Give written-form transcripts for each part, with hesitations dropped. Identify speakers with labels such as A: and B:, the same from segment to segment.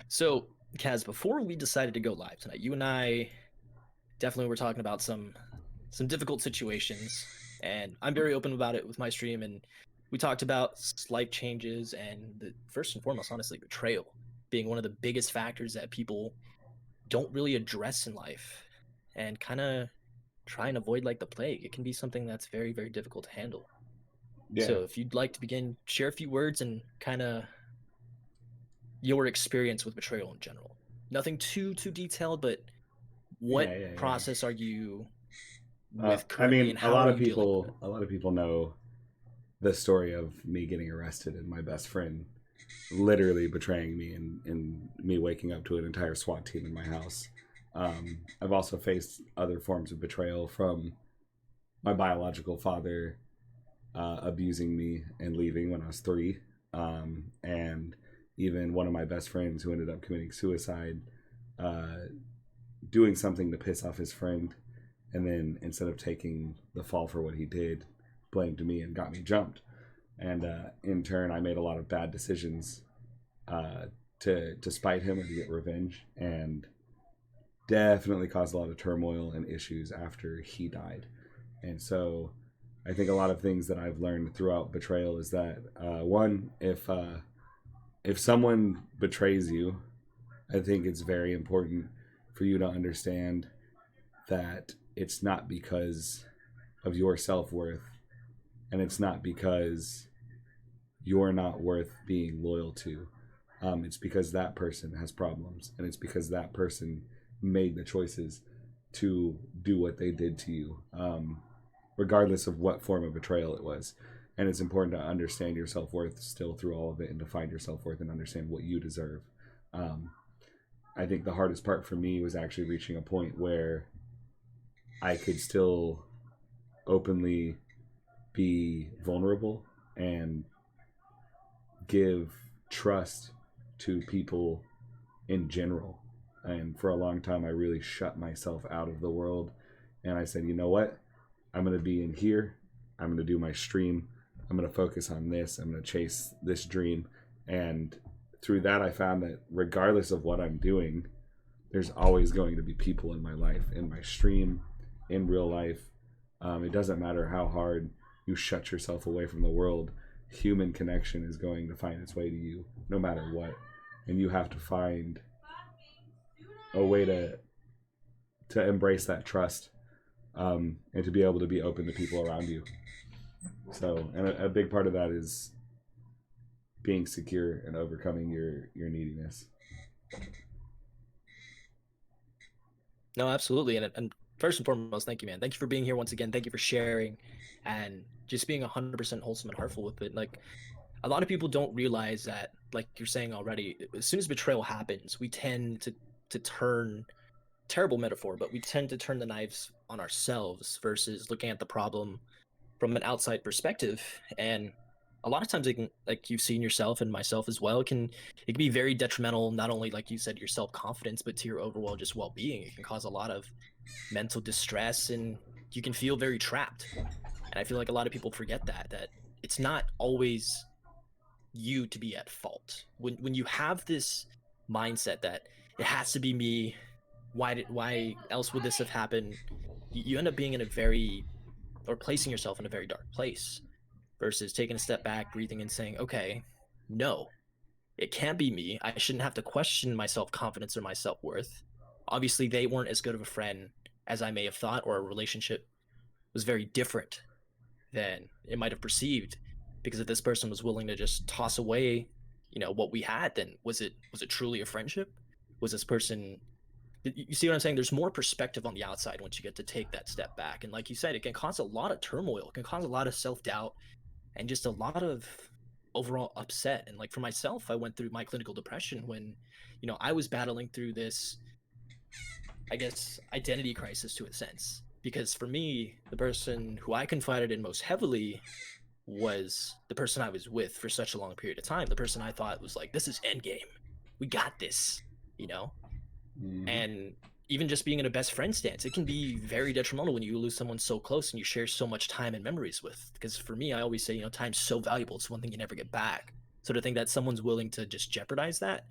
A: So, Kaz, before we decided to go live tonight, you and I definitely were talking about some difficult situations, and I'm very open about it with my stream. And we talked about life changes and first and foremost, honestly, betrayal being one of the biggest factors that people don't really address in life, and kind of try and avoid like the plague. It can be something that's very, very difficult to handle.
B: Yeah,
A: So, if you'd like to begin, share a few words and kind of your experience with betrayal in general. Nothing too detailed, but
B: yeah,
A: what
B: yeah, yeah.
A: process are you
B: Uh,
A: with
B: I
A: currently,
B: mean,
A: and how are you dealing with it?
B: a lot of people know the story of me getting arrested and my best friend literally betraying me and me waking up to an entire SWAT team in my house. I've also faced other forms of betrayal from my biological father abusing me and leaving when I was 3, and even one of my best friends who ended up committing suicide, uh, doing something to piss off his friend, and then instead of taking the fall for what he did, blamed me and got me jumped. And in turn, I made a lot of bad decisions uh, to spite him or to get revenge, and definitely caused a lot of turmoil and issues after he died. And so, I think a lot of things that I've learned throughout betrayal is that one, if someone betrays you, I think it's very important for you to understand that it's not because of your self worth, and it's not because you're not worth being loyal to. It's because that person has problems, and it's because that person made the choices to do what they did to you, regardless of what form of betrayal it was. And it's important to understand your self worth still through all of it, and to find your self worth and understand what you deserve. Um, I think the hardest part for me was actually reaching a point where I could still openly be vulnerable and give trust to people in general. And for a long time, I really shut myself out of the world. And I said, you know what? I'm going to be in here. I'm going to do my stream. I'm going to focus on this. I'm going to chase this dream. And through that, I found that regardless of what I'm doing, there's always going to be people in my life, in my stream, in real life. It doesn't matter how hard you shut yourself away from the world, human connection is going to find its way to you no matter what. And you have to find a way to embrace that trust, and to be able to be open to people around you. So, and a big part of that is being secure and overcoming your neediness.
A: No, absolutely. And first and foremost, thank you, man. Thank you for being here once again. Thank you for sharing and just being 100% wholesome and heartful with it. Like, a lot of people don't realize that, like you're saying already, as soon as betrayal happens, we tend to turn, terrible metaphor, but we tend to turn the knives on ourselves versus looking at the problem from an outside perspective. And a lot of times it can, like you've seen yourself and myself as well, it can be very detrimental, not only like you said, your self-confidence, but to your overall just well-being. It can cause a lot of mental distress, and you can feel very trapped. And I feel like a lot of people forget that it's not always you to be at fault. When you have this mindset that it has to be me, why else would this have happened? You end up being in a very, or placing yourself in a very dark place, versus taking a step back, breathing, and saying, okay, no, it can't be me. I shouldn't have to question my self confidence or my self worth. Obviously, they weren't as good of a friend as I may have thought, or a relationship was very different than it might have perceived. Because if this person was willing to just toss away, what we had, then was it truly a friendship? Was this person? You see what I'm saying? There's more perspective on the outside once you get to take that step back, and like you said, it can cause a lot of turmoil. It can cause a lot of self doubt and just a lot of overall upset. And like for myself, I went through my clinical depression when, I was battling through this, I guess, identity crisis to a sense. Because for me, the person who I confided in most heavily was the person I was with for such a long period of time. The person I thought was like, this is endgame. We got this, you know?
B: Mm-hmm.
A: And even just being in a best friend stance, it can be very detrimental when you lose someone so close and you share so much time and memories with. Because for me, I always say, time's so valuable. It's one thing you never get back. So to think that someone's willing to just jeopardize that,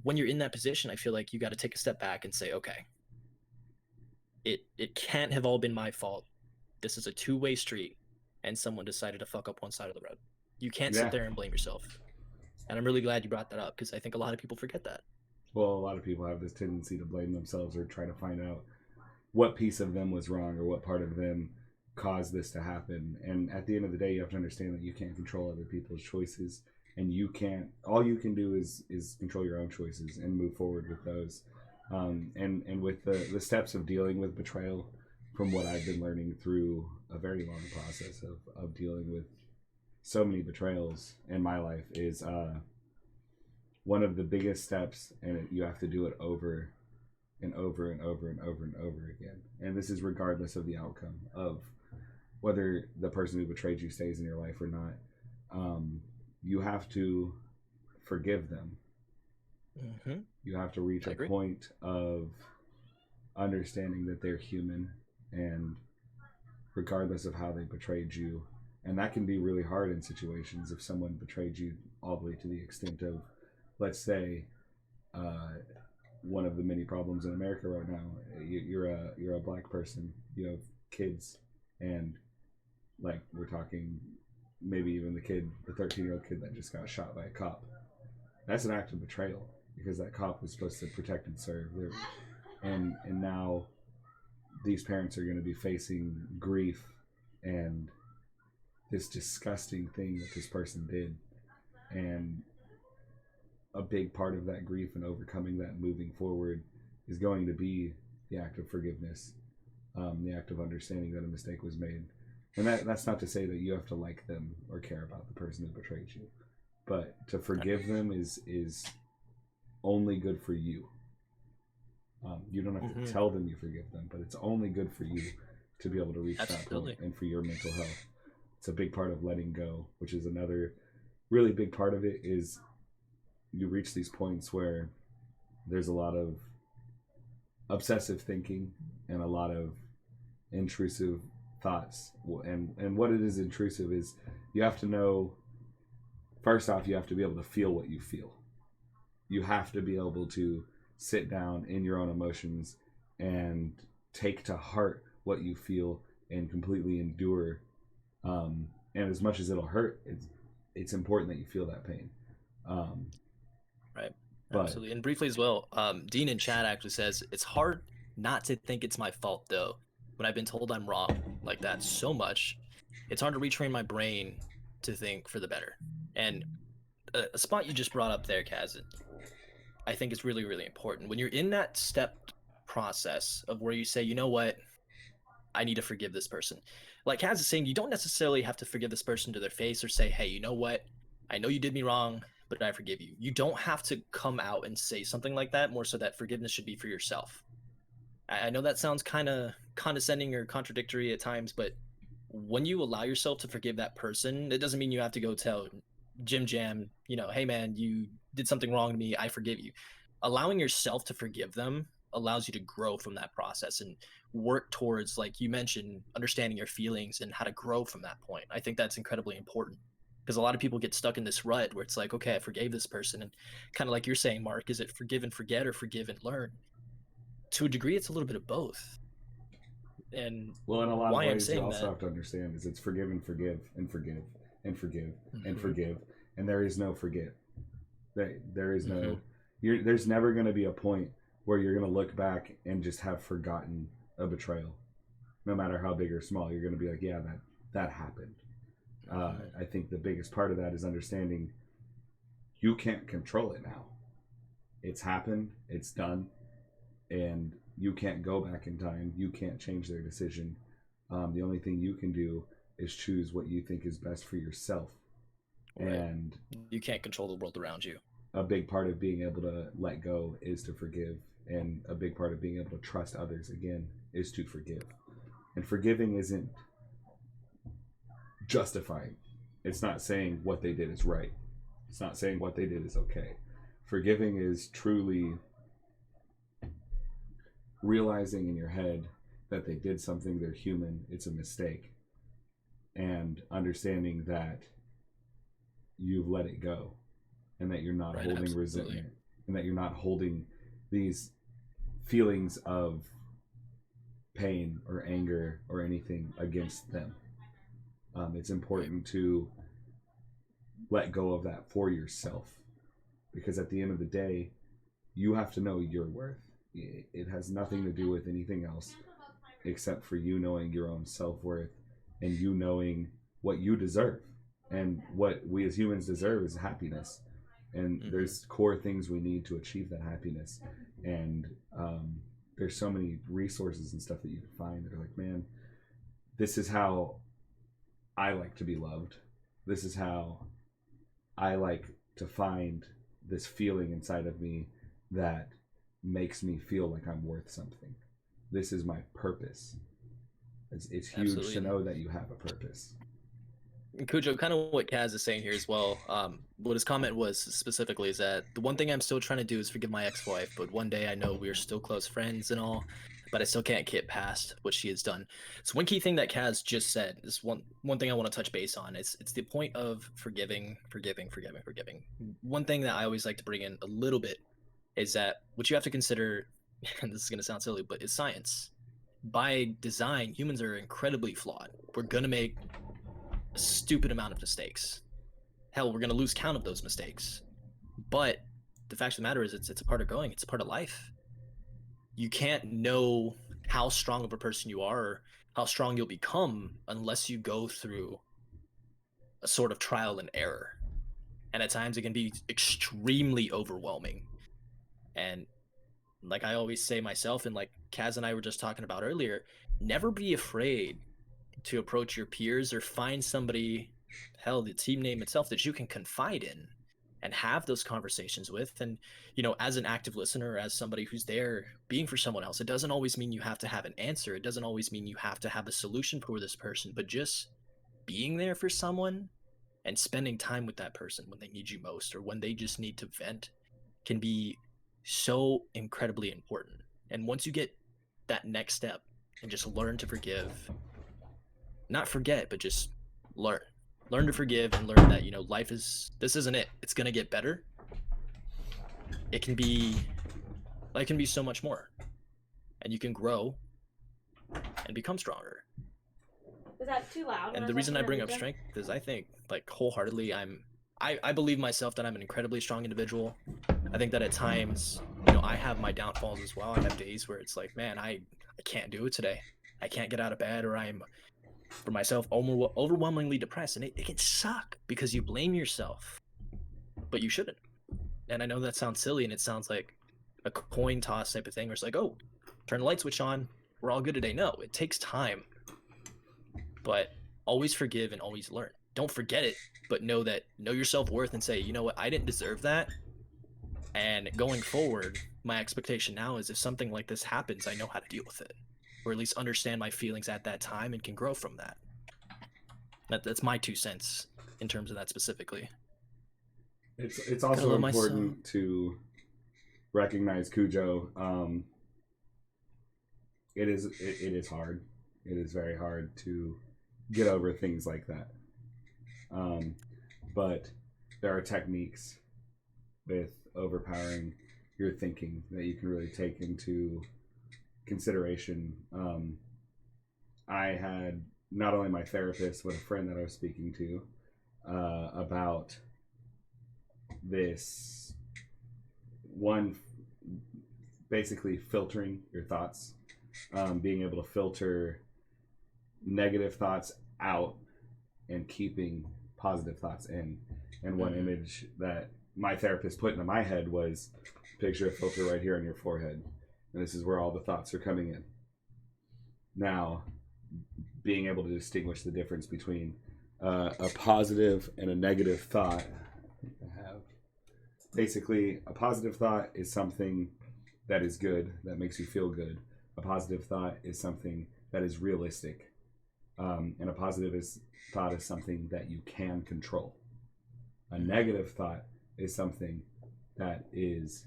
A: when you're in that position, I feel like you got to take a step back and say, okay, it can't have all been my fault. This is a two-way street, and someone decided to fuck up one side of the road. You can't sit
B: Yeah.
A: there and blame yourself. And I'm really glad you brought that up because I think a lot of people forget that.
B: Well, a lot of people have this tendency to blame themselves or try to find out what piece of them was wrong or what part of them caused this to happen. And at the end of the day, you have to understand that you can't control other people's choices, and you can't. All you can do is control your own choices and move forward with those. And with the steps of dealing with betrayal, from what I've been learning through a very long process of dealing with so many betrayals in my life, is one of the biggest steps, and you have to do it over and over and over and over and over again. And this is regardless of the outcome of whether the person who betrayed you stays in your life or not. You have to forgive them.
A: Mm-hmm.
B: You have to reach
A: I
B: a
A: agree.
B: point of understanding that they're human, and regardless of how they betrayed you. And that can be really hard in situations if someone betrayed you all the way to the extent of, let's say, uh, one of the many problems in America right now. You're a black person. You have kids, and like we're talking, maybe even the 13-year-old kid that just got shot by a cop. That's an act of betrayal because that cop was supposed to protect and serve. And now these parents are going to be facing grief and this disgusting thing that this person did, and a big part of that grief and overcoming that, moving forward, is going to be the act of forgiveness, the act of understanding that a mistake was made. And that's not to say that you have to like them or care about the person who betrayed you, but to forgive them is only good for you. You don't have
A: Mm-hmm.
B: to tell them you forgive them, but it's only good for you to be able to reach that point
A: Absolutely.
B: and for your mental health. It's a big part of letting go, which is another really big part of it. Is you reach these points where there's a lot of obsessive thinking and a lot of intrusive thoughts. And what it is intrusive is, you have to know, first off, you have to be able to feel what you feel. You have to be able to sit down in your own emotions and take to heart what you feel and completely endure. And as much as it'll hurt, it's important that you feel that pain. Um,
A: Right.
B: but
A: Absolutely. And briefly as well, Dean in chat actually says it's hard not to think it's my fault though. When I've been told I'm wrong like that so much, it's hard to retrain my brain to think for the better. And a spot you just brought up there, Kaz, I think it's really, really important. When you're in that stepped process of where you say, you know what, I need to forgive this person. Like Kaz is saying, you don't necessarily have to forgive this person to their face or say, hey, you know what? I know you did me wrong, but I forgive you. You don't have to come out and say something like that, more so that forgiveness should be for yourself. I know that sounds kind of condescending or contradictory at times, but when you allow yourself to forgive that person, it doesn't mean you have to go tell Jim Jam, hey man, you did something wrong to me. I forgive you. Allowing yourself to forgive them allows you to grow from that process and work towards, like you mentioned, understanding your feelings and how to grow from that point. I think that's incredibly important because a lot of people get stuck in this rut where it's like, okay, I forgave this person. And kind of like you're saying, Mark, is it forgive and forget or forgive and learn? To a degree, it's a little bit of both. And
B: well, in a lot of
A: why I'm
B: ways, you
A: saying
B: also
A: that,
B: have to understand is it's forgive and forgive and forgive and forgive and
A: mm-hmm,
B: forgive, and there is no forget. There is
A: mm-hmm,
B: no. There's never going to be a point where you're going to look back and just have forgotten a betrayal, no matter how big or small. You're going to be like, yeah, that happened.
A: mm-hmm,
B: I think the biggest part of that is understanding you can't control it now. It's happened. It's done. And you can't go back in time. You can't change their decision. The only thing you can do is choose what you think is best for yourself.
A: right.
B: And
A: You can't control the world around you.
B: a big part of being able to let go is to forgive. And a big part of being able to trust others again is to forgive. And forgiving isn't justifying. It's not saying what they did is right. It's not saying what they did is okay. Forgiving is truly realizing in your head that they did something, they're human, it's a mistake, and understanding that you've let it go and that you're not
A: Right,
B: holding
A: absolutely.
B: resentment and that you're not holding these feelings of pain or anger or anything against them. It's
A: Right.
B: important to let go of that for yourself, because at the end of the day, you have to know your worth. It has nothing to do with anything else except for you knowing your own self worth and you knowing what you deserve. And what we as humans deserve is happiness. And
A: Mm-hmm.
B: there's core things we need to achieve that happiness. And there's so many resources and stuff that you can find that are like, man, this is how I like to be loved. This is how I like to find this feeling inside of me that makes me feel like I'm worth something. This is my purpose. It's huge
A: Absolutely.
B: to know that you have a purpose.
A: And Cujo, kind of what Kaz is saying here as well. What his comment was specifically is that the one thing I'm still trying to do is forgive my ex-wife, but one day I know we are still close friends and all, but I still can't get past what she has done. So one key thing that Kaz just said is one thing I want to touch base on. It's the point of forgiving, forgiving, forgiving, forgiving. One thing that I always like to bring in a little bit is that what you have to consider, and this is going to sound silly, but is science. By design, humans are incredibly flawed. We're going to make a stupid amount of mistakes. Hell, we're going to lose count of those mistakes. But the fact of the matter is, it's a part of growing. It's a part of life. You can't know how strong of a person you are or how strong you'll become unless you go through a sort of trial and error. And at times it can be extremely overwhelming. And like I always say myself, and like Kaz and I were just talking about earlier, never be afraid to approach your peers or find somebody, hell, the team name itself, that you can confide in and have those conversations with. And as an active listener, as somebody who's there being for someone else, it doesn't always mean you have to have an answer. It doesn't always mean you have to have a solution for this person, but just being there for someone and spending time with that person when they need you most or when they just need to vent can be so incredibly important. And once you get that next step and just learn to forgive, not forget, but just learn. Learn to forgive and learn that, life is this isn't it. It's gonna get better. It can be life can be so much more. And you can grow and become stronger.
C: Was that too loud when
A: And
C: I
A: the
C: was
A: reason
C: watching
A: I
C: that
A: bring up
C: video?
A: strength is I think like wholeheartedly I believe myself that I'm an incredibly strong individual. I think that at times, I have my downfalls as well. I have days where it's like, man, I can't do it today. I can't get out of bed, or I'm for myself overwhelmingly depressed, and it can suck because you blame yourself, but you shouldn't. And I know that sounds silly, and it sounds like a coin toss type of thing, where it's like, oh, turn the light switch on, we're all good today. No, it takes time, but always forgive and always learn. Don't forget it, but know your self worth and say, you know what, I didn't deserve that. And going forward, my expectation now is if something like this happens, I know how to deal with it, or at least understand my feelings at that time and can grow from that. That's my 2 cents in terms of that specifically.
B: It's
A: Gotta
B: also
A: love myself.
B: important to recognize Cujo. It is hard. It is very hard to get over things like that. Um, but there are techniques with overpowering your thinking that you can really take into consideration. I had not only my therapist, but a friend that I was speaking to about this one, basically filtering your thoughts, being able to filter negative thoughts out and keeping positive thoughts in. And one
A: Mm-hmm.
B: image that my therapist put into my head was picture a filter right here on your forehead. And this is where all the thoughts are coming in. Now, being able to distinguish the difference between a positive and a negative thought. I have basically a positive thought is something that is good, that makes you feel good. A positive thought is something that is realistic, and a thought is something that you can control. A
A: Mm-hmm.
B: negative thought is something that is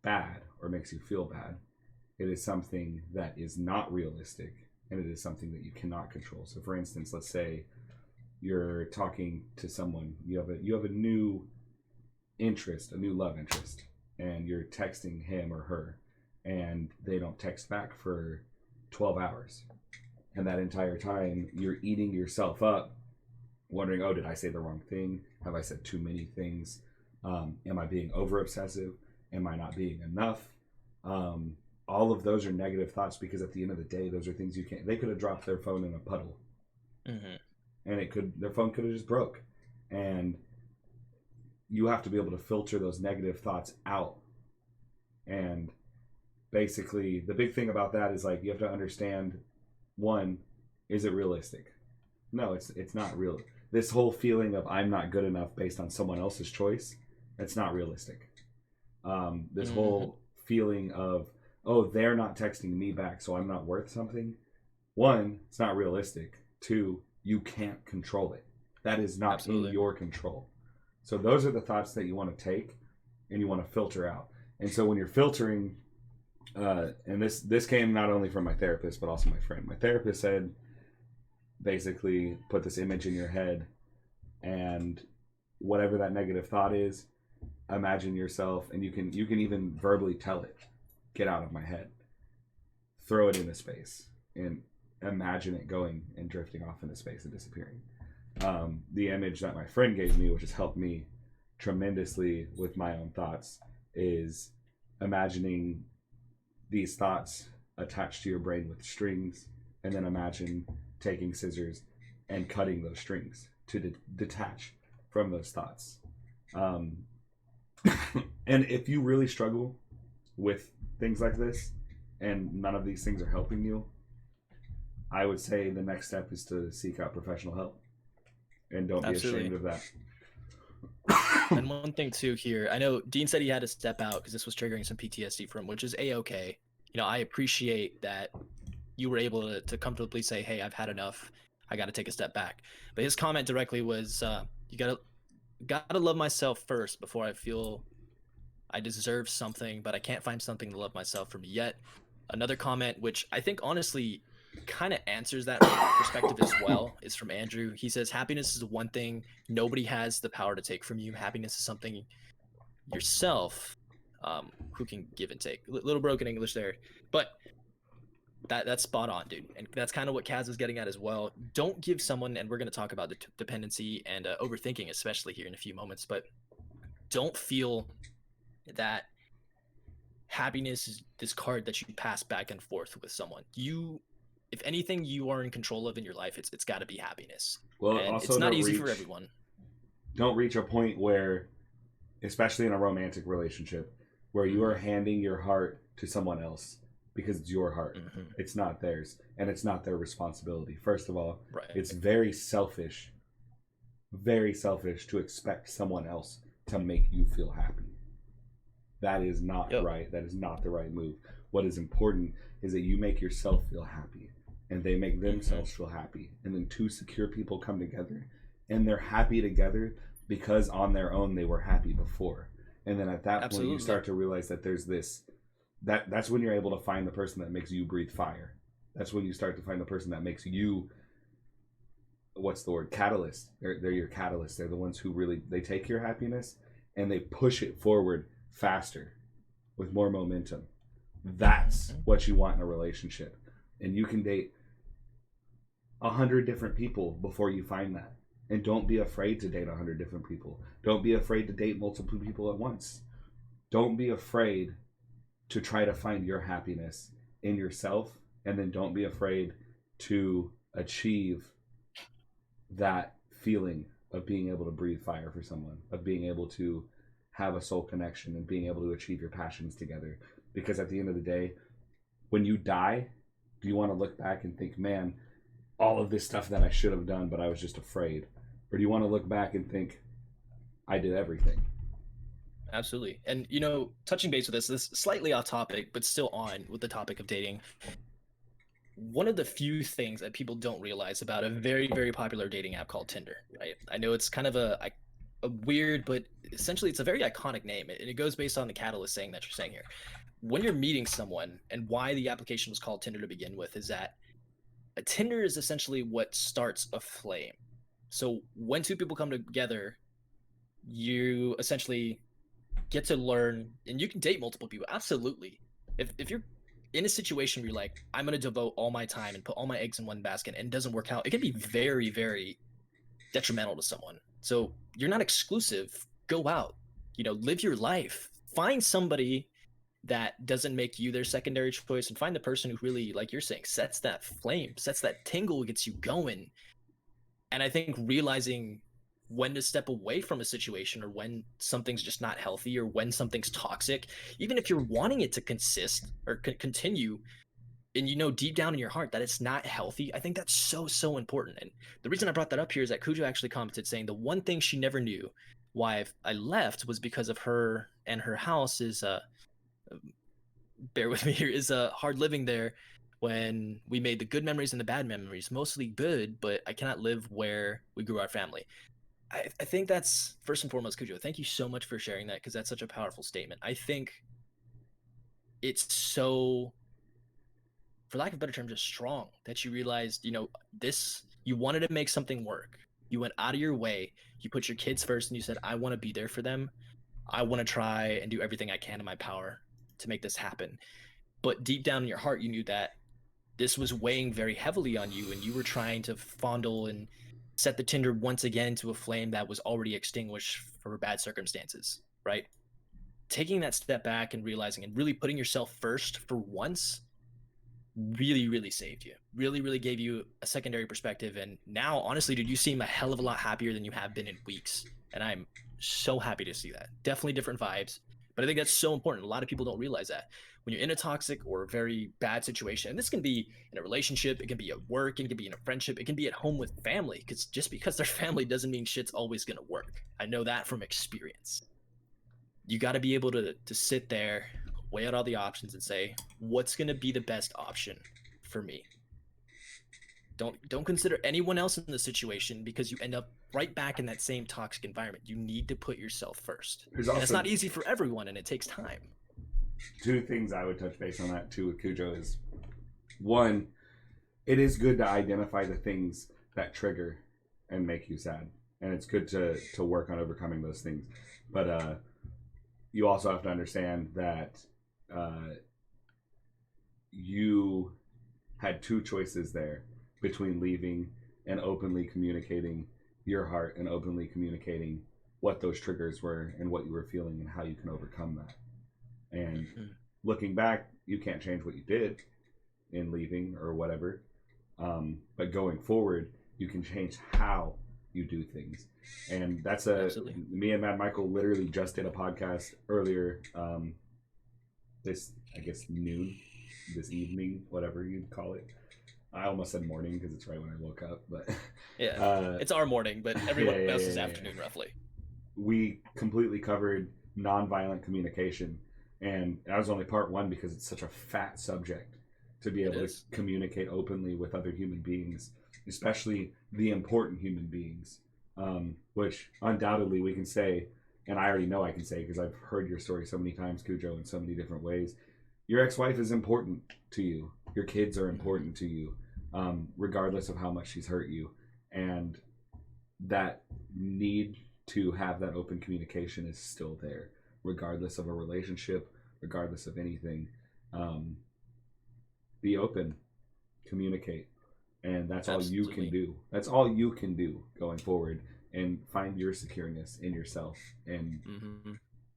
B: bad or makes you feel bad. It is something that is not realistic, and it is something that you cannot control. So, for instance, let's say you're talking to someone, you have a new interest, a new love interest, and you're texting him or her, and they don't text back for 12 hours. And that entire time, you're eating yourself up, wondering, oh, did I say the wrong thing? Have I said too many things? Am I being over obsessive? Am I not being enough? All of those are negative thoughts, because at the end of the day, those are things you can't. They could have dropped their phone in a puddle, and their phone could have just broke. And you have to be able to filter those negative thoughts out. And basically, the big thing about that is, like, you have to understand, one, is it realistic? No, it's not real. This whole feeling of I'm not good enough based on someone else's choice, that's not realistic. This whole feeling of, oh, they're not texting me back, so I'm not worth something. One, it's not realistic. Two, you can't control it. That is not in your control. So those are the thoughts that you want to take and you want to filter out. And so when you're filtering, and this came not only from my therapist, but also my friend. My therapist said, basically, put this image in your head, and whatever that negative thought is, imagine yourself, and you can even verbally tell it, get out of my head. Throw it into space and imagine it going and drifting off into space and disappearing. The image that my friend gave me, which has helped me tremendously with my own thoughts, is imagining these thoughts attached to your brain with strings, and then imagine taking scissors and cutting those strings to detach from those thoughts. And if you really struggle with things like this and none of these things are helping you, I would say the next step is to seek out professional help, and don't be ashamed of that.
A: And one thing too here, I know Dean said he had to step out because this was triggering some PTSD for him, which is a-okay. You know, I appreciate that you were able to comfortably say, hey, I've had enough, I got to take a step back. But his comment directly was, you gotta love myself first before I feel I deserve something, but I can't find something to love myself from yet. Another comment, which I think honestly kind of answers that perspective as well, is from Andrew. He says, happiness is one thing nobody has the power to take from you. Happiness is something yourself who can give and take. Little broken English there, but that's spot on, dude. And that's kind of what Kaz is getting at as well. Don't give someone, and we're going to talk about the dependency and overthinking, especially here in a few moments, but don't feel that happiness is this card that you pass back and forth with someone. If anything you are in control of in your life, it's got to be happiness.
B: Well,
A: and
B: also
A: it's not easy for everyone.
B: Don't reach a point where, especially in a romantic relationship, where you are handing your heart to someone else because it's your heart. It's not theirs, and it's not their responsibility. First of all, it's very selfish to expect someone else to make you feel happy. That is not right. That is not the right move. What is important is that you make yourself feel happy, and they make themselves feel happy. And then two secure people come together, and they're happy together because on their own they were happy before. And then at that point you start to realize that there's this, that's when you're able to find the person that makes you breathe fire. That's when you start to find the person that makes you, what's the word, catalyst. They're your catalyst. They're the ones who really, they take your happiness and they push it forward faster with more momentum. That's what you want in a relationship. And you can date 100 different people before you find that. And don't be afraid to date 100 different people. Don't be afraid to date multiple people at once. Don't be afraid to try to find your happiness in yourself. And then don't be afraid to achieve that feeling of being able to breathe fire for someone, of being able to have a soul connection and being able to achieve your passions together. Because at the end of the day, when you die, do you want to look back and think, man, all of this stuff that I should have done, but I was just afraid? Or do you want to look back and think, I did everything?
A: Absolutely. And, you know, touching base with this is slightly off topic, but still on with the topic of dating. One of the few things that people don't realize about a very, very popular dating app called Tinder, right? I know it's kind of a weird, but essentially it's a very iconic name. And it goes based on the catalyst saying that you're saying here. When you're meeting someone, and why the application was called Tinder to begin with, is that a Tinder is essentially what starts a flame. So when two people come together, you essentially get to learn, and you can date multiple people, absolutely. If you're in a situation where you're like, I'm gonna devote all my time and put all my eggs in one basket, and it doesn't work out, it can be very, very detrimental to someone. So you're not exclusive. Go out, live your life. Find somebody that doesn't make you their secondary choice, and find the person who really, like you're saying, sets that flame, sets that tingle, gets you going. And I think realizing when to step away from a situation, or when something's just not healthy, or when something's toxic, even if you're wanting it to consist or continue, and deep down in your heart that it's not healthy, I think that's so, so important. And the reason I brought that up here is that Cujo actually commented saying the one thing she never knew why I left was because of her, and her house is bear with me here, is hard living there. When we made the good memories and the bad memories, mostly good, but I cannot live where we grew our family. I think that's first and foremost, Cujo. Thank you so much for sharing that, because that's such a powerful statement. I think it's so, for lack of a better term, just strong that you realized, this, you wanted to make something work. You went out of your way. You put your kids first, and you said, I want to be there for them. I want to try and do everything I can in my power to make this happen. But deep down in your heart, you knew that this was weighing very heavily on you, and you were trying to fondle and set the tinder once again to a flame that was already extinguished for bad circumstances, right? Taking that step back and realizing and really putting yourself first for once really, really saved you. Really, really gave you a secondary perspective. And now, honestly, dude, you seem a hell of a lot happier than you have been in weeks. And I'm so happy to see that. Definitely different vibes. But I think that's so important. A lot of people don't realize that when you're in a toxic or a very bad situation, and this can be in a relationship, it can be at work, it can be in a friendship, it can be at home with family, because just because they're family doesn't mean shit's always going to work. I know that from experience. You got to be able to sit there, weigh out all the options, and say, what's going to be the best option for me? Don't consider anyone else in the situation, because you end up right back in that same toxic environment. You need to put yourself first.
B: There's
A: And it's
B: also
A: not easy for everyone, and it takes time.
B: two things I would touch base on that too with Cujo is, one, it is good to identify the things that trigger and make you sad, and it's good to work on overcoming those things. But you also have to understand that you had two choices there between leaving and openly communicating your heart, and openly communicating what those triggers were and what you were feeling and how you can overcome that. And looking back, you can't change what you did in leaving or whatever. But going forward, you can change how you do things. And that's
A: Absolutely.
B: me and Mad Michael literally just did a podcast earlier, this, I guess, noon, this evening, whatever you'd call it. I almost said morning because it's right when I woke up, but
A: Yeah, it's our morning, but everyone else's afternoon, roughly.
B: We completely covered nonviolent communication, and that was only part one because it's such a fat subject to be able to communicate openly with other human beings, especially the important human beings, which undoubtedly we can say, and I already know I can say because I've heard your story so many times, Cujo, in so many different ways. Your ex-wife is important to you. Your kids are important to you, regardless of how much she's hurt you. And that need to have that open communication is still there, regardless of a relationship, regardless of anything. Be open, communicate, and that's
A: Absolutely.
B: all you can do. That's all you can do going forward, and find your secureness in yourself, and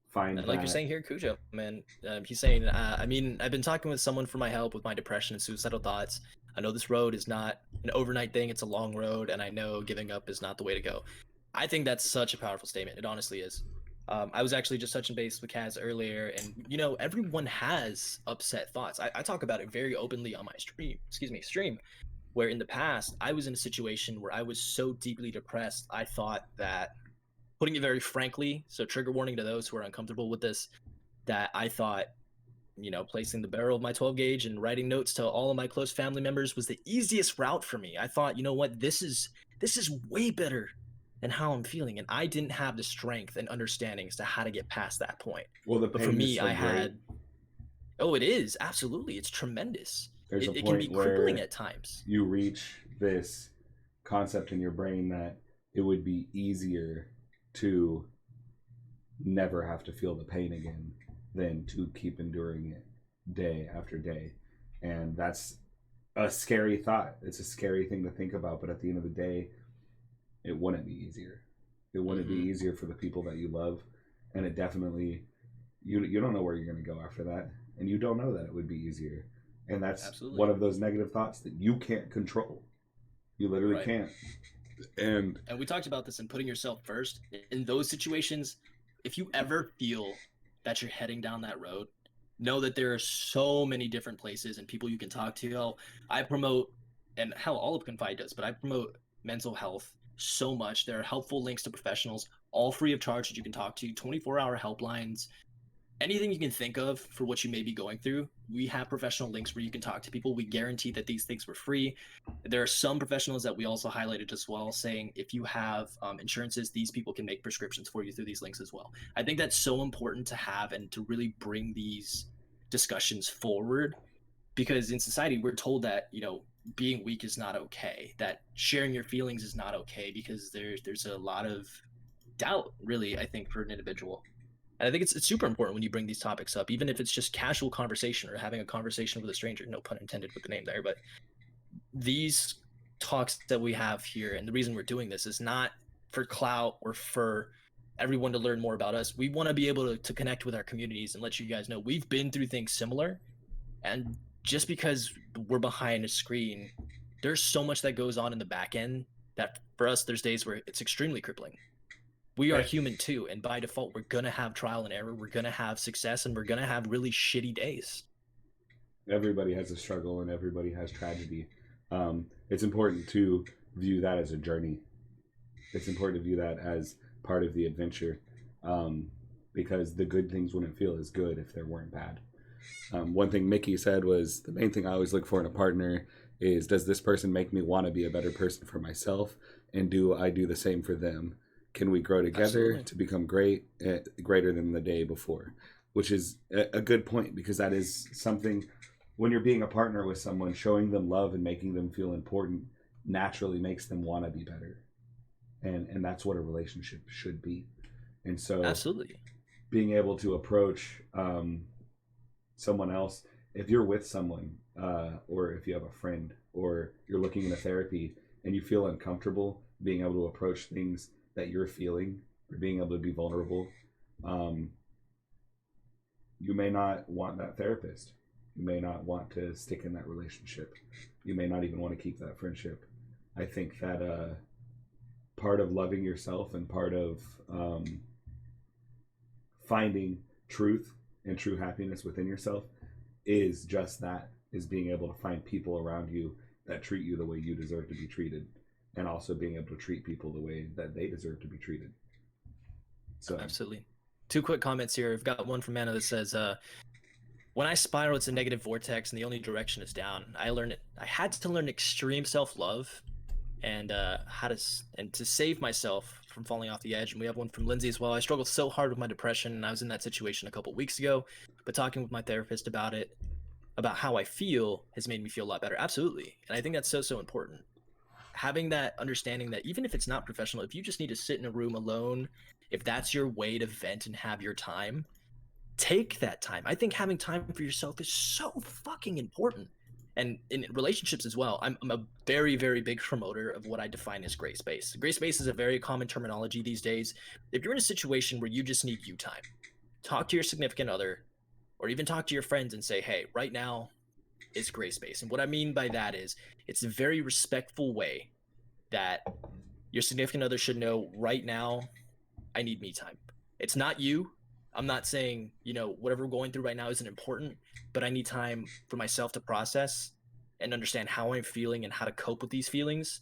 B: find
A: like
B: that.
A: You're saying here, Cujo, man. He's saying, I mean, I've been talking with someone for my help with my depression and suicidal thoughts. I know this road is not an overnight thing. It's a long road, and I know giving up is not the way to go. I think that's such a powerful statement. It honestly is. I was actually just touching base with Kaz earlier, and everyone has upset thoughts. I talk about it very openly on my stream, where in the past I was in a situation where I was so deeply depressed, I thought that, putting it very frankly, so trigger warning to those who are uncomfortable with this, that I thought, placing the barrel of my 12 gauge and writing notes to all of my close family members was the easiest route for me. I thought, you know what, this is way better than how I'm feeling, and I didn't have the strength and understanding as to how to get past that point.
B: Well, the
A: But for
B: pain is
A: me,
B: so
A: I
B: great.
A: had, oh, it is absolutely, it's tremendous.
B: There's a
A: It
B: point
A: can be
B: where
A: crippling at times.
B: you reach this concept in your brain that it would be easier to never have to feel the pain again than to keep enduring it day after day. And that's a scary thought. It's a scary thing to think about, but at the end of the day, it wouldn't be easier. It wouldn't be easier for the people that you love, and it definitely you don't know where you're going to go after that, and you don't know that it would be easier. And that's
A: Absolutely.
B: one of those negative thoughts that you can't control. You literally
A: Right.
B: can't. And
A: we talked about this in putting yourself first. In those situations, if you ever feel that you're heading down that road, know that there are so many different places and people you can talk to. Hell, I promote, and hell, all of Confide does, but I promote mental health so much. There are helpful links to professionals, all free of charge that you can talk to, 24-hour helplines, anything you can think of for what you may be going through. We have professional links where you can talk to people. We guarantee that these things were free. There are some professionals that we also highlighted as well, saying if you have insurances, these people can make prescriptions for you through these links as well. I think that's so important to have and to really bring these discussions forward, because in society we're told that, you know, being weak is not okay, that sharing your feelings is not okay, because there's a lot of doubt, really, I think, for an individual. And I think it's super important when you bring these topics up, even if it's just casual conversation or having a conversation with a stranger. No pun intended with the name there, but these talks that we have here, and the reason we're doing this is not for clout or for everyone to learn more about us. We want to be able to connect with our communities and let you guys know we've been through things similar. And just because we're behind a screen, there's so much that goes on in the back end that for us, there's days where it's extremely crippling. We are human too, and by default we're gonna have trial and error, we're gonna have success, and we're gonna have really shitty days.
B: everybody has a struggle and everybody has tragedy. It's important to view that as a journey. It's important to view that as part of the adventure, because the good things wouldn't feel as good if they weren't bad. One thing Mickey said was the main thing I always look for in a partner is, does this person make me want to be a better person for myself, and do I do the same for them? Can we grow together
A: Absolutely.
B: to become greater than the day before? Which is a good point, because that is something, when you're being a partner with someone, showing them love and making them feel important naturally makes them want to be better. And that's what a relationship should be. And so
A: Absolutely.
B: being able to approach someone else, if you're with someone, or if you have a friend, or you're looking into therapy and you feel uncomfortable being able to approach things that you're feeling, or being able to be vulnerable, you may not want that therapist. You may not want to stick in that relationship. You may not even want to keep that friendship. I think that part of loving yourself and part of finding truth and true happiness within yourself is just that, is being able to find people around you that treat you the way you deserve to be treated, and also being able to treat people the way that they deserve to be treated. So
A: Absolutely. Two quick comments here. I've got one from Anna that says, when I spiral, it's a negative vortex and the only direction is down. I had to learn extreme self-love and to save myself from falling off the edge. And we have one from Lindsay as well. I struggled so hard with my depression, and I was in that situation a couple weeks ago, but talking with my therapist about it, about how I feel, has made me feel a lot better. Absolutely. And I think that's so important. Having that understanding that even if it's not professional, if you just need to sit in a room alone, if that's your way to vent and have your time, take that time. I think having time for yourself is so fucking important. And in relationships as well, I'm a very big promoter of what I define as gray space. Gray space is a very common terminology these days. If you're in a situation where you just need you time, talk to your significant other, or even talk to your friends and say, hey, right now is gray space. And what I mean by that is, it's a very respectful way that your significant other should know, right now I need me time. It's not you. I'm not saying, you know, whatever we're going through right now isn't important, but I need time for myself to process and understand how I'm feeling and how to cope with these feelings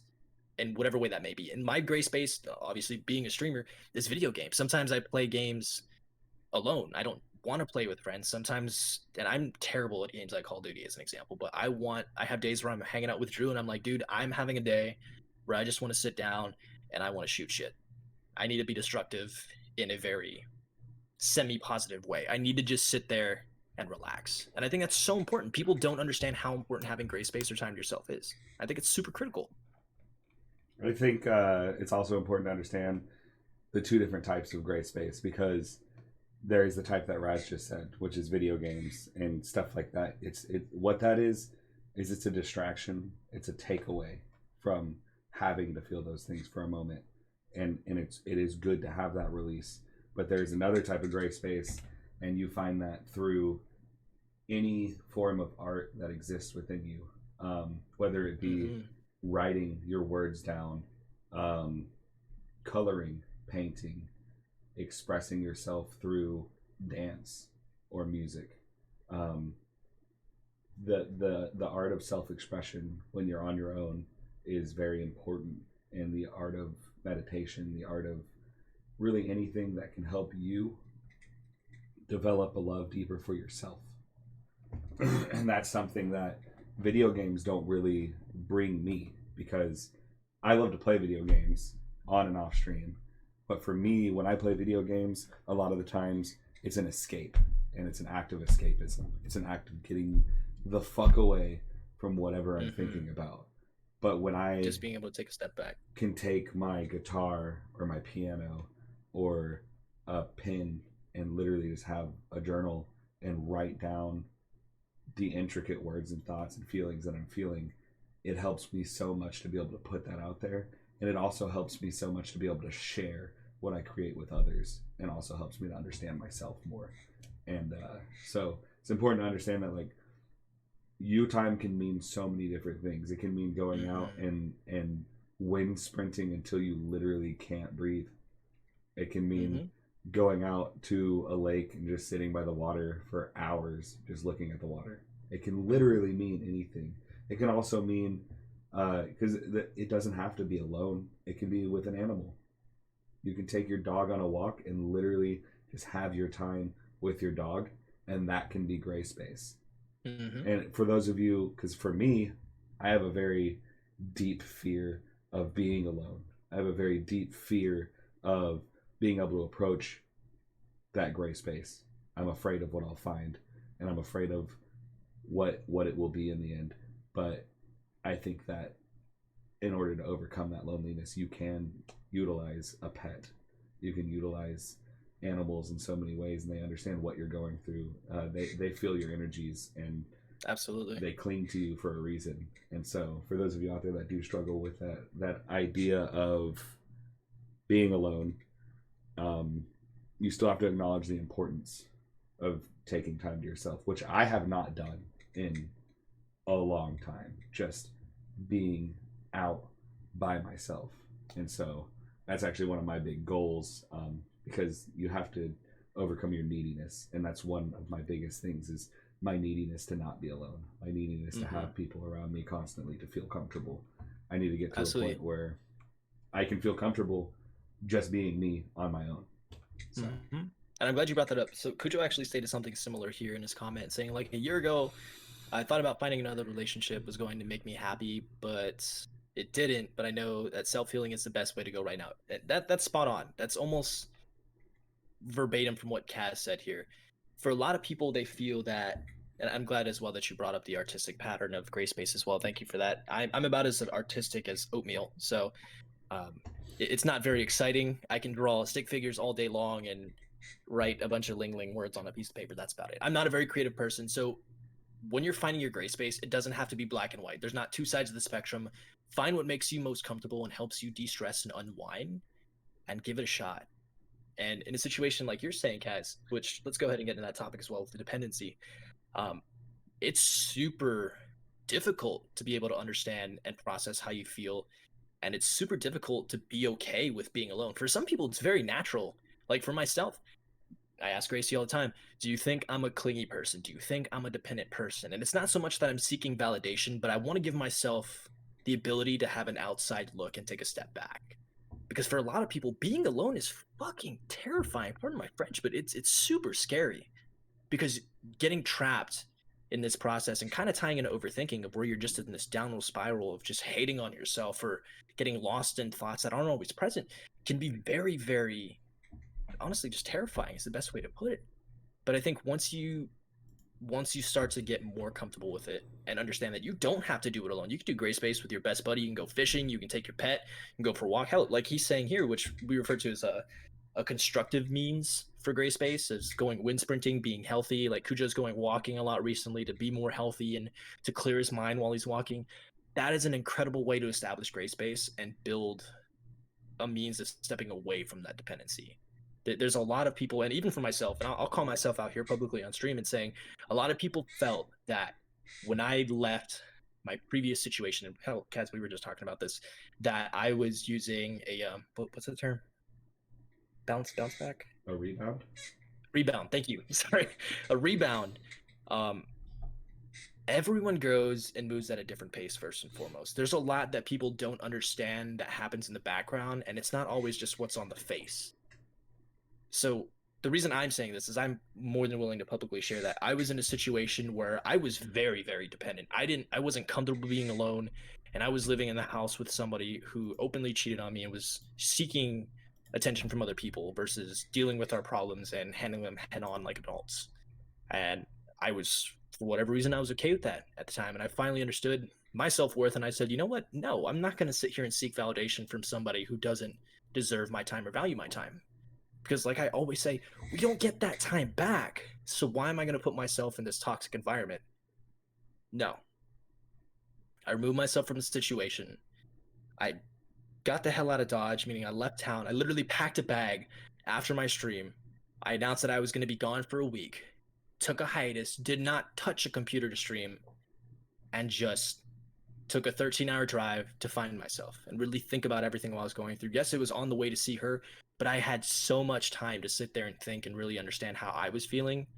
A: in whatever way that may be. And my gray space, obviously being a streamer, is video games. Sometimes I play games alone. I don't want to play with friends sometimes, and I'm terrible at games like Call of Duty as an example, but I have days where I'm hanging out with Drew and I'm like, dude, I'm having a day where I just want to sit down and I want to shoot shit. I need to be destructive in a very semi-positive way. I need to just sit there and relax. And I think that's so important. People don't understand how important having gray space or time to yourself is. I think it's super critical.
B: I think it's also important to understand the two different types of gray space, because there is the type that Raz just said, which is video games and stuff like that. What that is it's a distraction. It's a takeaway from having to feel those things for a moment, and it is good to have that release. But there's another type of gray space, and you find that through any form of art that exists within you, whether it be writing your words down, coloring, painting, expressing yourself through dance or music. The art of self-expression when you're on your own is very important, and the art of meditation, the art of really anything that can help you develop a love deeper for yourself. And that's something that video games don't really bring me, because I love to play video games on and off stream. But for me, when I play video games, a lot of the times it's an escape, and it's an act of escapism. It's an act of getting the fuck away from whatever I'm thinking about. But when I
A: just being able to take a step back,
B: can take my guitar or my piano or a pen and literally just have a journal and write down the intricate words and thoughts and feelings that I'm feeling, it helps me so much to be able to put that out there. And it also helps me so much to be able to share what I create with others, and also helps me to understand myself more. And so it's important to understand that, like, you time can mean so many different things. It can mean going out and wind sprinting until you literally can't breathe. It can mean going out to a lake and just sitting by the water for hours, just looking at the water. It can literally mean anything. It can also mean, because it doesn't have to be alone. It can be with an animal. You can take your dog on a walk and literally just have your time with your dog, and that can be gray space. And for those of you, because for me, I have a very deep fear of being alone. I have a very deep fear of being able to approach that gray space. I'm afraid of what I'll find, and I'm afraid of what it will be in the end. But I think that in order to overcome that loneliness, you can utilize a pet. You can utilize animals in so many ways, and they understand what you're going through. They feel your energies, and
A: absolutely
B: they cling to you for a reason. And so for those of you out there that do struggle with that idea of being alone, you still have to acknowledge the importance of taking time to yourself, which I have not done in a long time, just being out by myself. And so that's actually one of my big goals, because you have to overcome your neediness, and that's one of my biggest things, is my neediness to not be alone, my neediness to have people around me constantly, to feel comfortable. I need to get to a point where I can feel comfortable just being me on my own. So.
A: And I'm glad you brought that up. So Cujo actually stated something similar here in his comment, saying, like, a year ago I thought about finding another relationship was going to make me happy, but it didn't. But I know that self-healing is the best way to go right now. That's spot on. That's almost verbatim from what Kaz said here. For a lot of people, they feel that, and I'm glad as well that you brought up the artistic pattern of gray space as well. Thank you for that. I'm about as artistic as oatmeal, so it's not very exciting. I can draw stick figures all day long and write a bunch of ling words on a piece of paper. That's about it. I'm not a very creative person, so when you're finding your gray space, it doesn't have to be black and white. There's not two sides of the spectrum. Find what makes you most comfortable and helps you de-stress and unwind, and give it a shot. And in a situation like you're saying, Kaz, which let's go ahead and get into that topic as well, with the dependency, it's super difficult to be able to understand and process how you feel, and it's super difficult to be okay with being alone. For some people, it's very natural. Like for myself, I ask Gracie all the time, do you think I'm a clingy person? Do you think I'm a dependent person? And it's not so much that I'm seeking validation, but I want to give myself the ability to have an outside look and take a step back. Because for a lot of people, being alone is fucking terrifying. Pardon my French, but it's super scary. Because getting trapped in this process and kind of tying into overthinking of where you're just in this downward spiral of just hating on yourself or getting lost in thoughts that aren't always present can be very, very, honestly, just terrifying is the best way to put it. But I think once you start to get more comfortable with it and understand that you don't have to do it alone, you can do gray space with your best buddy, you can go fishing, you can take your pet, you can go for a walk. Hell, like he's saying here, which we refer to as a constructive means for gray space is going wind sprinting, being healthy. Like Cujo's going walking a lot recently to be more healthy and to clear his mind while he's walking. That is an incredible way to establish gray space and build a means of stepping away from that dependency. There's a lot of people, and even for myself, and I'll call myself out here publicly on stream and saying a lot of people felt that when I left my previous situation, and hell, Kaz, we were just talking about this, that I was using a what's the term? Bounce back?
B: A rebound?
A: Rebound. Thank you. Sorry, a rebound. Um, Everyone grows and moves at a different pace first and foremost. There's a lot that people don't understand that happens in the background, and it's not always just what's on the face. So the reason I'm saying this is I'm more than willing to publicly share that I was in a situation where I was very, very dependent. I wasn't comfortable being alone, and I was living in the house with somebody who openly cheated on me and was seeking attention from other people versus dealing with our problems and handling them head on like adults. And I was, for whatever reason, I was okay with that at the time. And I finally understood my self-worth, and I said, you know what? No, I'm not going to sit here and seek validation from somebody who doesn't deserve my time or value my time. Because like I always say, we don't get that time back. So why am I going to put myself in this toxic environment? No. I removed myself from the situation. I got the hell out of Dodge, meaning I left town. I literally packed a bag after my stream. I announced that I was going to be gone for a week. Took a hiatus, did not touch a computer to stream, and just took a 13-hour drive to find myself and really think about everything while I was going through. Yes, it was on the way to see her, but I had so much time to sit there and think and really understand how I was feeling.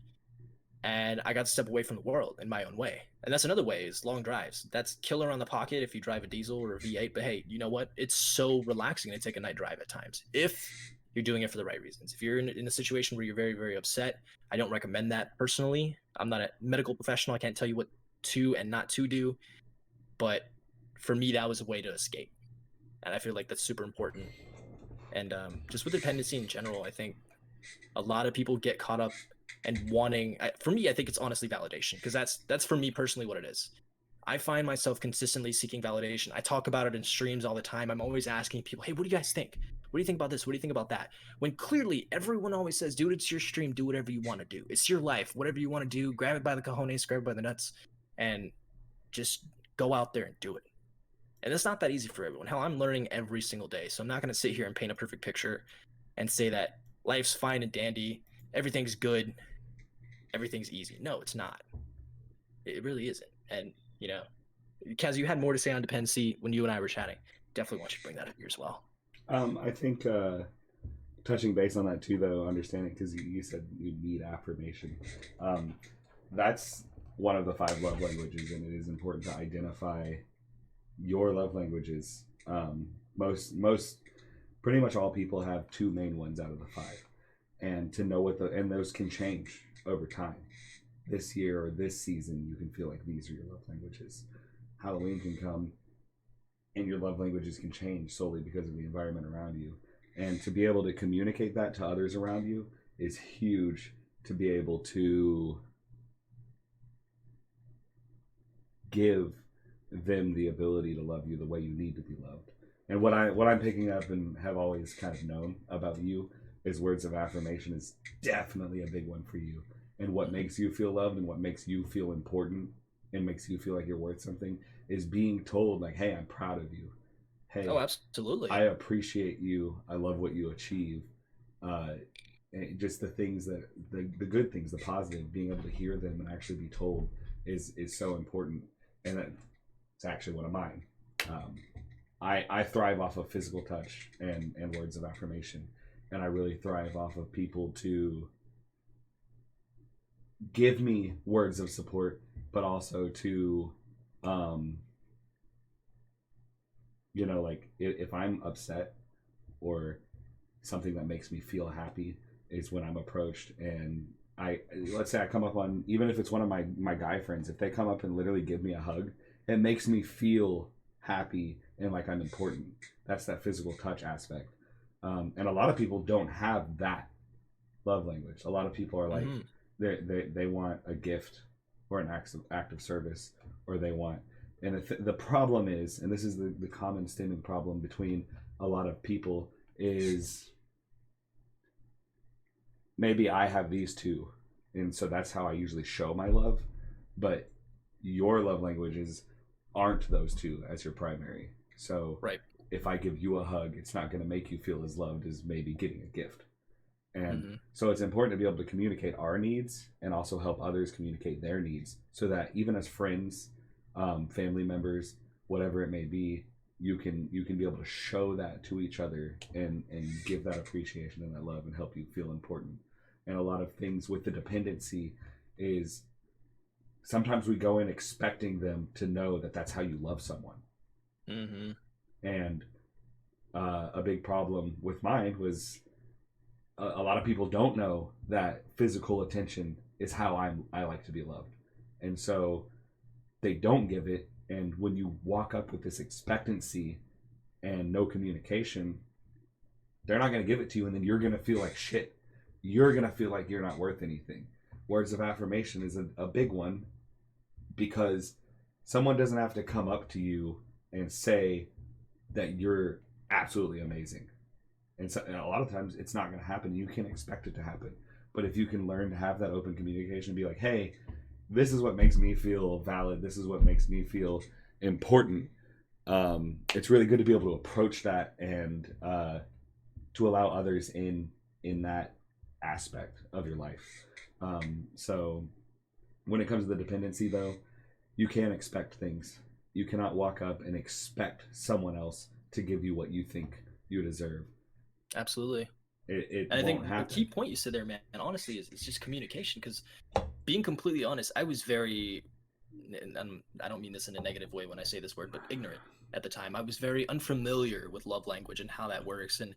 A: And I got to step away from the world in my own way. And that's another way, is long drives. That's killer on the pocket if you drive a diesel or a V8. But hey, you know what? It's so relaxing to take a night drive at times if you're doing it for the right reasons. If you're in a situation where you're very, very upset, I don't recommend that personally. I'm not a medical professional. I can't tell you what to and not to do. But for me, that was a way to escape. And I feel like that's super important. And just with dependency in general, I think a lot of people get caught up and wanting, for me, I think it's honestly validation, because that's for me personally what it is. I find myself consistently seeking validation. I talk about it in streams all the time. I'm always asking people, hey, what do you guys think? What do you think about this? What do you think about that? When clearly everyone always says, dude, it's your stream. Do whatever you want to do. It's your life. Whatever you want to do, grab it by the cojones, grab it by the nuts, and just go out there and do it. And it's not that easy for everyone. Hell, I'm learning every single day. So I'm not going to sit here and paint a perfect picture and say that life's fine and dandy, everything's good, everything's easy. No, it's not. It really isn't. And, you know, Kaz, you had more to say on dependency when you and I were chatting. Definitely want you to bring that up here as well.
B: I think touching base on that too, though, understanding, because you said you need affirmation. That's one of the 5 love languages, and it is important to identify your love languages. Most pretty much all people have 2 main ones out of the 5, and to know and those can change over time. This year or this season, you can feel like these are your love languages. Halloween can come and your love languages can change solely because of the environment around you. And to be able to communicate that to others around you is huge, to be able to give them the ability to love you the way you need to be loved. And what I'm picking up and have always kind of known about you is words of affirmation is definitely a big one for you. And what makes you feel loved and what makes you feel important and makes you feel like you're worth something is being told, like, hey, I'm proud of you. Hey,
A: oh, absolutely.
B: I appreciate you. I love what you achieve. And just the things that the good things, the positive, being able to hear them and actually be told is so important. And it's actually one of mine. I thrive off of physical touch and words of affirmation. And I really thrive off of people to give me words of support, but also to, you know, like if I'm upset or something that makes me feel happy is when I'm approached and let's say I come up on, even if it's one of my guy friends, if they come up and literally give me a hug, it makes me feel happy and like I'm important. That's that physical touch aspect. And a lot of people don't have that love language. A lot of people are like, they want a gift or an act of service, or they want, and the problem is, and this is the common stemming problem between a lot of people, is maybe I have these two, and so that's how I usually show my love, but your love languages aren't those two as your primary. So
A: Right.
B: if I give you a hug, it's not going to make you feel as loved as maybe getting a gift. And
A: Mm-hmm.
B: so it's important to be able to communicate our needs and also help others communicate their needs, so that even as friends, family members, whatever it may be, you can be able to show that to each other and give that appreciation and that love and help you feel important. And a lot of things with the dependency is sometimes we go in expecting them to know that that's how you love someone.
A: Mm-hmm.
B: And a big problem with mine was a lot of people don't know that physical attention is how I like to be loved, and so they don't give it. And when you walk up with this expectancy and no communication, they're not going to give it to you, and then you're going to feel like shit. You're going to feel like you're not worth anything. Words of affirmation is a big one, because someone doesn't have to come up to you and say that you're absolutely amazing. And so, a lot of times it's not going to happen. You can't expect it to happen. But if you can learn to have that open communication, be like, hey, this is what makes me feel valid. This is what makes me feel important. It's really good to be able to approach that and to allow others in that aspect of your life. So when it comes to the dependency, though, you can't expect things. You cannot walk up and expect someone else to give you what you think you deserve.
A: Absolutely.
B: It
A: And I
B: won't
A: think
B: happen.
A: the key point you said there, man, and honestly, is it's just communication. Because being completely honest, I was very, and I don't mean this in a negative way when I say this word, but ignorant at the time. I was very unfamiliar with love language and how that works and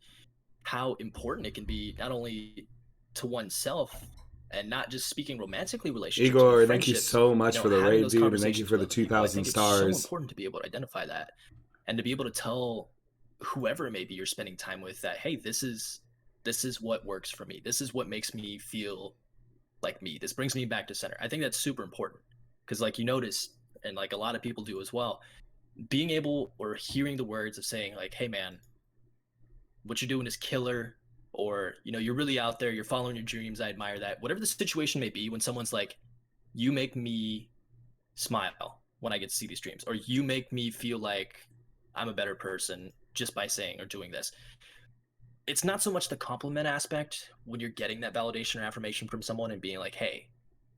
A: how important it can be, not only to oneself and not just speaking romantically relationships, but
B: Igor, thank you
A: friendships,
B: so much for the
A: having
B: raid,
A: those
B: dude, and thank you
A: conversations
B: for
A: with
B: the
A: other people. I
B: 2,000
A: think it's so
B: stars.
A: important to be able to identify that and to be able to tell whoever maybe you're spending time with that, hey, this is what works for me. This is what makes me feel like me. This brings me back to center. I think that's super important because, like, you notice, and like a lot of people do as well, being able or hearing the words of saying, like, hey, man, what you're doing is killer, or, you're really out there, you're following your dreams. I admire that. Whatever the situation may be, when someone's like, you make me smile when I get to see these dreams, or you make me feel like I'm a better person just by saying or doing this. It's not so much the compliment aspect when you're getting that validation or affirmation from someone and being like, hey,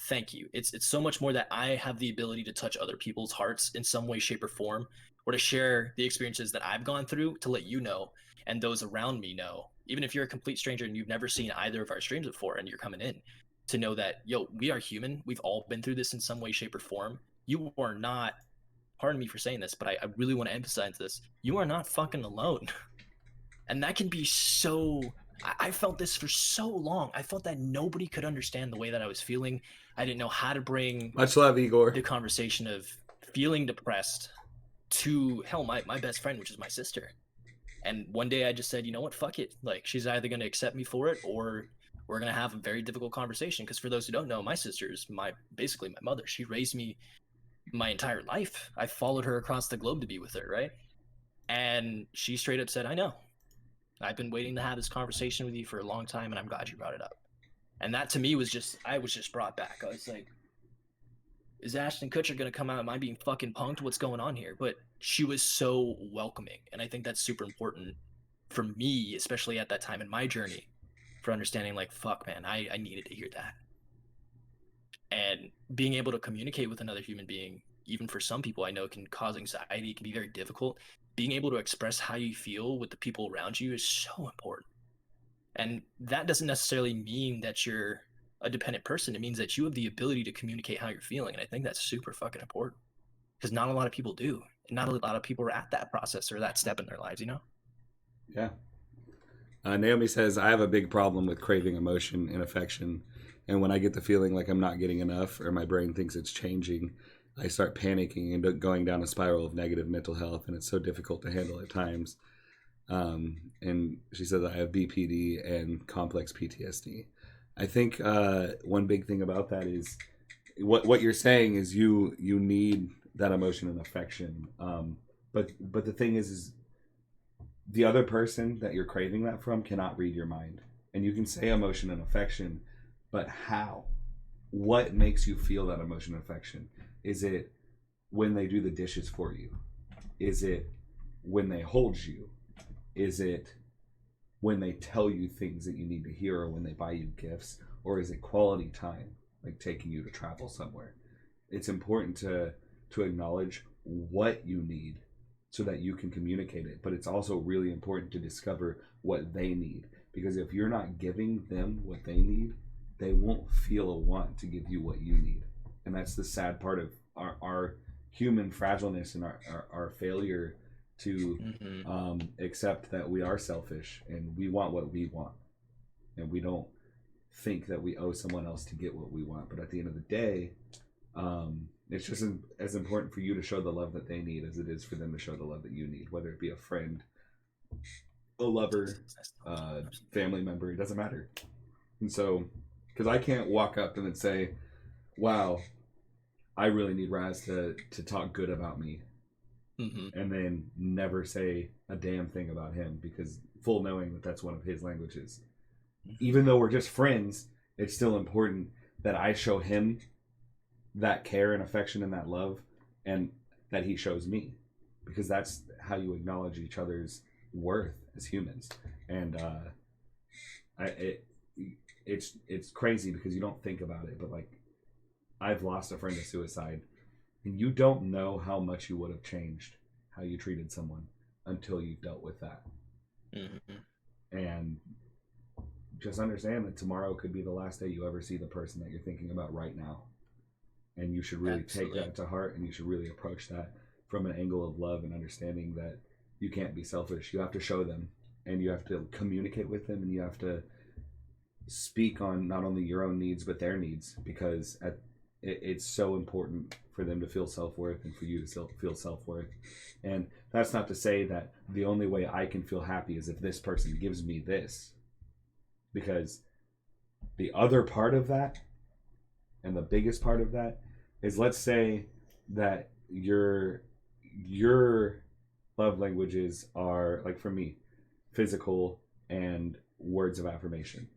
A: thank you. It's so much more that I have the ability to touch other people's hearts in some way, shape, or form, or to share the experiences that I've gone through to let you know and those around me know, even if you're a complete stranger and you've never seen either of our streams before and you're coming in, to know that, yo, we are human. We've all been through this in some way, shape, or form. You are not, pardon me for saying this, but I really want to emphasize this. You are not fucking alone. And that can be so. I felt this for so long. I felt that nobody could understand the way that I was feeling. I didn't know how to bring
B: Much love, Igor.
A: the conversation of feeling depressed to, hell, my best friend, which is my sister. And one day I just said, you know what, fuck it. Like, she's either going to accept me for it, or we're going to have a very difficult conversation. Because for those who don't know, my sister is basically my mother. She raised me my entire life. I followed her across the globe to be with her, right? And she straight up said, I know. I've been waiting to have this conversation with you for a long time, and I'm glad you brought it up. And that to me was just, I was just brought back. I was like, is Ashton Kutcher going to come out? Am I being fucking punked? What's going on here? But she was so welcoming. And I think that's super important for me, especially at that time in my journey, for understanding, like, fuck, man, I needed to hear that. And being able to communicate with another human being, even for some people I know, can cause anxiety. It can be very difficult. Being able to express how you feel with the people around you is so important. And that doesn't necessarily mean that you're a dependent person. It means that you have the ability to communicate how you're feeling. And I think that's super fucking important, because not a lot of people do. And not a lot of people are at that process or that step in their lives,
B: Yeah. Naomi says, I have a big problem with craving emotion and affection. And when I get the feeling like I'm not getting enough, or my brain thinks it's changing, I start panicking and going down a spiral of negative mental health. And it's so difficult to handle at times. And she says, I have BPD and complex PTSD. I think one big thing about that is what you're saying is you need that emotion and affection. But the thing is the other person that you're craving that from cannot read your mind. And you can say emotion and affection, but how? What makes you feel that emotion and affection? Is it when they do the dishes for you? Is it when they hold you? Is it when they tell you things that you need to hear, or when they buy you gifts? Or is it quality time, like taking you to travel somewhere? It's important to acknowledge what you need so that you can communicate it. But it's also really important to discover what they need. Because if you're not giving them what they need, they won't feel a want to give you what you need. And that's the sad part of our human fragileness and our failure to accept that we are selfish and we want what we want. And we don't think that we owe someone else to get what we want. But at the end of the day, it's just as important for you to show the love that they need as it is for them to show the love that you need, whether it be a friend, a lover, family member, it doesn't matter. And so, because I can't walk up and then say, wow, I really need Raz to talk good about me, and then never say a damn thing about him, because full knowing that that's one of his languages. Even though we're just friends, it's still important that I show him that care and affection and that love, and that he shows me, because that's how you acknowledge each other's worth as humans. And it's crazy because you don't think about it, but like, I've lost a friend to suicide, and you don't know how much you would have changed how you treated someone until you dealt with that. And just understand that tomorrow could be the last day you ever see the person that you're thinking about right now. And you should really take that to heart, and you should really approach that from an angle of love and understanding that you can't be selfish. You have to show them, and you have to communicate with them, and you have to speak on not only your own needs but their needs, because it's so important for them to feel self-worth and for you to feel self-worth. And that's not to say that the only way I can feel happy is if this person gives me this, because the other part of that, and the biggest part of that, is, let's say that your love languages are, like for me, physical and words of affirmation.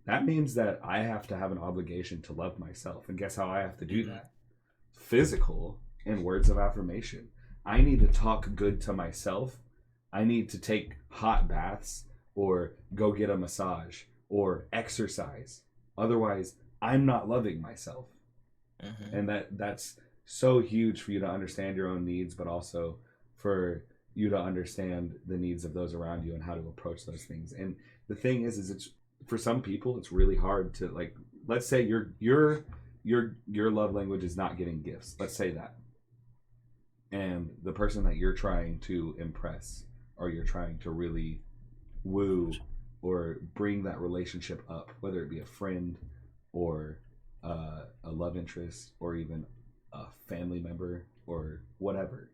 B: That means that I have to have an obligation to love myself. And guess how I have to do that? Physical and words of affirmation. I need to talk good to myself. I need to take hot baths, or go get a massage, or exercise. Otherwise, I'm not loving myself. And that's so huge for you to understand your own needs, but also for you to understand the needs of those around you and how to approach those things. And the thing is it's, for some people, it's really hard to, like, let's say your love language is not getting gifts. Let's say that. And the person that you're trying to impress, or you're trying to really woo or bring that relationship up, whether it be a friend or a love interest or even a family member or whatever,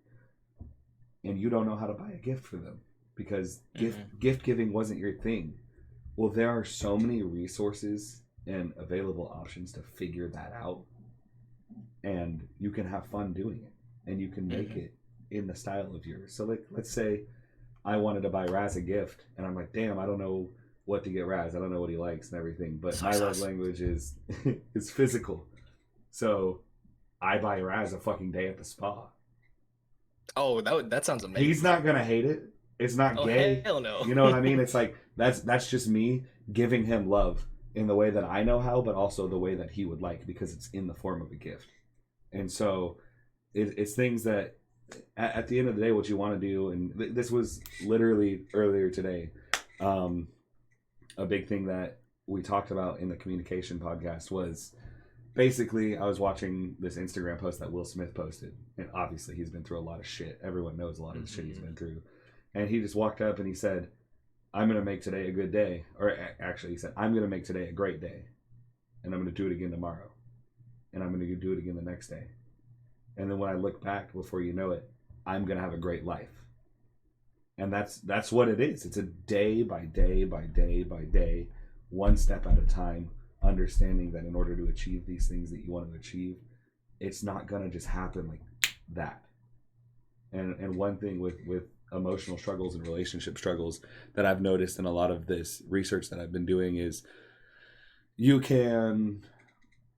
B: and you don't know how to buy a gift for them because gift giving wasn't your thing. Well, there are so many resources and available options to figure that out, and you can have fun doing it, and you can make it in the style of yours. So, like, let's say I wanted to buy Raz a gift, and I'm like, damn, I don't know what to get Raz. I don't know what he likes and everything, but my love language is is physical. So I buy Raz a fucking day at the spa.
A: Oh, that sounds amazing.
B: He's not gonna hate it. It's not gay.
A: Hell no.
B: You know what I mean? It's like that's just me giving him love in the way that I know how, but also the way that he would like, because it's in the form of a gift. And so it's things that at the end of the day, what you want to do, and this was literally earlier today, a big thing that we talked about in the communication podcast was, basically, I was watching this Instagram post that Will Smith posted, and obviously he's been through a lot of shit. Everyone knows a lot of the shit he's been through. And he just walked up and he said, I'm going to make today a good day. Or actually, he said, I'm going to make today a great day. And I'm going to do it again tomorrow. And I'm going to do it again the next day. And then when I look back, before you know it, I'm going to have a great life. And that's what it is. It's a day by day by day by day, one step at a time, understanding that in order to achieve these things that you want to achieve, it's not going to just happen like that. And one thing with emotional struggles and relationship struggles that I've noticed in a lot of this research that I've been doing is you can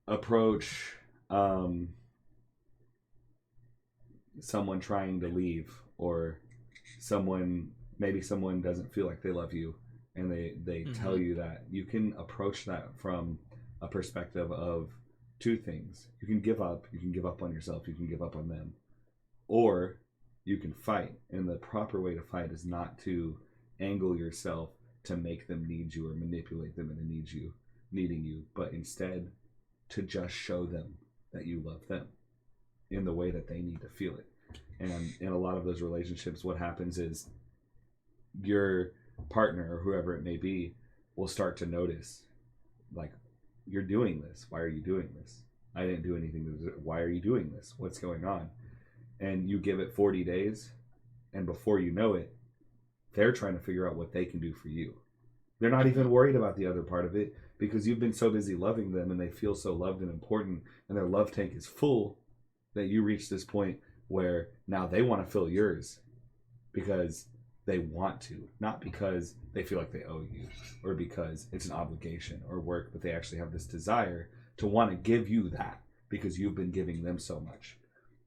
B: approach someone trying to leave, or maybe someone doesn't feel like they love you, and they tell you that. You can approach that from a perspective of two things. You can give up on yourself, you can give up on them, or you can fight. And the proper way to fight is not to angle yourself to make them need you or manipulate them into needing you, but instead to just show them that you love them in the way that they need to feel it. And in a lot of those relationships, what happens is your partner or whoever it may be will start to notice, like, you're doing this. Why are you doing this? I didn't do anything. Why are you doing this? What's going on? And you give it 40 days, and before you know it, they're trying to figure out what they can do for you. They're not even worried about the other part of it, because you've been so busy loving them, and they feel so loved and important, and their love tank is full, that you reach this point where now they want to fill yours because they want to, not because they feel like they owe you or because it's an obligation or work, but they actually have this desire to want to give you that because you've been giving them so much.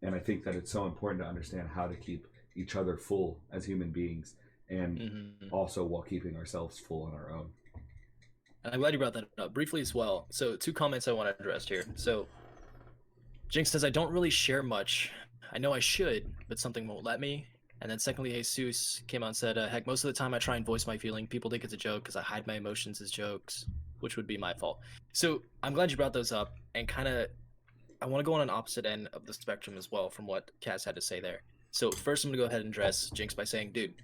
B: And I think that it's so important to understand how to keep each other full as human beings, and also while keeping ourselves full on our own.
A: And I'm glad you brought that up briefly as well. So 2 comments I want to address here. So Jinx says, I don't really share much. I know I should, but something won't let me. And then secondly, Jesus came out and said, heck, most of the time I try and voice my feeling. People think it's a joke because I hide my emotions as jokes, which would be my fault. So I'm glad you brought those up, and kind of, I want to go on an opposite end of the spectrum as well from what Cass had to say there. So first I'm going to go ahead and address Jinx by saying, dude,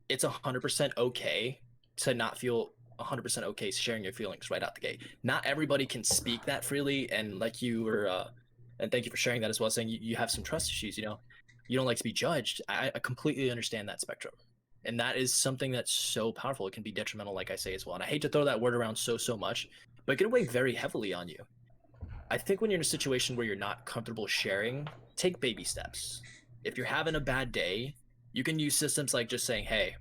A: it's 100% okay to not feel 100% okay sharing your feelings right out the gate. Not everybody can speak that freely, and like you were, and thank you for sharing that as well, saying you have some trust issues, you know, you don't like to be judged. I completely understand that spectrum, and that is something that's so powerful. It can be detrimental, like I say as well, and I hate to throw that word around so much, but it can weigh very heavily on you. I think when you're in a situation where you're not comfortable sharing, take baby steps. If you're having a bad day, you can use systems like just saying, hey,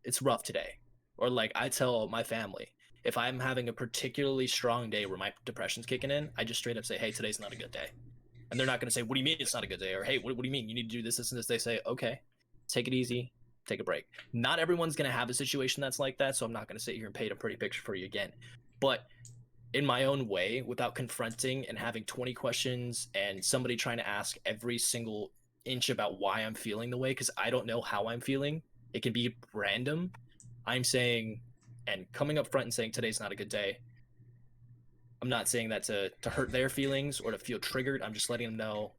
A: it's rough today. Or like I tell my family, if I'm having a particularly strong day where my depression's kicking in, I just straight up say, hey, today's not a good day. And they're not going to say, what do you mean it's not a good day? Or, hey, what do you mean? You need to do this, this, and this. They say, okay, take it easy, take a break. Not everyone's going to have a situation that's like that, so I'm not going to sit here and paint a pretty picture for you again. But in my own way, without confronting and having 20 questions and somebody trying to ask every single inch about why I'm feeling the way, because I don't know how I'm feeling. It can be random. I'm saying, and coming up front and saying today's not a good day, I'm not saying that to hurt their feelings or to feel triggered. I'm just letting them know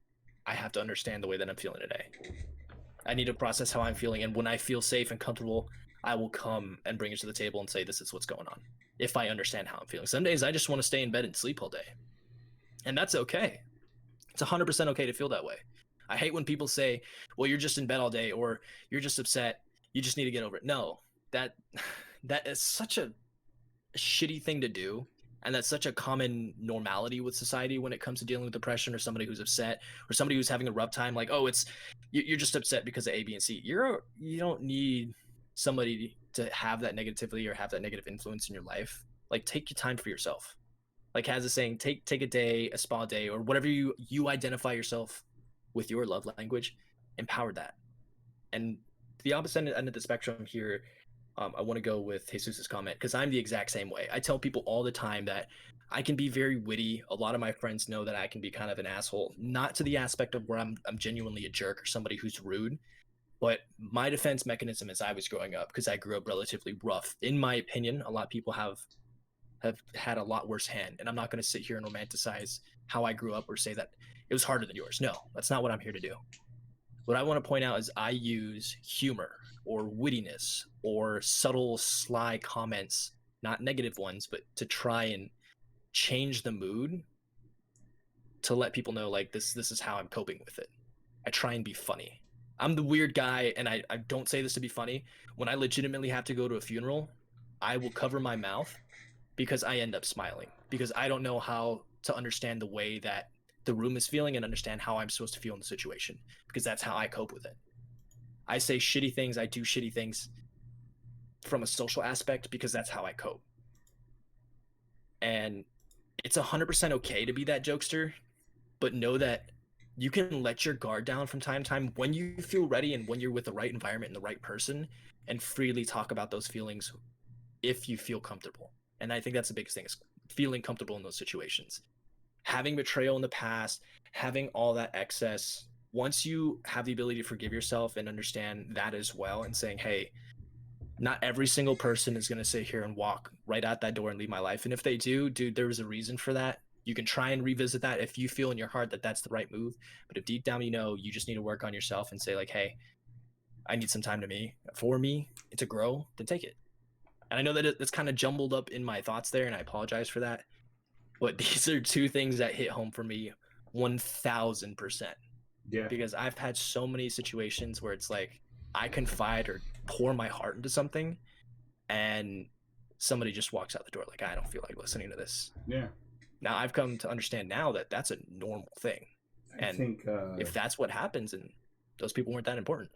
A: I have to understand the way that I'm feeling today. I need to process how I'm feeling, and when I feel safe and comfortable, I will come and bring it to the table and say, this is what's going on, if I understand how I'm feeling. Some days I just want to stay in bed and sleep all day, and that's okay. It's 100% okay to feel that way. I hate when people say, well, you're just in bed all day, or you're just upset, you just need to get over it. No, that is such a shitty thing to do, and that's such a common normality with society when it comes to dealing with depression or somebody who's upset or somebody who's having a rough time. Like, oh, it's you're just upset because of A, B, and C. You don't need somebody to have that negativity or have that negative influence in your life. Like, take your time for yourself. Like Kaz is saying, take a day, a spa day, or whatever you identify yourself with your love language. Empower that. And the opposite end of the spectrum here, I want to go with Jesus's comment, because I'm the exact same way. I tell people all the time that I can be very witty. A lot of my friends know that I can be kind of an asshole, not to the aspect of where I'm genuinely a jerk or somebody who's rude, but my defense mechanism as I was growing up, because I grew up relatively rough. In my opinion, a lot of people have had a lot worse hand, and I'm not going to sit here and romanticize how I grew up or say that it was harder than yours. No, that's not what I'm here to do. What I want to point out is I use humor or wittiness or subtle, sly comments, not negative ones, but to try and change the mood, to let people know, like, this is how I'm coping with it. I try and be funny. I'm the weird guy, and I don't say this to be funny. When I legitimately have to go to a funeral, I will cover my mouth because I end up smiling, because I don't know how to understand the way that the room is feeling and understand how I'm supposed to feel in the situation, because that's how I cope with it. I say shitty things, I do shitty things from a social aspect because that's how I cope. And it's 100% okay to be that jokester, but know that you can let your guard down from time to time when you feel ready and when you're with the right environment and the right person, and freely talk about those feelings if you feel comfortable. And I think that's the biggest thing, is feeling comfortable in those situations. Having betrayal in the past, having all that excess, once you have the ability to forgive yourself and understand that as well, and saying, hey, not every single person is going to sit here and walk right out that door and leave my life. And if they do, dude, there was a reason for that. You can try and revisit that if you feel in your heart that that's the right move. But if deep down you know you just need to work on yourself and say, like, hey, I need some time for me to grow, then take it. And I know that it's kind of jumbled up in my thoughts there, and I apologize for that. But these are two things that hit home for me 1000%.
B: Yeah.
A: Because I've had so many situations where it's like I confide or pour my heart into something, and somebody just walks out the door like, I don't feel like listening to this.
B: Yeah.
A: Now I've come to understand now that that's a normal thing.
B: I
A: And
B: think
A: if that's what happens, and those people weren't that important,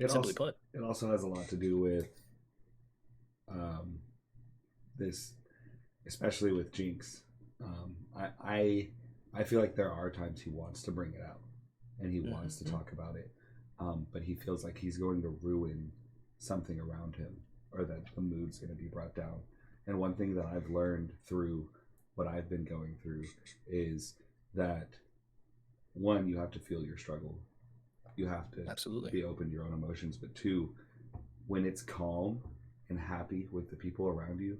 A: simply put.
B: It also has a lot to do with this, especially with Jinx. I feel like there are times he wants to bring it out and he wants to talk about it, but he feels like he's going to ruin something around him, or that the mood's going to be brought down. And one thing that I've learned through what I've been going through is that, one, you have to feel your struggle. You have to
A: Absolutely
B: be open to your own emotions. But two, when it's calm and happy with the people around you,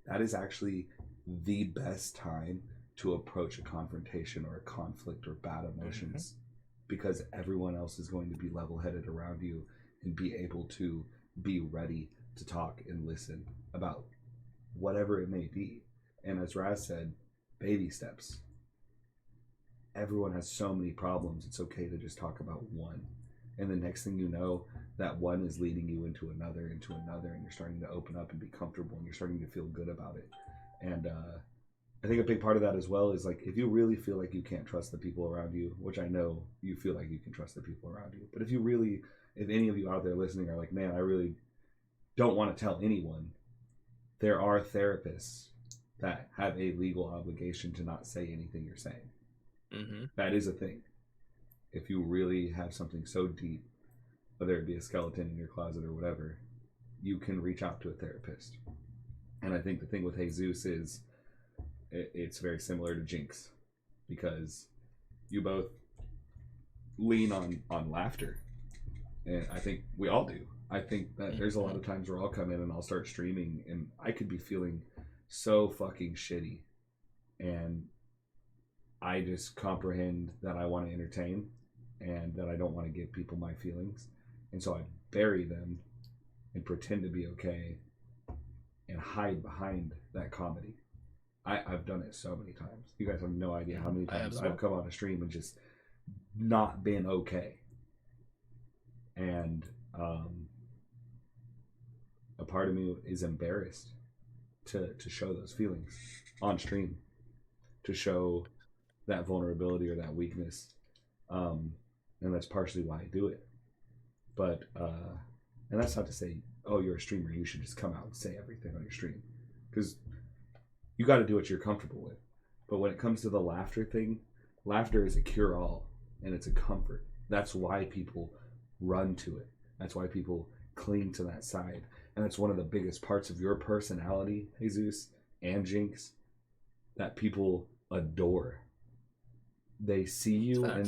B: that is actually the best time to approach a confrontation or a conflict or bad emotions, because everyone else is going to be level-headed around you and be able to be ready to talk and listen about whatever it may be. And as Raz said, baby steps. Everyone has so many problems. It's okay to just talk about one. And the next thing you know, that one is leading you into another, and you're starting to open up and be comfortable, and you're starting to feel good about it. And I think a big part of that as well is, like, if you really feel like you can't trust the people around you, which I know you feel like you can trust the people around you, but if any of you out there listening are like, man, I really don't want to tell anyone, there are therapists that have a legal obligation to not say anything you're saying. That is a thing. If you really have something so deep, whether it be a skeleton in your closet or whatever, you can reach out to a therapist. And I think the thing with Jesus is it's very similar to Jinx, because you both lean on laughter. And I think we all do. I think that there's a lot of times where I'll come in and I'll start streaming and I could be feeling so fucking shitty, and I just comprehend that I want to entertain and that I don't want to give people my feelings. And so I bury them and pretend to be okay and hide behind that comedy. I've done it so many times. You guys have no idea how many times I've come on a stream and just not been okay. And a part of me is embarrassed to show those feelings on stream, to show that vulnerability or that weakness. And that's partially why I do it. But, and that's not to say, oh, you're a streamer, you should just come out and say everything on your stream. Because you got to do what you're comfortable with. But when it comes to the laughter thing, laughter is a cure-all, and it's a comfort. That's why people run to it. That's why people cling to that side. And that's one of the biggest parts of your personality, Jesus and Jinx, that people adore. They see you and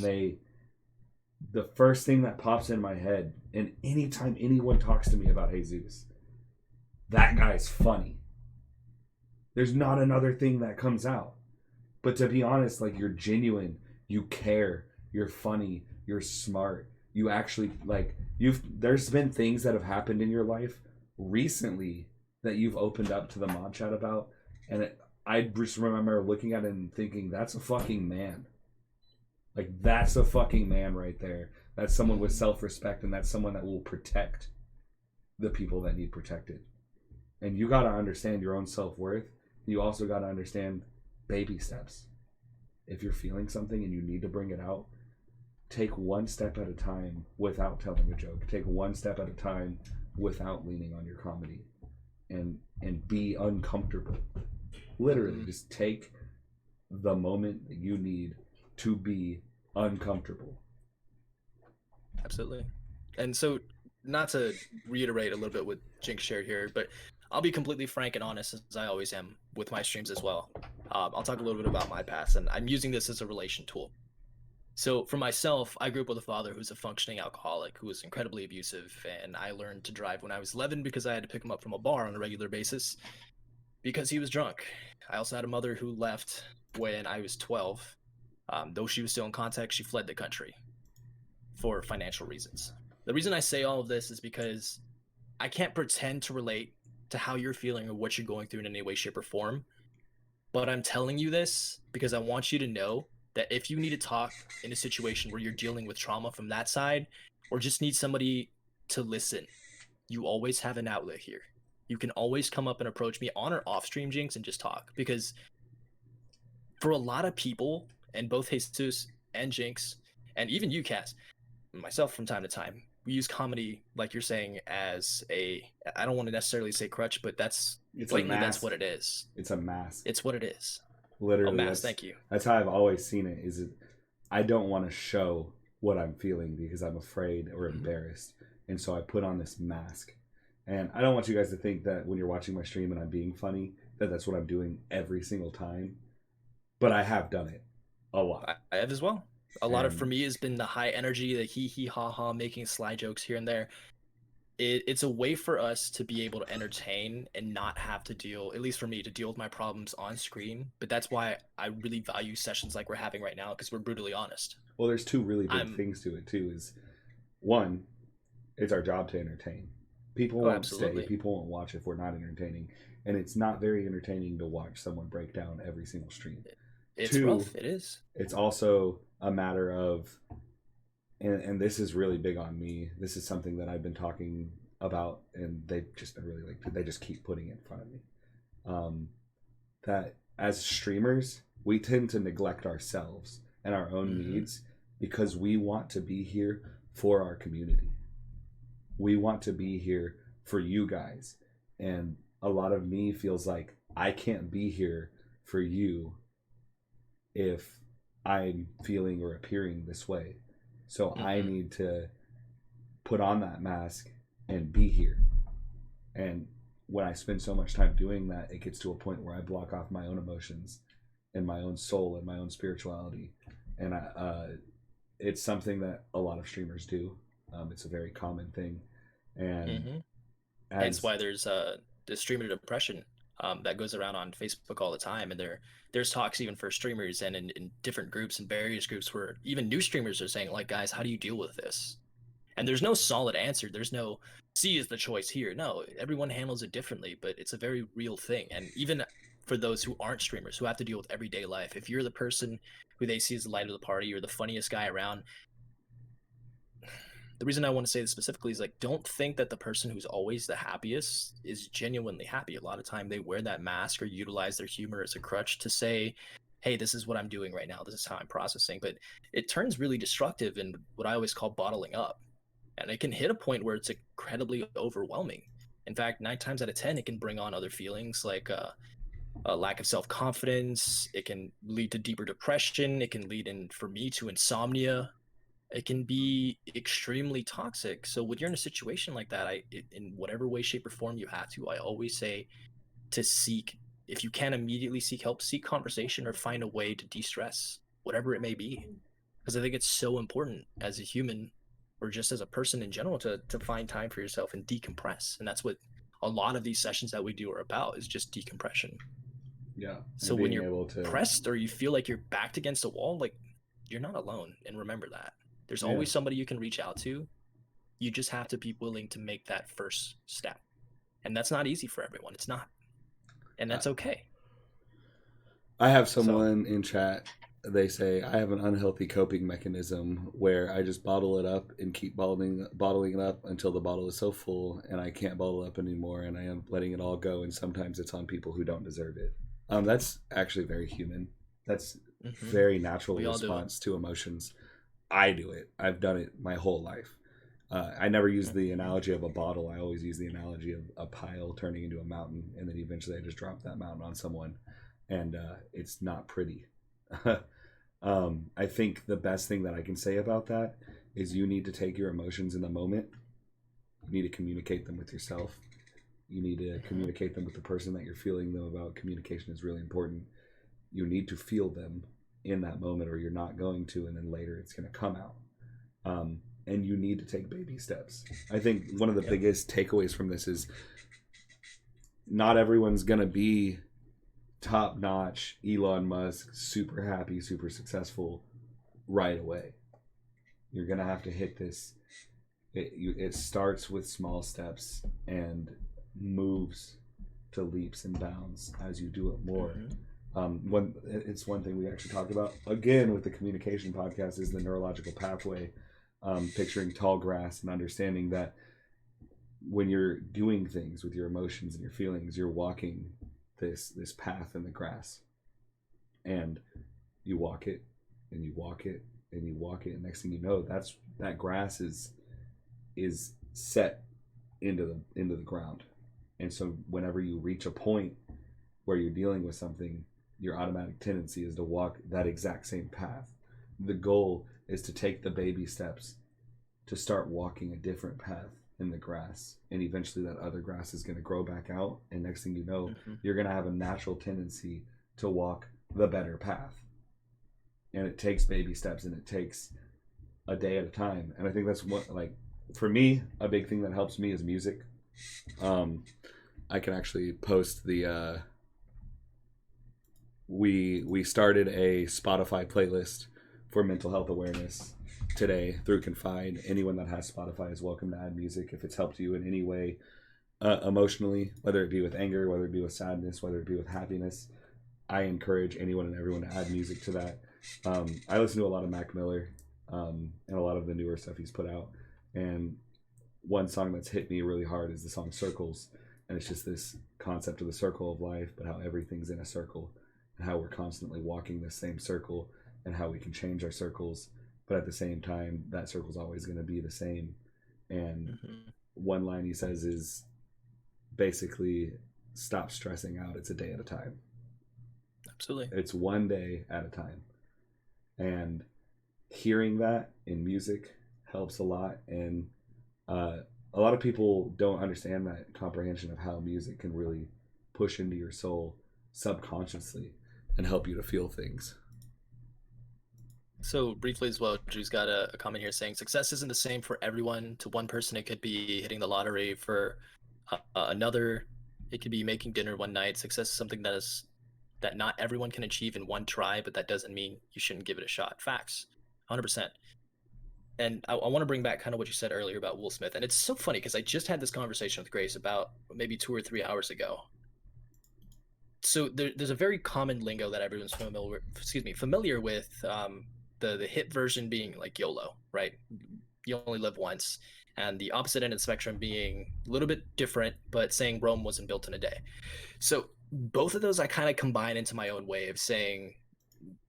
B: the first thing that pops in my head, and anytime anyone talks to me about Jesus, that guy's funny. There's not another thing that comes out. But to be honest, like, you're genuine, you care, you're funny, you're smart. You actually, like, there's been things that have happened in your life recently that you've opened up to the mod chat about, and I just remember looking at it and thinking, that's a fucking man. Like, that's a fucking man right there. That's someone with self-respect, and that's someone that will protect the people that need protected. And you got to understand your own self-worth. You also got to understand baby steps. If you're feeling something and you need to bring it out, take one step at a time without telling a joke. Take one step at a time without leaning on your comedy, and be uncomfortable. Literally, just take the moment that you need to be uncomfortable.
A: Absolutely. And so, not to reiterate a little bit what Jinx shared here, but I'll be completely frank and honest, as I always am with my streams as well. I'll talk a little bit about my past, and I'm using this as a relation tool. So, for myself, I grew up with a father who's a functioning alcoholic who was incredibly abusive, and I learned to drive when I was 11 because I had to pick him up from a bar on a regular basis because he was drunk. I also had a mother who left when I was 12. Though she was still in contact, she fled the country for financial reasons. The reason I say all of this is because I can't pretend to relate to how you're feeling or what you're going through in any way, shape, or form. But I'm telling you this because I want you to know that if you need to talk in a situation where you're dealing with trauma from that side, or just need somebody to listen, you always have an outlet here. You can always come up and approach me on or off stream, Jinx, and just talk. Because for a lot of people, and both Jesus and Jinx, and even you, Cass, myself from time to time, we use comedy, like you're saying, as a, I don't want to necessarily say crutch, but that's
B: It's
A: blatantly
B: a mask.
A: that's what it is.
B: It's a mask.
A: It's what it is.
B: Literally,
A: A mask. Thank you.
B: That's how I've always seen it. I don't want to show what I'm feeling because I'm afraid or embarrassed, and so I put on this mask. And I don't want you guys to think that when you're watching my stream and I'm being funny, that that's what I'm doing every single time. But I have done it a lot.
A: I have as well. A lot of, for me, has been the high energy, the hee hee ha ha, making sly jokes here and there. It's a way for us to be able to entertain and not have to deal, at least for me, to deal with my problems on screen. But that's why I really value sessions like we're having right now, because we're brutally honest.
B: Well, there's two really big things to it too. Is one, it's our job to entertain. People won't stay. People won't watch if we're not entertaining, and it's not very entertaining to watch someone break down every single stream.
A: It's rough. It is.
B: It's also a matter of, and this is really big on me. This is something that I've been talking about, and they've just been really they just keep putting it in front of me. That as streamers, we tend to neglect ourselves and our own needs because we want to be here for our community. We want to be here for you guys. And a lot of me feels like I can't be here for you if I'm feeling or appearing this way. So I need to put on that mask and be here. And when I spend so much time doing that, it gets to a point where I block off my own emotions and my own soul and my own spirituality. And it's something that a lot of streamers do. It's a very common thing. And
A: that's why there's the streamer depression that goes around on Facebook all the time. And there's talks even for streamers and in different groups and various groups where even new streamers are saying, like, guys, how do you deal with this? And there's no solid answer. There's no C is the choice here. No, everyone handles it differently, but it's a very real thing. And even for those who aren't streamers, who have to deal with everyday life, if you're the person who they see as the light of the party or the funniest guy around, the reason I want to say this specifically is, like, don't think that the person who's always the happiest is genuinely happy. A lot of time they wear that mask or utilize their humor as a crutch to say, hey, this is what I'm doing right now. This is how I'm processing. But it turns really destructive in what I always call bottling up. And it can hit a point where it's incredibly overwhelming. In fact, 9 times out of 10, it can bring on other feelings like a lack of self-confidence. It can lead to deeper depression. It can lead for me, to insomnia. It can be extremely toxic. So when you're in a situation like that, in whatever way, shape, or form you have to, I always say to seek, if you can immediately seek help, seek conversation or find a way to de-stress, whatever it may be. Because I think it's so important as a human, or just as a person in general, to find time for yourself and decompress. And that's what a lot of these sessions that we do are about, is just decompression.
B: Yeah.
A: So when you're pressed or you feel like you're backed against a wall, like, you're not alone. And remember that. There's always somebody you can reach out to. You just have to be willing to make that first step. And that's not easy for everyone. It's not. And that's okay.
B: I have someone in chat, they say, I have an unhealthy coping mechanism where I just bottle it up and keep bottling it up until the bottle is so full and I can't bottle up anymore and I am letting it all go. And sometimes it's on people who don't deserve it. That's actually very human. That's very natural response to emotions. I do it. I've done it my whole life. I never use the analogy of a bottle. I always use the analogy of a pile turning into a mountain, and then eventually I just drop that mountain on someone, and it's not pretty. I think the best thing that I can say about that is you need to take your emotions in the moment. You need to communicate them with yourself. You need to communicate them with the person that you're feeling them about. Communication is really important. You need to feel them in that moment, or you're not going to, and then later it's going to come out. And you need to take baby steps. I think one of the biggest takeaways from this is not everyone's going to be top notch Elon Musk, super happy, super successful right away. You're going to have to hit this. It starts with small steps and moves to leaps and bounds as you do it more. It's one thing we actually talked about again with the communication podcast is the neurological pathway, picturing tall grass and understanding that when you're doing things with your emotions and your feelings, you're walking this path in the grass, and you walk it and you walk it and you walk it, and next thing you know, that grass is set into the ground. And so whenever you reach a point where you're dealing with something, your automatic tendency is to walk that exact same path. The goal is to take the baby steps to start walking a different path in the grass, and eventually that other grass is going to grow back out, and next thing you know, you're going to have a natural tendency to walk the better path. And it takes baby steps, and it takes a day at a time. And I think that's what, like, for me, a big thing that helps me is music. I can actually post the we started a Spotify playlist for mental health awareness today through Confide. Anyone that has Spotify is welcome to add music if it's helped you in any way emotionally, whether it be with anger, whether it be with sadness, whether it be with happiness. I encourage anyone and everyone to add music to that. I listen to a lot of Mac Miller and a lot of the newer stuff he's put out. And one song that's hit me really hard is the song Circles. And it's just this concept of the circle of life, but how everything's in a circle and how we're constantly walking this same circle and how we can change our circles. But at the same time, that circle's always going to be the same. And one line he says is basically, stop stressing out. It's a day at a time.
A: Absolutely.
B: It's one day at a time. And hearing that in music helps a lot. And a lot of people don't understand that comprehension of how music can really push into your soul subconsciously and help you to feel things.
A: So briefly as well, Drew's got a comment here saying success isn't the same for everyone. To one person, it could be hitting the lottery. For another, it could be making dinner one night. Success is something that not everyone can achieve in one try, but that doesn't mean you shouldn't give it a shot. Facts, 100%. And I want to bring back kind of what you said earlier about Will Smith. And it's so funny because I just had this conversation with Grace about maybe 2 or 3 hours ago. So there's a very common lingo that everyone's familiar with. The hit version being like YOLO, right? You only live once. And the opposite end of the spectrum being a little bit different, but saying Rome wasn't built in a day. So both of those I kind of combine into my own way of saying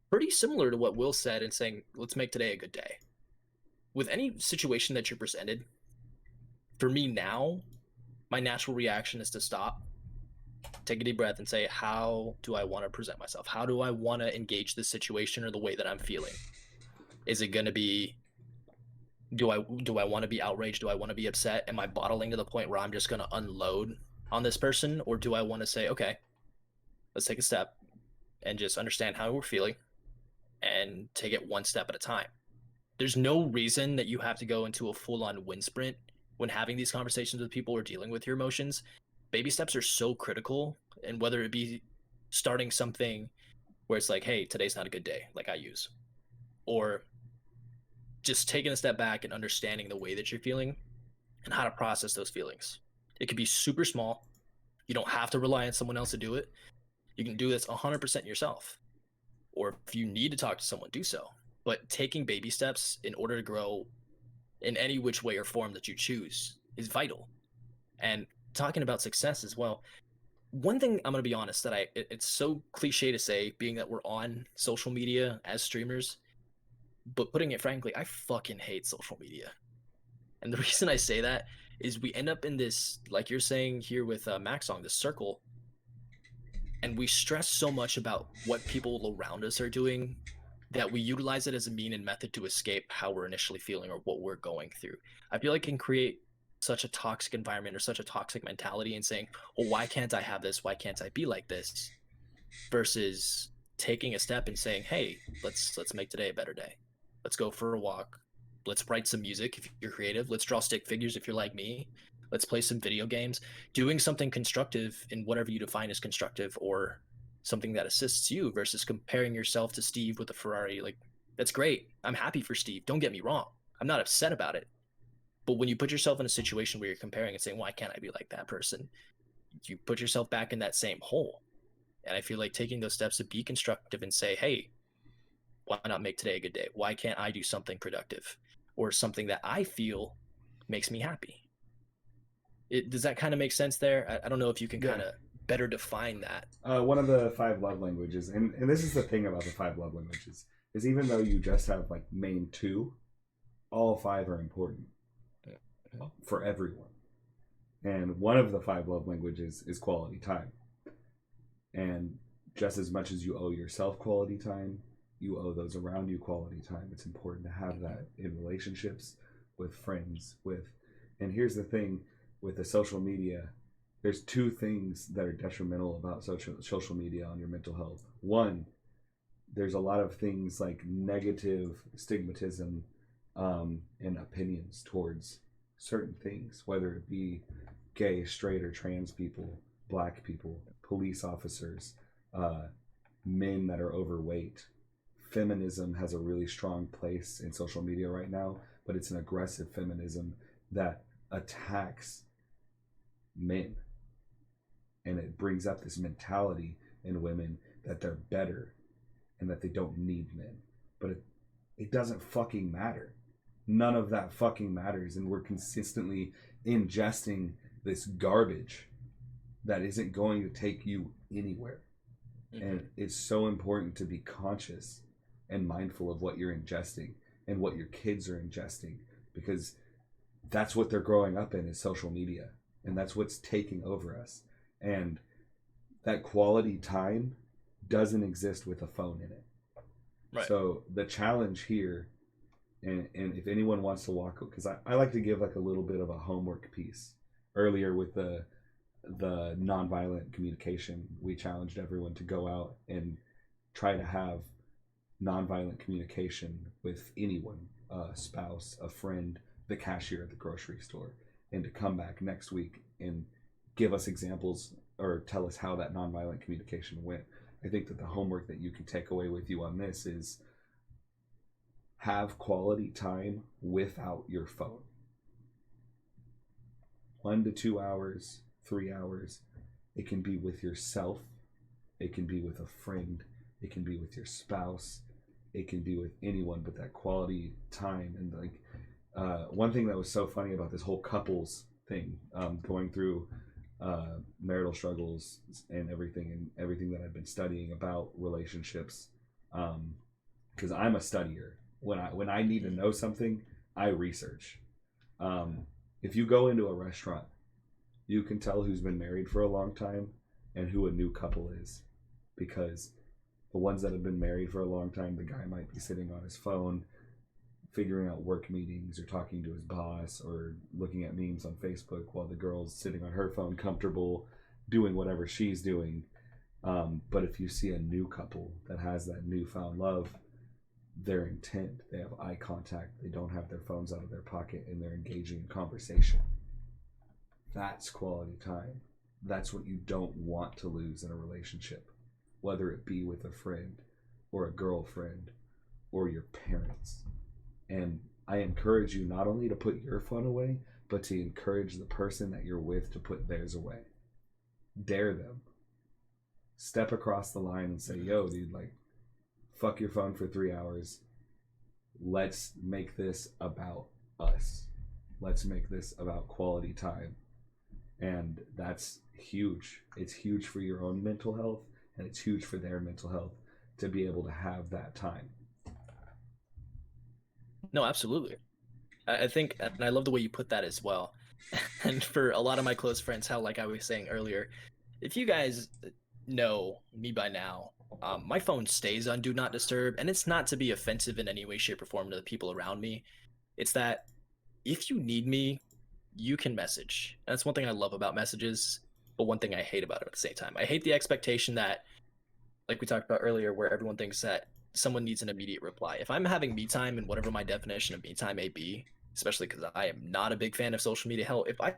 A: pretty similar to what Will said and saying, let's make today a good day. With any situation that you're presented, for me now, my natural reaction is to stop, take a deep breath, and say, how do I want to present myself? How do I want to engage this situation or the way that I'm feeling? Is it going to be, do I want to be outraged? Do I want to be upset? Am I bottling to the point where I'm just going to unload on this person? Or do I want to say, okay, let's take a step and just understand how we're feeling and take it one step at a time? There's no reason that you have to go into a full-on wind sprint when having these conversations with people or dealing with your emotions. Baby steps are so critical, and whether it be starting something where it's like, hey, today's not a good day, like I use, or just taking a step back and understanding the way that you're feeling and how to process those feelings. It could be super small. You don't have to rely on someone else to do it. You can do this 100% yourself. Or if you need to talk to someone, do so. But taking baby steps in order to grow in any which way or form that you choose is vital. And talking about success as well, one thing I'm going to be honest it's so cliche to say, being that we're on social media as streamers, But putting it frankly, I fucking hate social media. And the reason I say that is we end up in this, like you're saying here with Max on this circle, and we stress so much about what people around us are doing that we utilize it as a mean and method to escape how we're initially feeling or what we're going through. I feel like it can create such a toxic environment or such a toxic mentality and saying, well, why can't I have this? Why can't I be like this? Versus taking a step and saying, hey, let's make today a better day. Let's go for a walk. Let's write some music if you're creative. Let's draw stick figures if you're like me. Let's play some video games. Doing something constructive in whatever you define as constructive, or something that assists you, versus comparing yourself to Steve with a Ferrari. Like, that's great. I'm happy for Steve. Don't get me wrong. I'm not upset about it. But when you put yourself in a situation where you're comparing and saying, why can't I be like that person? You put yourself back in that same hole. And I feel like taking those steps to be constructive and say, hey, why not make today a good day? Why can't I do something productive or something that I feel makes me happy? Does that kind of make sense there? I don't know if you can
B: Yeah.
A: kind of better define that.
B: One of the 5 love languages, and this is the thing about the 5 love languages, is even though you just have like main 2, all 5 are important for everyone. And one of the 5 love languages is quality time. And just as much as you owe yourself quality time, you owe those around you quality time. It's important to have that in relationships, with friends, and here's the thing with the social media, there's 2 things that are detrimental about social media on your mental health. One, there's a lot of things like negative stigmatism and opinions towards certain things, whether it be gay, straight, or trans people, black people, police officers, men that are overweight. Feminism has a really strong place in social media right now, but it's an aggressive feminism that attacks men. And it brings up this mentality in women that they're better and that they don't need men. But it doesn't fucking matter. None of that fucking matters. And we're consistently ingesting this garbage that isn't going to take you anywhere. Mm-hmm. And it's so important to be conscious and mindful of what you're ingesting and what your kids are ingesting, because that's what they're growing up in, is social media, and that's what's taking over us. And that quality time doesn't exist with a phone in it. Right. So the challenge here, and if anyone wants to walk, because I like to give like a little bit of a homework piece. Earlier with the nonviolent communication, we challenged everyone to go out and try to have nonviolent communication with anyone, a spouse, a friend, the cashier at the grocery store, and to come back next week and give us examples or tell us how that nonviolent communication went. I think that the homework that you can take away with you on this is have quality time without your phone. 1 to 2 hours, 3 hours. It can be with yourself. It can be with a friend. It can be with your spouse. It can be with anyone, but that quality time. And like one thing that was so funny about this whole couples thing, going through marital struggles and everything that I've been studying about relationships, because I'm a studier. When I need to know something, I research. If you go into a restaurant, you can tell who's been married for a long time and who a new couple is, because the ones that have been married for a long time, the guy might be sitting on his phone figuring out work meetings or talking to his boss or looking at memes on Facebook, while the girl's sitting on her phone comfortable doing whatever she's doing. But if you see a new couple that has that newfound love, they're intent, they have eye contact, they don't have their phones out of their pocket, and they're engaging in conversation. That's quality time. That's what you don't want to lose in a relationship, whether it be with a friend or a girlfriend or your parents. And I encourage you not only to put your phone away, but to encourage the person that you're with to put theirs away. Dare them. Step across the line and say, yo, dude, like, fuck your phone for 3 hours. Let's make this about us. Let's make this about quality time. And that's huge. It's huge for your own mental health, and it's huge for their mental health to be able to have that time.
A: No, absolutely. I think, and I love the way you put that as well. And for a lot of my close friends, how, like I was saying earlier, if you guys know me by now, my phone stays on Do Not Disturb, and it's not to be offensive in any way, shape, or form to the people around me. It's that if you need me, you can message. And that's one thing I love about messages, but one thing I hate about it at the same time. I hate the expectation that, like we talked about earlier, where everyone thinks that someone needs an immediate reply. If I'm having me time and whatever my definition of me time may be, especially because I am not a big fan of social media, hell, if I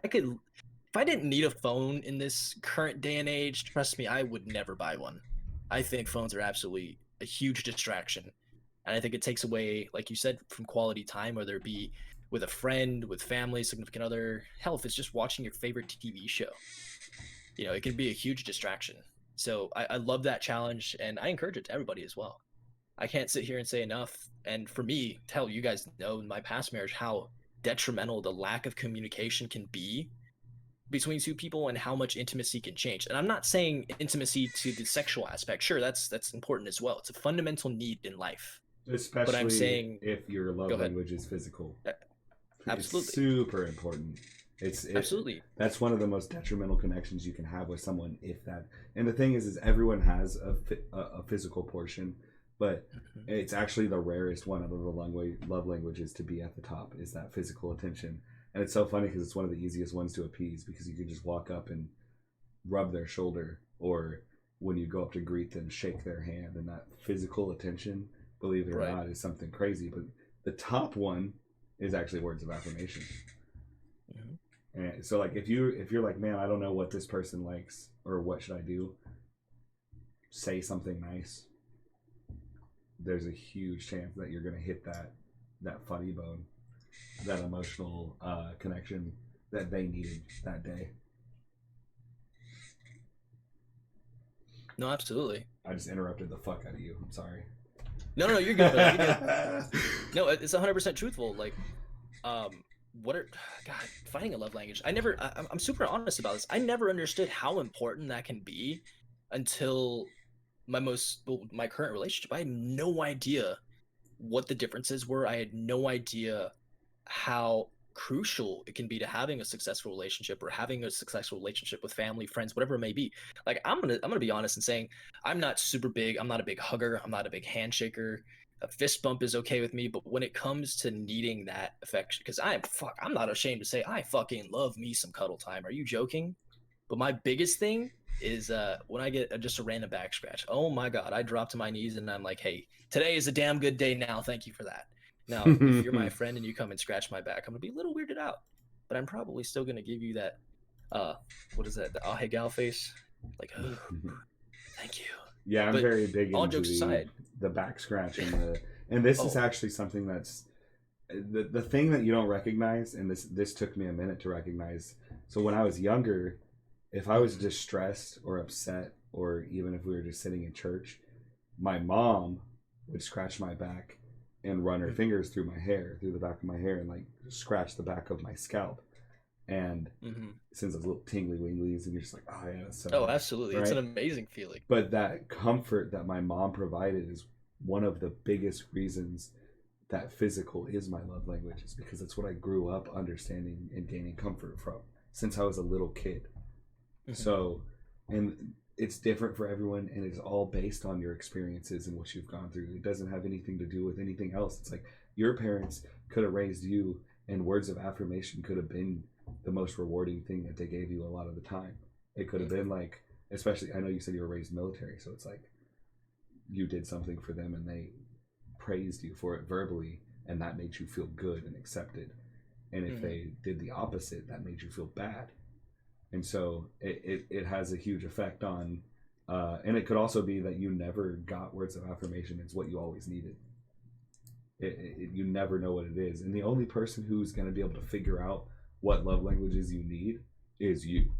A: didn't need a phone in this current day and age, trust me, I would never buy one. I think phones are absolutely a huge distraction. And I think it takes away, like you said, from quality time, whether it be with a friend, with family, significant other. Hell, if it's just watching your favorite TV show, it can be a huge distraction. So I love that challenge, and I encourage it to everybody as well. I can't sit here and say enough. And for me, tell you guys know in my past marriage how detrimental the lack of communication can be between two people and how much intimacy can change. And I'm not saying intimacy to the sexual aspect. Sure, that's important as well. It's a fundamental need in life. But I'm
B: Especially
A: saying,
B: if your
A: go
B: love
A: ahead.
B: language is physical. It's
A: Absolutely.
B: super important.
A: Absolutely.
B: That's one of the most detrimental connections you can have with someone. If that, and the thing is everyone has a physical portion, but it's actually the rarest one of the love languages to be at the top is that physical attention. And it's so funny because it's one of the easiest ones to appease because you can just walk up and rub their shoulder, or when you go up to greet them, shake their hand, and that physical attention, believe it or
A: Right.
B: not, is something crazy. But the top one is actually words of affirmation.
A: Mhm.
B: And so, like, if you're like, man, I don't know what this person likes or what should I do, say something nice. There's a huge chance that you're gonna hit that funny bone, that emotional connection that they needed that day.
A: No, absolutely.
B: I just interrupted the fuck out of you. I'm sorry.
A: No, you're good, buddy. You're good. No, it's 100% truthful. Like, what are God finding a love language? I'm super honest about this. I never understood how important that can be until my current relationship. I had no idea what the differences were. I had no idea how crucial it can be to having a successful relationship or having a successful relationship with family, friends, whatever it may be. Like I'm gonna be honest and saying I'm not super big. I'm not a big hugger. I'm not a big handshaker. A fist bump is okay with me, but when it comes to needing that affection, because I'm not ashamed to say I fucking love me some cuddle time. Are you joking? But my biggest thing is when I get just a random back scratch. Oh my god, I drop to my knees and I'm like, hey, today is a damn good day now. Thank you for that. Now, if you're my friend and you come and scratch my back, I'm gonna be a little weirded out, but I'm probably still gonna give you that, what is that? The ah hey gal face, like, oh, thank you.
B: Yeah, I'm
A: But
B: very big
A: all
B: into
A: jokes aside,
B: the back scratch and this is
A: oh,
B: actually something that's the thing that you don't recognize, and this took me a minute to recognize. So when I was younger, if I was distressed or upset, or even if we were just sitting in church, my mom would scratch my back and run her fingers through my hair, through the back of my hair, and like scratch the back of my scalp. And since those little tingly winglies, and you're just like, oh yeah, that's so
A: oh,
B: nice,
A: absolutely, it's
B: right?
A: an amazing feeling.
B: But that comfort that my mom provided is one of the biggest reasons that physical is my love language, is because it's what I grew up understanding and gaining comfort from since I was a little kid. So, and it's different for everyone, and it's all based on your experiences and what you've gone through. It doesn't have anything to do with anything else. It's like your parents could have raised you, and words of affirmation could have been the most rewarding thing that they gave you a lot of the time. It could have been like, especially, I know you said you were raised military, so it's like you did something for them and they praised you for it verbally, and that made you feel good and accepted. And if they did the opposite, that made you feel bad. And so it has a huge effect on, and it could also be that you never got words of affirmation. It's what you always needed. You never know what it is. And the only person who's going to be able to figure out what love languages you need is you.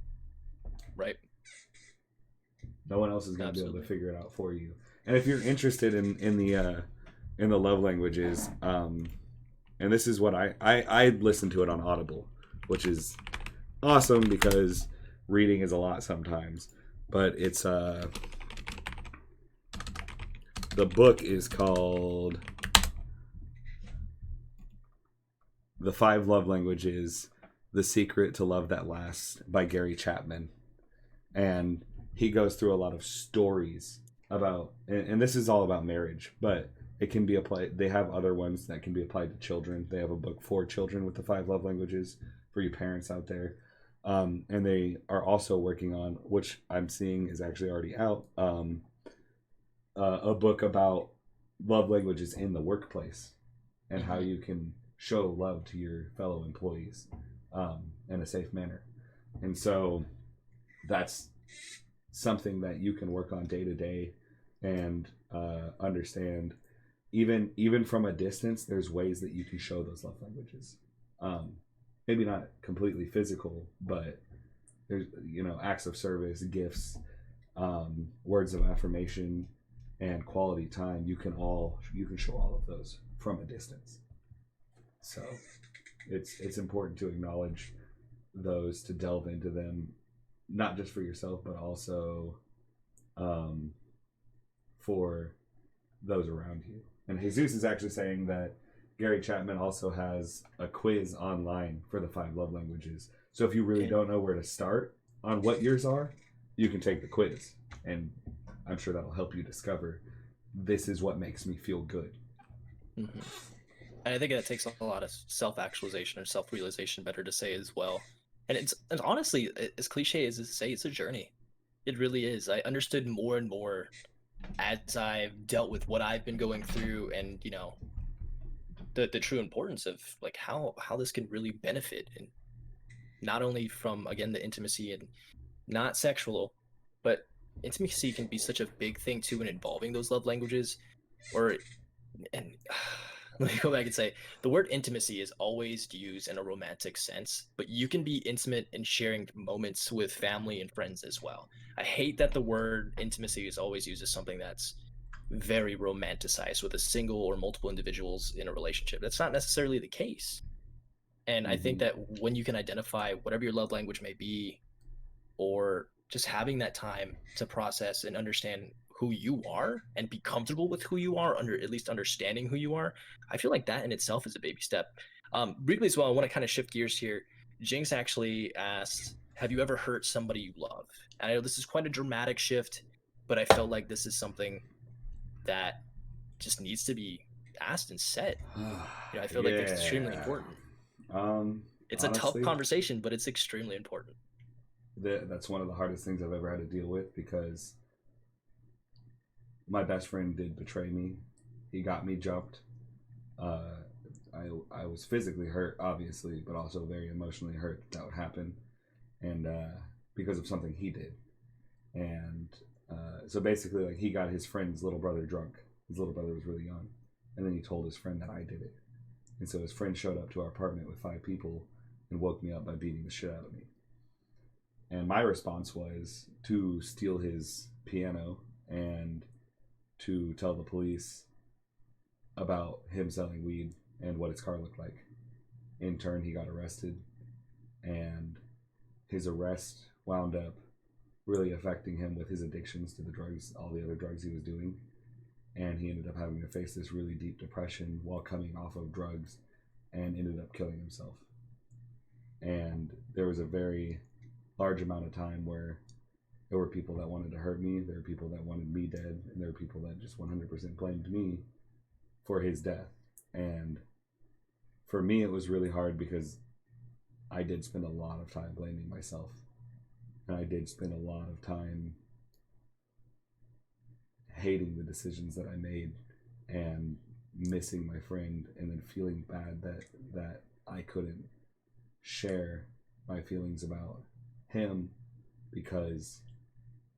A: Right.
B: No one else is going to be able to
A: Absolutely.
B: figure it out for you. And if you're interested in the love languages, and this is what I listen to it on Audible, which is awesome because reading is a lot sometimes. But it's the book is called The Five Love Languages: The Secret to Love That Lasts by Gary Chapman. And he goes through a lot of stories about, and this is all about marriage, but it can be applied. They have other ones that can be applied to children. They have a book for children with the Five Love Languages for you parents out there. And they are also working on, which I'm seeing is actually already out, a book about love languages in the workplace and how you can show love to your fellow employees in a safe manner. And so that's something that you can work on day to day and understand. Even from a distance, there's ways that you can show those love languages. Maybe not completely physical, but there's, acts of service, gifts, words of affirmation, and quality time. You can show all of those from a distance. So it's important to acknowledge those, to delve into them, not just for yourself, but also for those around you. And Jesus is actually saying that Gary Chapman also has a quiz online for the Five Love Languages. So if you really don't know where to start on what yours are, you can take the quiz. And I'm sure that'll help you discover, this is what makes me feel good.
A: Mm-hmm. And I think that takes a lot of self-actualization or self-realization, better to say, as well. And honestly, as cliche as it say, it's a journey. It really is. I understood more and more as I've dealt with what I've been going through, and the true importance of like how this can really benefit, and not only from, again, the intimacy, and not sexual, but intimacy can be such a big thing too in involving those love languages. Or and let me go back and say, the word intimacy is always used in a romantic sense, but you can be intimate in sharing moments with family and friends as well. I hate that the word intimacy is always used as something that's very romanticized with a single or multiple individuals in a relationship. That's not necessarily the case. And I think that when you can identify whatever your love language may be, or just having that time to process and understand who you are and be comfortable with who you are, under at least understanding who you are, I feel like that in itself is a baby step. Briefly as well, I want to kind of shift gears here. Jinx actually asked, have you ever hurt somebody you love? And I know this is quite a dramatic shift, but I felt like this is something that just needs to be asked and said. I feel like it's extremely important. It's a tough
B: Honestly,
A: conversation, but it's extremely important.
B: that's one of the hardest things I've ever had to deal with, because my best friend did betray me. He got me jumped. I was physically hurt, obviously, but also very emotionally hurt that would happen, and because of something he did. And so basically, like, he got his friend's little brother drunk. His little brother was really young, and then he told his friend that I did it. And so his friend showed up to our apartment with 5 people and woke me up by beating the shit out of me. And my response was to steal his piano and to tell the police about him selling weed and what his car looked like. In turn, he got arrested, and his arrest wound up really affecting him with his addictions to the drugs, all the other drugs he was doing. And he ended up having to face this really deep depression while coming off of drugs, and ended up killing himself. And there was a very large amount of time where there were people that wanted to hurt me, there were people that wanted me dead, and there were people that just 100% blamed me for his death. And for me, it was really hard, because I did spend a lot of time blaming myself, and I did spend a lot of time hating the decisions that I made and missing my friend, and then feeling bad that I couldn't share my feelings about him, because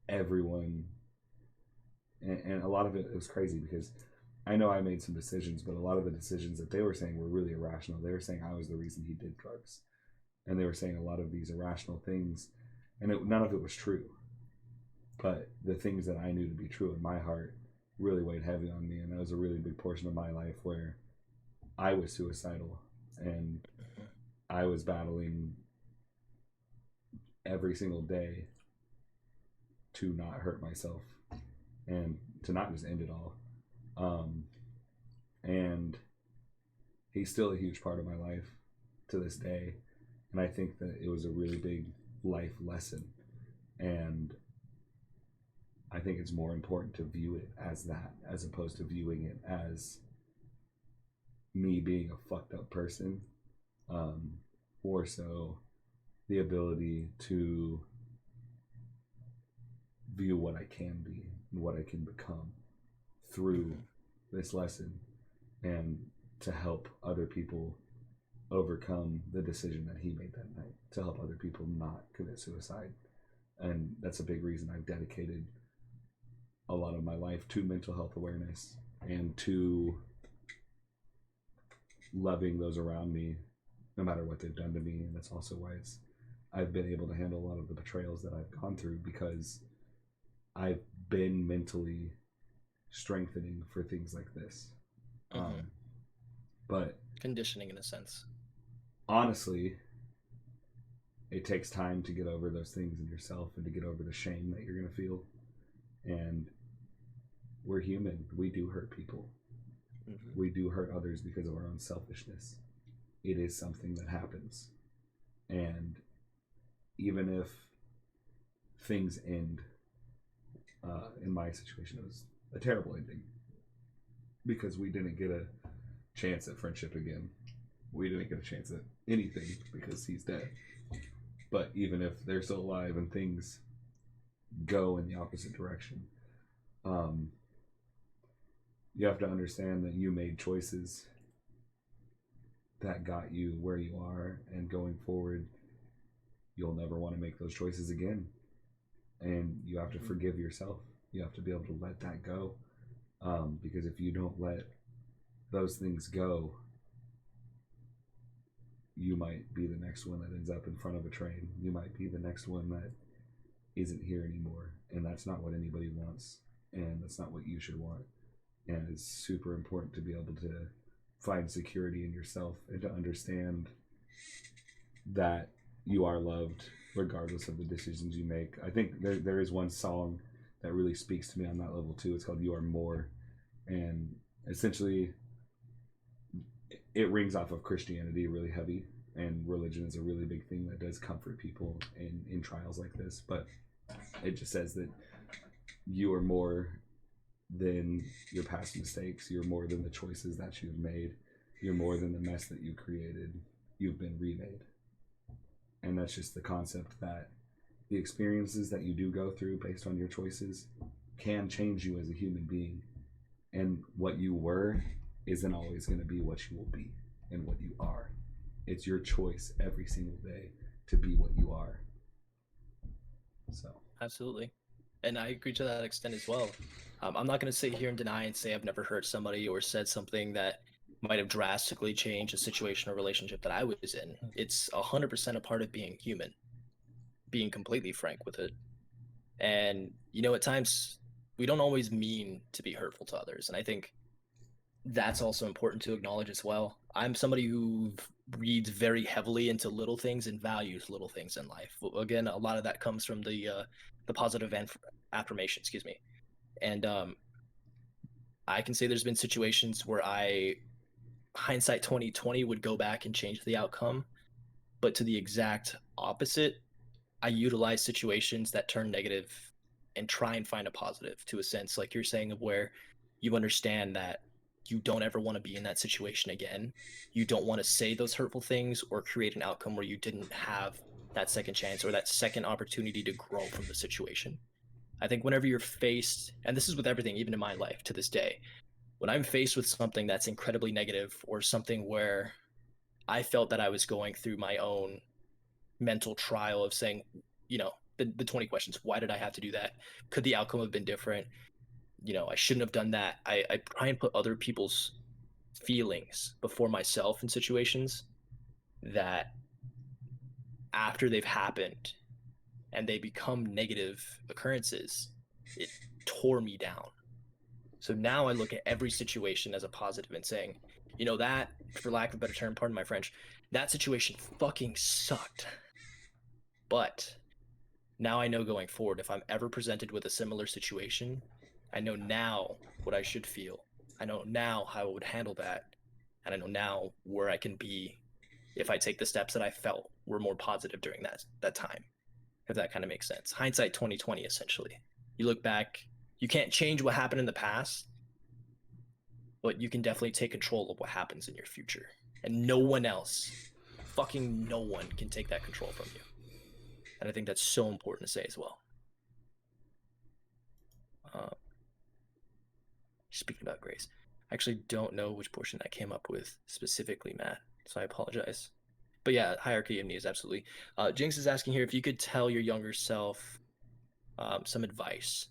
B: everyone, and a lot of it was crazy, because I know I made some decisions, but a lot of the decisions that they were saying were really irrational. They were saying I was the reason he did drugs, and they were saying a lot of these irrational things, and none of it was true. But the things that I knew to be true in my heart really weighed heavy on me, and that was a really big portion of my life where I was suicidal, and I was battling every single day to not hurt myself and to not just end it all. And he's still a huge part of my life. to this day. And I think that it was a really big life lesson. And I think it's more important to view it as that, as opposed to viewing it as me being a fucked up person. More so the ability to view what I can be and what I can become through this lesson, and to help other people overcome the decision that he made that night, to help other people not commit suicide. And that's a big reason I've dedicated a lot of my life to mental health awareness and to loving those around me no matter what they've done to me. And that's also why I've been able to handle a lot of the betrayals that I've gone through, because I've been mentally strengthening for things like this. But
A: conditioning in a sense.
B: Honestly, it takes time to get over those things in yourself and to get over the shame that you're going to feel. And we're human. We do hurt people. We do hurt others because of our own selfishness. It is something that happens. And even if things end, in my situation, it was a terrible ending, because we didn't get a chance at friendship again. We didn't get a chance at anything because he's dead. But even if they're still alive and things go in the opposite direction, you have to understand that you made choices that got you where you are, and going forward, you'll never want to make those choices again. And you have to forgive yourself. You have to be able to let that go, because if you don't let those things go, you might be the next one that ends up in front of a train. You might be the next one that isn't here anymore, and that's not what anybody wants, and that's not what you should want. And it's super important to be able to find security in yourself and to understand that you are loved regardless of the decisions you make. I think there is one song that really speaks to me on that level too. It's called "You Are More," and essentially it rings off of Christianity really heavy, and religion is a really big thing that does comfort people in trials like this. But it just says that you are more than your past mistakes. You're more than the choices that you've made. You're more than the mess that you created. You've been remade. And that's just the concept that the experiences that you do go through based on your choices can change you as a human being. And what you were isn't always going to be what you will be and what you are. It's your choice every single day to be what you are. So
A: Absolutely. And I agree to that extent as well. I'm not going to sit here and deny and say I've never hurt somebody or said something that might have drastically changed a situation or relationship that I was in. It's 100% a part of being human, being completely frank with it. And, at times we don't always mean to be hurtful to others. And I think that's also important to acknowledge as well. I'm somebody who reads very heavily into little things and values little things in life. Again, a lot of that comes from the positive affirmation, excuse me. And I can say there's been situations where hindsight 2020, would go back and change the outcome, but to the exact opposite, I utilize situations that turn negative and try and find a positive, to a sense, like you're saying, of where you understand that you don't ever want to be in that situation again. You don't want to say those hurtful things or create an outcome where you didn't have that second chance or that second opportunity to grow from the situation. I think whenever you're faced, and this is with everything, even in my life to this day, when I'm faced with something that's incredibly negative or something where I felt that I was going through my own mental trial of saying, the 20 questions, why did I have to do that? Could the outcome have been different? I shouldn't have done that. I try and put other people's feelings before myself in situations that, after they've happened and they become negative occurrences, it tore me down. So now I look at every situation as a positive and saying, that, for lack of a better term, pardon my French, that situation fucking sucked. But now I know going forward, if I'm ever presented with a similar situation, I know now what I should feel. I know now how I would handle that. And I know now where I can be if I take the steps that I felt were more positive during that time. If that kind of makes sense. Hindsight 2020 essentially. You look back, you can't change what happened in the past, but you can definitely take control of what happens in your future. And no one else, fucking no one can take that control from you. And I think that's so important to say as well. Uh, Speaking about grace, I actually don't know which portion I came up with specifically, Matt. So I apologize. But yeah, hierarchy of needs, absolutely. Jinx is asking here if you could tell your younger self some advice,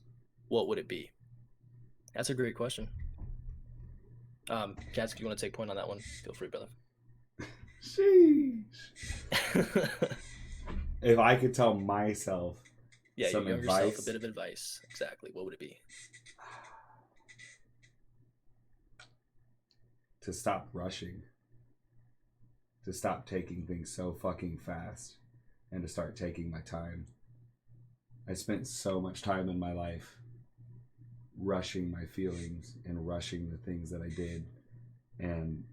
A: what would it be? That's a great question. Kaz, if you want to take point on that one, feel free, brother.
B: Sheesh. If I could tell myself
A: Yeah,
B: some
A: your younger
B: advice,
A: self a bit of advice. Exactly. What would it be?
B: to stop rushing, to stop taking things so fucking fast, and to start taking my time. I spent so much time in my life rushing my feelings and rushing the things that I did, and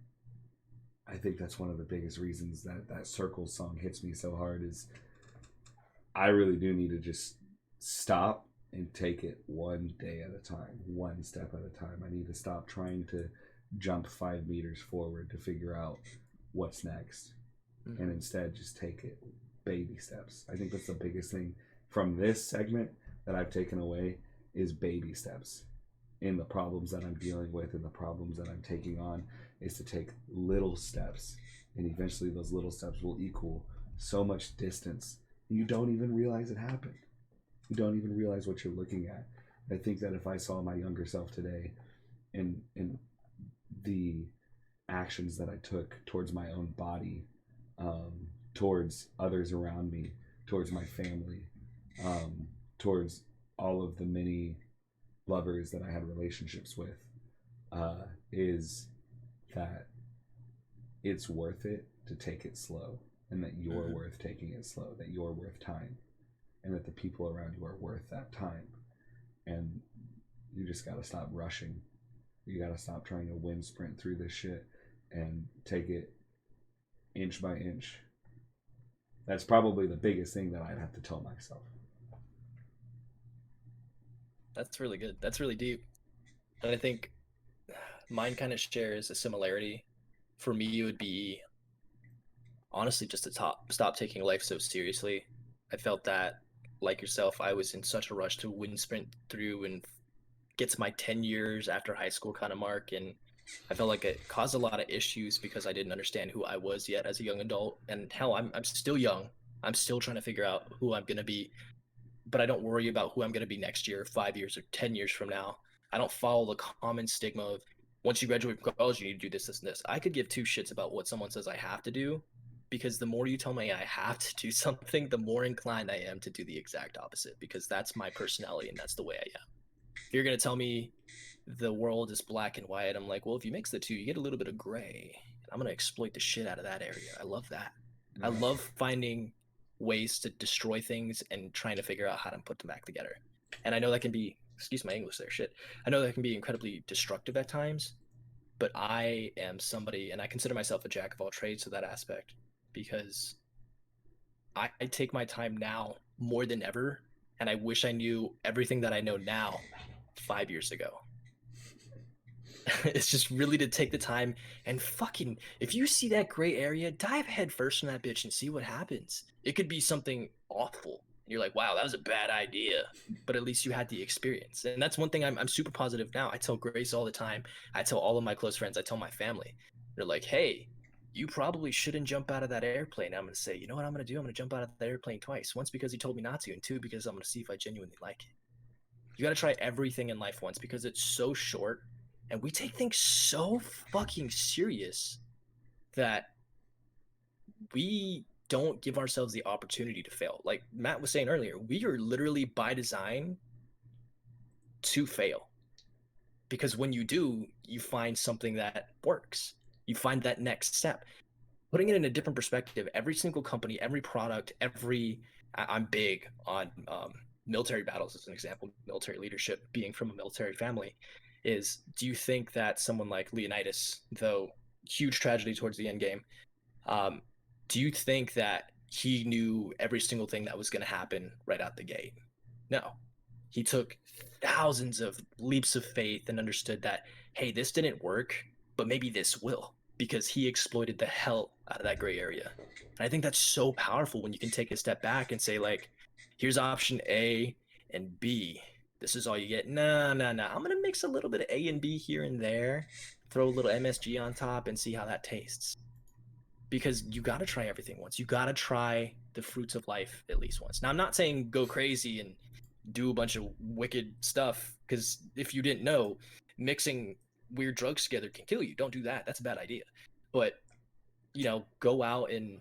B: I think that's one of the biggest reasons that that Circles song hits me so hard is I really do need to just stop and take it one day at a time, one step at a time. I need to stop trying to jump 5 meters forward to figure out what's next, and instead just take it baby steps. I think that's the biggest thing from this segment that I've taken away is baby steps in the problems that I'm dealing with and the problems that I'm taking on, is to take little steps, and eventually those little steps will equal so much distance you don't even realize it happened. You don't even realize what you're looking at. I think that if I saw my younger self today and the actions that I took towards my own body, towards others around me, towards my family, towards all of the many lovers that I had relationships with, is that it's worth it to take it slow, and that you're worth taking it slow, that you're worth time, and that the people around you are worth that time. And you just got to stop rushing. You got to stop trying to wind sprint through this shit and take it inch by inch. That's probably the biggest thing that I'd have to tell myself.
A: That's really good. That's really deep. And I think mine kind of shares a similarity. For me, it would be honestly just to stop taking life so seriously. I felt that, like yourself, I was in such a rush to wind sprint through and get to my 10 years after high school kind of mark. And I felt like it caused a lot of issues because I didn't understand who I was yet as a young adult. And hell, I'm still young. I'm still trying to figure out who I'm going to be, but I don't worry about who I'm going to be next year, 5 years, or 10 years from now. I don't follow the common stigma of once you graduate from college, you need to do this, this, and this. I could give two shits about what someone says I have to do, because the more you tell me I have to do something, the more inclined I am to do the exact opposite, because that's my personality and that's the way I am. If you're going to tell me the world is black and white, I'm like, well, if you mix the two, you get a little bit of gray. I'm going to exploit the shit out of that area. I love that. I love finding ways to destroy things and trying to figure out how to put them back together. And I know that can be, excuse my English there, shit. I know that can be incredibly destructive at times, but I am somebody, and I consider myself a jack of all trades to that aspect, because I take my time now more than ever, and I wish I knew everything that I know now 5 years ago. It's just really to take the time and fucking, if you see that gray area, dive head first in that bitch and see what happens. It could be something awful. You're like, wow, that was a bad idea, but at least you had the experience. And that's one thing I'm super positive now. I tell Grace all the time. I tell all of my close friends. I tell my family. They're like, hey, you probably shouldn't jump out of that airplane. I'm going to say, you know what I'm going to do? I'm going to jump out of that airplane twice. Once because he told me not to, and two because I'm going to see if I genuinely like it. You got to try everything in life once, because it's so short. And we take things so fucking serious that we don't give ourselves the opportunity to fail. Like Matt was saying earlier, we are literally by design to fail. Because when you do, you find something that works. You find that next step. Putting it in a different perspective, every single company, every product, I'm big on military battles as an example, military leadership, being from a military family, is do you think that someone like Leonidas, though huge tragedy towards the end game, do you think that he knew every single thing that was going to happen right out the gate? No. He took thousands of leaps of faith and understood that, hey, this didn't work, but maybe this will, because he exploited the hell out of that gray area. And I think that's so powerful when you can take a step back and say, like, here's option A and B. This is all you get. Nah, nah, nah. I'm going to mix a little bit of A and B here and there, throw a little MSG on top, and see how that tastes. Because you got to try everything once. You got to try the fruits of life at least once. Now, I'm not saying go crazy and do a bunch of wicked stuff, because if you didn't know, mixing weird drugs together can kill you. Don't do that. That's a bad idea. But, go out and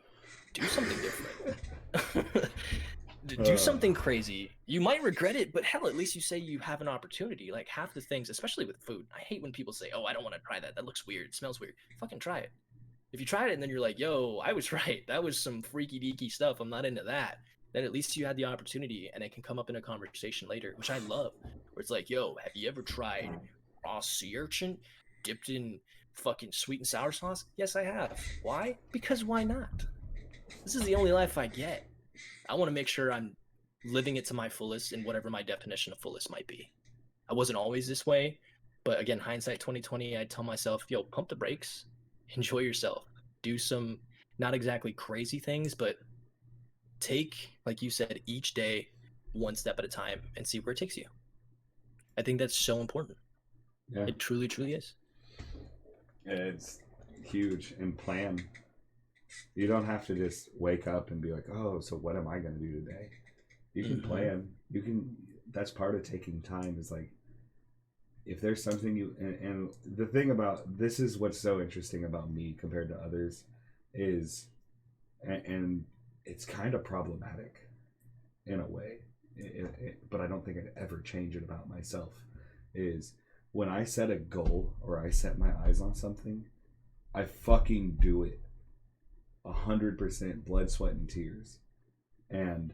A: do something different. Do something crazy. You might regret it, but hell, at least you say you have an opportunity. Like half the things, especially with food. I hate when people say, "Oh, I don't want to try that. That looks weird. It smells weird." Fucking try it. If you tried it and then you're like, "Yo, I was right. That was some freaky deaky stuff. I'm not into that." Then at least you had the opportunity and it can come up in a conversation later, which I love. Where it's like, "Yo, have you ever tried raw sea urchin dipped in fucking sweet and sour sauce?" Yes, I have. Why? Because why not? This is the only life I get. I want to make sure I'm living it to my fullest in whatever my definition of fullest might be. I wasn't always this way, but again, hindsight 2020, I tell myself, yo, pump the brakes, enjoy yourself, do some not exactly crazy things, but take, like you said, each day one step at a time and see where it takes you. I think that's so important.
B: Yeah,
A: It truly, truly is.
B: it's huge. And plan. You don't have to just wake up and be like, oh, so what am I going to do today? You can plan. You can. That's part of taking time. Is like, if there's something and the thing about this is what's so interesting about me compared to others is, and it's kind of problematic in a way, but I don't think I'd ever change it about myself. Is when I set a goal or I set my eyes on something, I fucking do it 100% blood, sweat, and tears. And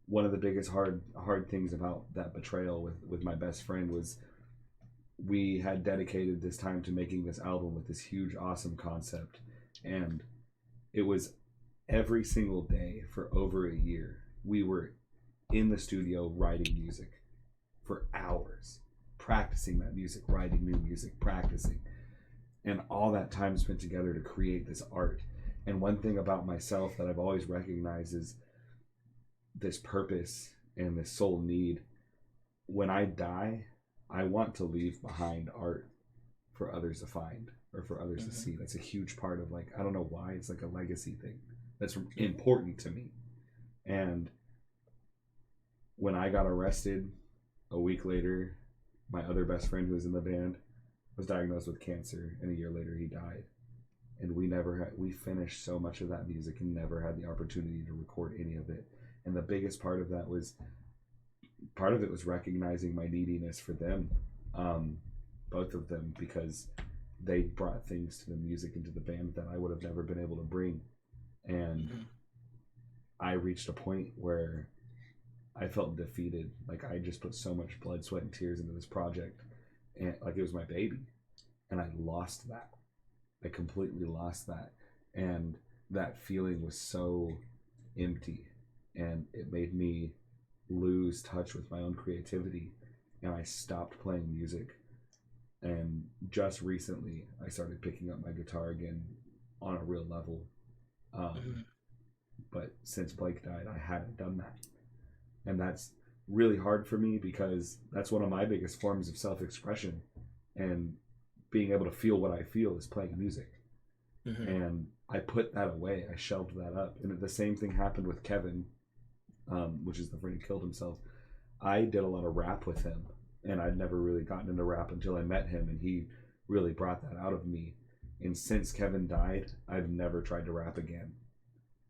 B: one of the biggest hard things about that betrayal with my best friend was we had dedicated this time to making this album with this huge, awesome concept. And it was every single day for over a year. We were in the studio writing music for hours, practicing that music, writing new music, practicing. And all that time spent together to create this art. And one thing about myself that I've always recognized is this purpose and this soul need. When I die, I want to leave behind art for others to find or for others to see. That's a huge part of, like, I don't know why, it's like a legacy thing that's important to me. And when I got arrested a week later, my other best friend who was in the band was diagnosed with cancer, and a year later he died. And we finished so much of that music and never had the opportunity to record any of it. And the biggest part of that was, part of it was recognizing my neediness for them, both of them, because they brought things to the music and to the band that I would have never been able to bring. And I reached a point where I felt defeated. Like, I just put so much blood, sweat, and tears into this project, and like it was my baby, and I lost that. I completely lost that, and that feeling was so empty, and it made me lose touch with my own creativity, and I stopped playing music. And just recently I started picking up my guitar again on a real level, but since Blake died I hadn't done that, and that's really hard for me because that's one of my biggest forms of self-expression, and being able to feel what I feel is playing music. And I put that away. I shelved that up. And the same thing happened with Kevin, which is the friend who killed himself. I did a lot of rap with him, and I'd never really gotten into rap until I met him, and he really brought that out of me. And since Kevin died, I've never tried to rap again.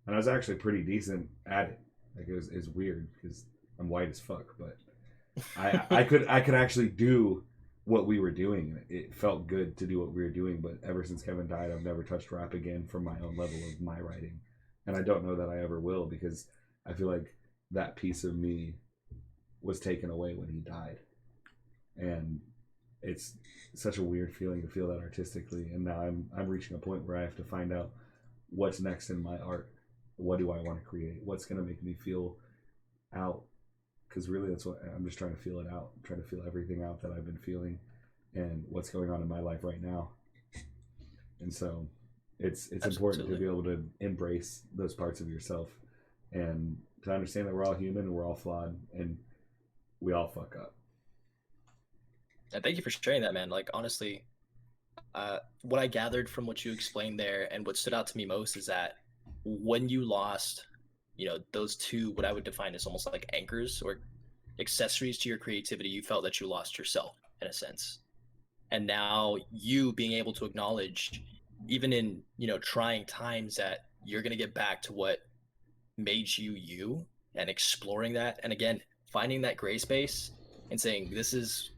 B: And I was actually pretty decent at it. Like, it's weird because I'm white as fuck, but I could actually do what we were doing. It felt good to do what we were doing, but ever since Kevin died, I've never touched rap again from my own level of my writing. And I don't know that I ever will, because I feel like that piece of me was taken away when he died. And it's such a weird feeling to feel that artistically. And now I'm reaching a point where I have to find out what's next in my art. what do I want to create? What's going to make me feel out? Because really, that's what I'm just trying to feel it out. I'm trying to feel everything out that I've been feeling, and what's going on in my life right now. And so, it's important to be able to embrace those parts of yourself, and to understand that we're all human and we're all flawed, and we all fuck up.
A: And thank you for sharing that, man. Like honestly, what I gathered from what you explained there, and what stood out to me most, is that when you lost, those two, what I would define as almost like anchors or accessories to your creativity, you felt that you lost yourself in a sense. And now you being able to acknowledge, even in trying times, that you're going to get back to what made you you, and exploring that, and again finding that gray space and saying, this is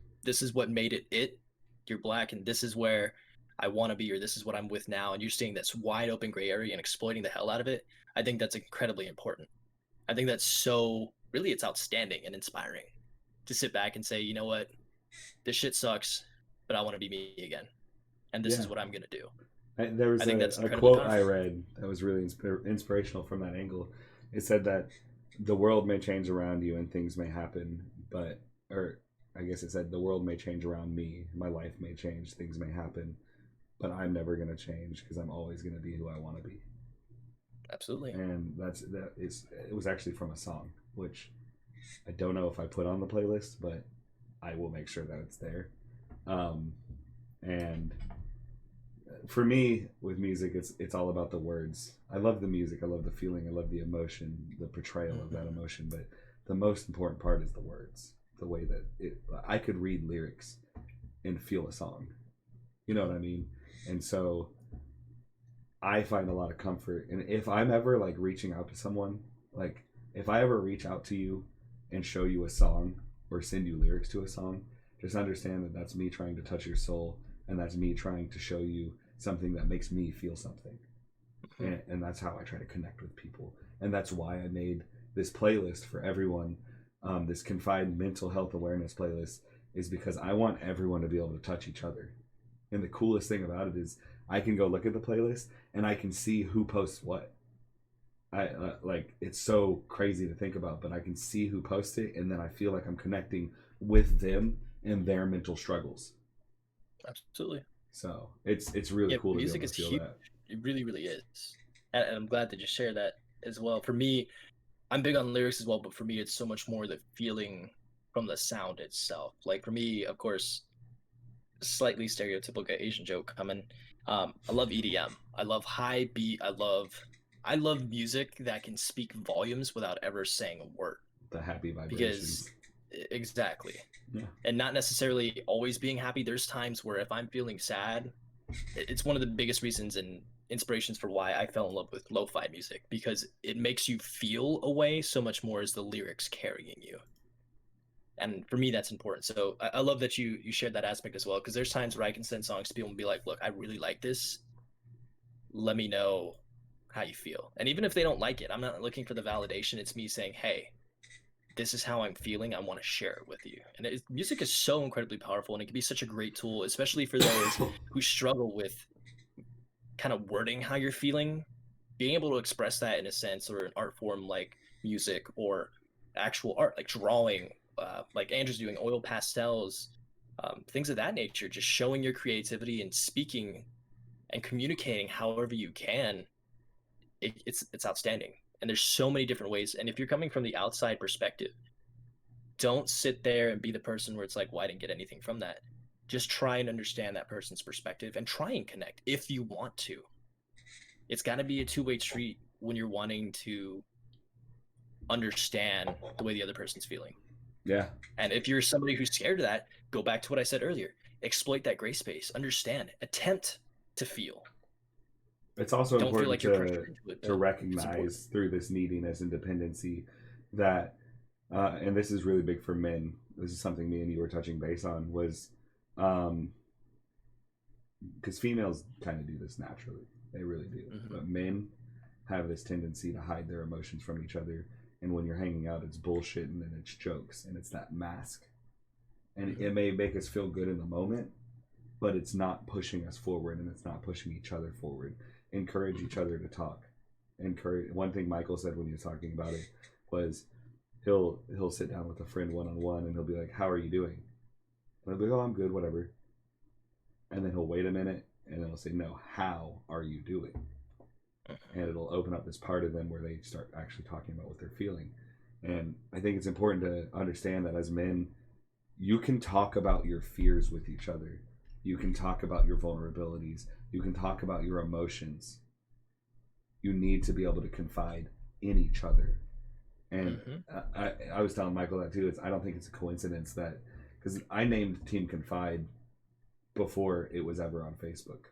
A: what made it. You're black, and this is where I want to be, or this is what I'm with now, and you're seeing this wide open gray area and exploiting the hell out of it. I think that's incredibly important. I think that's so, really, it's outstanding and inspiring to sit back and say, you know what, this shit sucks, but I want to be me again, and this
B: Yeah.
A: is what I'm gonna do.
B: There was
A: I think that's
B: a
A: incredibly
B: quote
A: powerful.
B: I read that was really inspirational from that angle. It said that the world may change around you and things may happen, or I guess it said the world may change around me, my life may change, things may happen, but I'm never going to change because I'm always going to be who I want to be.
A: Absolutely.
B: And it was actually from a song, which I don't know if I put on the playlist, but I will make sure that it's there. And for me, with music, it's all about the words. I love the music, I love the feeling, I love the emotion, the portrayal of that emotion, but the most important part is the words. The way that I could read lyrics and feel a song. You know what I mean? And so I find a lot of comfort. And if I'm ever like reaching out to someone, like if I ever reach out to you and show you a song or send you lyrics to a song, just understand that that's me trying to touch your soul, and that's me trying to show you something that makes me feel something. And that's how I try to connect with people. And that's why I made this playlist for everyone, this Confide mental health awareness playlist, is because I want everyone to be able to touch each other. And the coolest thing about it is I can go look at the playlist and I can see who posts what. Like, it's so crazy to think about, but I can see who posts it, and then I feel like I'm connecting with them and their mental struggles.
A: Absolutely.
B: So it's really cool to be
A: music
B: able
A: is
B: to feel
A: huge.
B: that.
A: It really, really is. And I'm glad that you share that as well. For me, I'm big on lyrics as well, but for me, it's so much more the feeling from the sound itself. Like for me, of course, slightly stereotypical Asian joke coming. I love EDM. I love high beat. I love music that can speak volumes without ever saying a word.
B: The happy
A: Because
B: vibrations.
A: exactly.
B: Yeah.
A: And not necessarily always being happy. There's times where if I'm feeling sad, it's one of the biggest reasons and inspirations for why I fell in love with lo-fi music, because it makes you feel a way so much more as the lyrics carrying you. And for me, that's important. So I love that you shared that aspect as well, because there's times where I can send songs to people and be like, look, I really like this. Let me know how you feel. And even if they don't like it, I'm not looking for the validation. It's me saying, hey, this is how I'm feeling. I want to share it with you. And music is so incredibly powerful, and it can be such a great tool, especially for those who struggle with kind of wording how you're feeling. Being able to express that in a sense, or an art form like music, or actual art like drawing, like Andrew's doing, oil pastels, things of that nature, just showing your creativity and speaking and communicating however you can. It's outstanding. And there's so many different ways. And if you're coming from the outside perspective, don't sit there and be the person where it's like, well, I didn't get anything from that. Just try and understand that person's perspective and try and connect if you want to. It's got to be a two-way street when you're wanting to understand the way the other person's feeling.
B: Yeah.
A: And if you're somebody who's scared of that, go back to what I said earlier. Exploit that gray space. Understand. Attempt to feel.
B: It's also
A: Don't feel
B: important
A: like you're pressured into it,
B: to
A: but it's
B: recognize
A: important.
B: through this neediness and dependency that, and this is really big for men. This is something me and you were touching base on, was because females kind of do this naturally. They really do. But men have this tendency to hide their emotions from each other. And when you're hanging out, it's bullshit and then it's jokes and it's that mask. And it may make us feel good in the moment, but it's not pushing us forward and it's not pushing each other forward. Encourage each other to talk. encourage. One thing Michael said when he was talking about it was he'll sit down with a friend one on one and he'll be like, "How are you doing?" And I'll be like, "Oh, I'm good, whatever." And then he'll wait a minute and then he'll say, "No, how are you doing?" And it'll open up this part of them where they start actually talking about what they're feeling. And I think it's important to understand that as men, you can talk about your fears with each other. You can talk about your vulnerabilities. You can talk about your emotions. You need to be able to confide in each other. And I was telling Michael that too. I don't think it's a coincidence that, because I named Team Confide before it was ever on Facebook.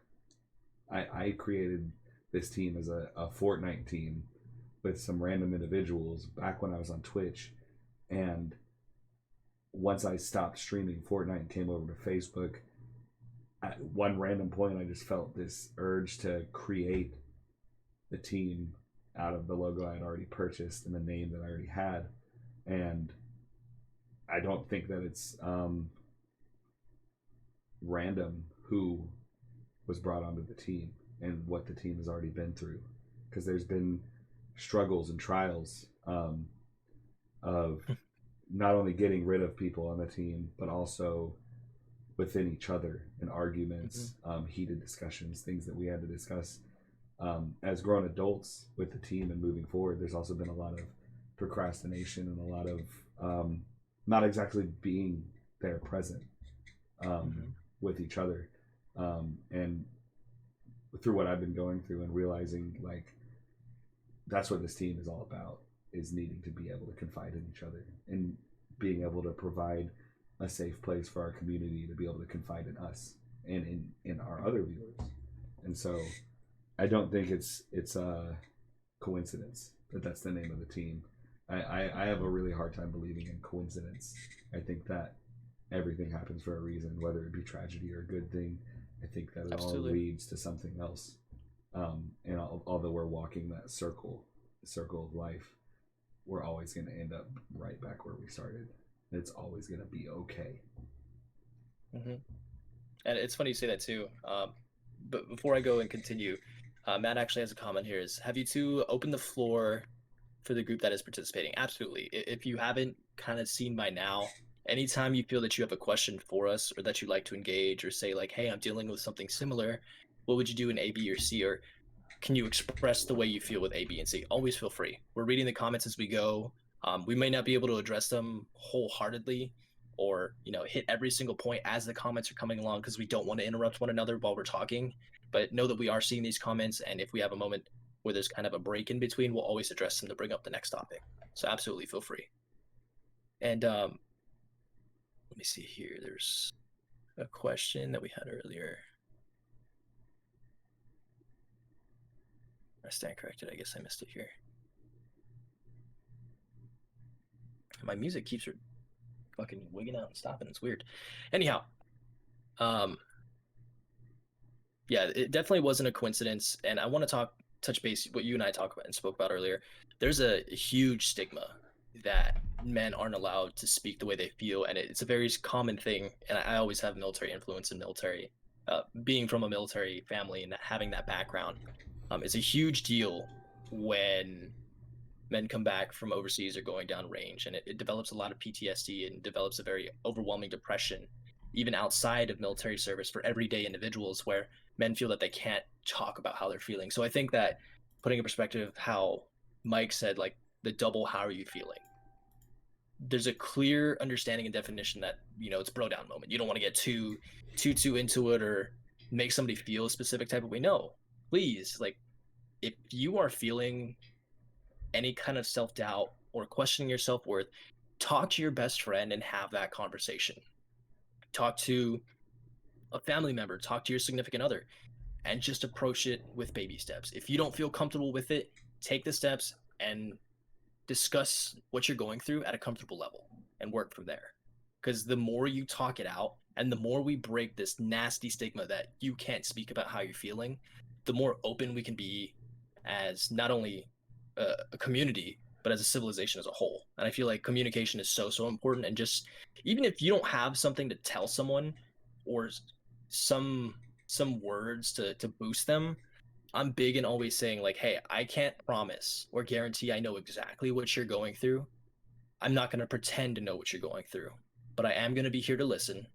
B: I created this team as a Fortnite team with some random individuals back when I was on Twitch. And once I stopped streaming Fortnite and came over to Facebook, at one random point I just felt this urge to create the team out of the logo I had already purchased and the name that I already had. And I don't think that it's random who was brought onto the team and what the team has already been through, because there's been struggles and trials of not only getting rid of people on the team but also within each other and arguments, heated discussions, things that we had to discuss as grown adults with the team. And moving forward, there's also been a lot of procrastination and a lot of not exactly being there present with each other, and through what I've been going through and realizing, like, that's what this team is all about, is needing to be able to confide in each other and being able to provide a safe place for our community to be able to confide in us and in our other viewers. And so I don't think it's a coincidence that that's the name of the team. I have a really hard time believing in coincidence. I think that everything happens for a reason, whether it be tragedy or a good thing. I think that it all leads to something else. And although we're walking that circle of life, we're always going to end up right back where we started. It's always going to be okay.
A: And it's funny you say that too. But before I go and continue, Matt actually has a comment here. Is have you two opened the floor for the group that is participating? Absolutely. If you haven't kind of seen by now, anytime you feel that you have a question for us or that you'd like to engage or say like, hey, I'm dealing with something similar, what would you do in A, B, or C? Or can you express the way you feel with A, B, and C? Always feel free. We're reading the comments as we go. We may not be able to address them wholeheartedly or hit every single point as the comments are coming along because we don't want to interrupt one another while we're talking. But know that we are seeing these comments, and if we have a moment where there's kind of a break in between, we'll always address them to bring up the next topic. So absolutely feel free. And let me see here. There's a question that we had earlier. I stand corrected. I guess I missed it here. My music keeps fucking wigging out and stopping. It's weird. Anyhow, yeah, it definitely wasn't a coincidence. And I want to touch base what you and I talked about and spoke about earlier. There's a huge stigma that men aren't allowed to speak the way they feel, and it's a very common thing. And I always have military influence in military, being from a military family and having that background. It's a huge deal when men come back from overseas or going down range, and it develops a lot of PTSD and develops a very overwhelming depression, even outside of military service for everyday individuals, where men feel that they can't talk about how they're feeling. So I think that putting in perspective how Mike said, like the double, how are you feeling? There's a clear understanding and definition that, it's bro down moment. You don't want to get too into it or make somebody feel a specific type of way. No, please, like, if you are feeling any kind of self-doubt or questioning your self-worth, talk to your best friend and have that conversation. Talk to a family member, talk to your significant other, and just approach it with baby steps. If you don't feel comfortable with it, take the steps and discuss what you're going through at a comfortable level and work from there. Because the more you talk it out and the more we break this nasty stigma that you can't speak about how you're feeling, the more open we can be as not only a community but as a civilization as a whole. And I feel like communication is so important. And just even if you don't have something to tell someone or some words to boost them, I'm big in always saying like, hey, I can't promise or guarantee I know exactly what you're going through. I'm not going to pretend to know what you're going through, but I am going to be here to listen.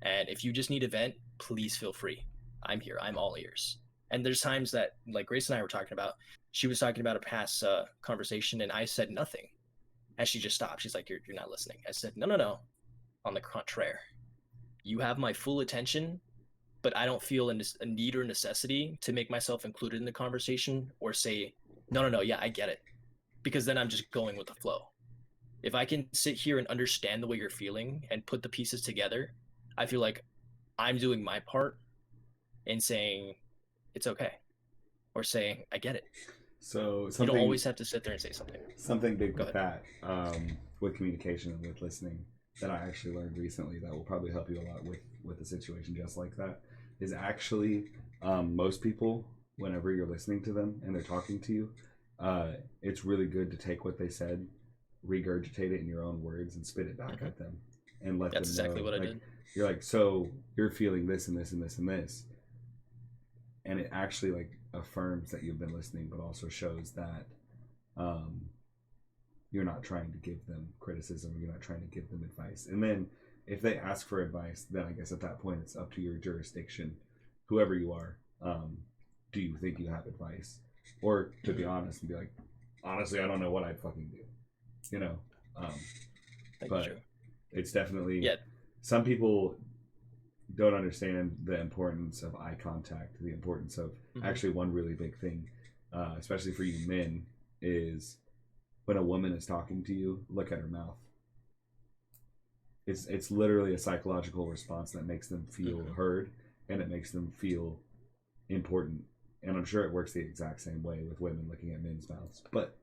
A: And if you just need a vent, please feel free. I'm here. I'm all ears. And there's times that, like Grace and I were talking about, she was talking about a past conversation, and I said nothing. And she just stopped. She's like, you're not listening. I said, no, no, no. On the contraire, you have my full attention, but I don't feel a need or necessity to make myself included in the conversation or say, no, no, no, yeah, I get it. Because then I'm just going with the flow. If I can sit here and understand the way you're feeling and put the pieces together, I feel like I'm doing my part in saying it's okay or saying I get it.
B: So
A: You don't
B: something
A: always have to sit there and say something.
B: something big
A: Go
B: with
A: ahead.
B: that, with communication and with listening, that I actually learned recently that will probably help you a lot with a situation just like that, is actually, most people, whenever you're listening to them and they're talking to you, it's really good to take what they said, regurgitate it in your own words, and spit it back at them, and let
A: That's
B: them
A: exactly
B: know,
A: what I
B: like,
A: did.
B: you're like, so you're feeling this and this and this and this, and it actually like affirms that you've been listening, but also shows that, um, you're not trying to give them criticism, you're not trying to give them advice. And then if they ask for advice, then I guess at that point it's up to your jurisdiction, whoever you are. Do you think you have advice, or to be honest and be like, honestly, I don't know what I'd fucking do, you know? Um, but it's definitely,
A: Yeah.
B: some people don't understand the importance of eye contact, the importance of, actually, one really big thing, especially for you men, is when a woman is talking to you, look at her mouth. It's literally a psychological response that makes them feel heard, and it makes them feel important. And I'm sure it works the exact same way with women looking at men's mouths. But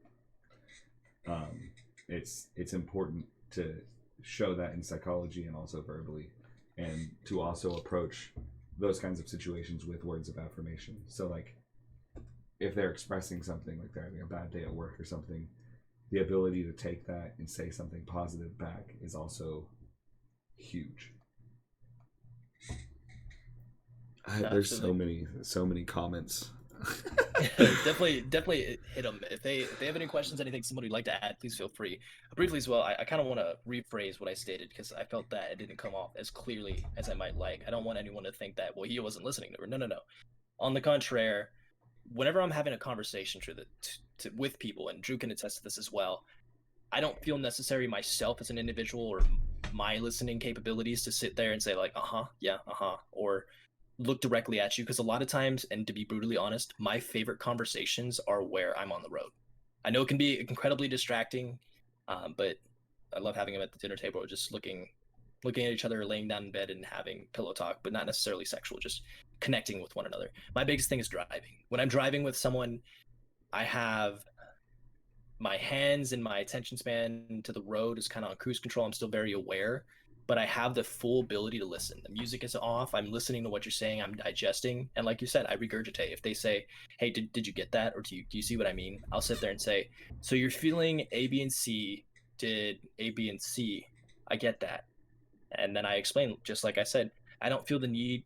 B: it's important to show that in psychology and also verbally, and to also approach those kinds of situations with words of affirmation. So like, if they're expressing something, like they're having a bad day at work or something, the ability to take that and say something positive back is also huge. There's so many comments.
A: definitely hit them. If they have any questions, anything somebody would like to add, please feel free. Briefly as well, I kind of want to rephrase what I stated because I felt that it didn't come off as clearly as I might like. I don't want anyone to think that, well, he wasn't listening to her. No, no, no. On the contrary, whenever I'm having a conversation with people, and Drew can attest to this as well, I don't feel necessary myself as an individual or my listening capabilities to sit there and say like, yeah, or look directly at you, because a lot of times, and to be brutally honest, my favorite conversations are where I'm on the road. I know it can be incredibly distracting, but I love having them at the dinner table, or just looking at each other, laying down in bed and having pillow talk, but not necessarily sexual, just connecting with one another. My biggest thing is driving. When I'm driving with someone, I have my hands and my attention span to the road is kind of on cruise control. I'm still very aware, but I have the full ability to listen. The music is off. I'm listening to what you're saying. I'm digesting. And like you said, I regurgitate. If they say, hey, did you get that? Or do you see what I mean? I'll sit there and say, so you're feeling A, B, and C. Did A, B, and C. I get that. And then I explain, just like I said, I don't feel the need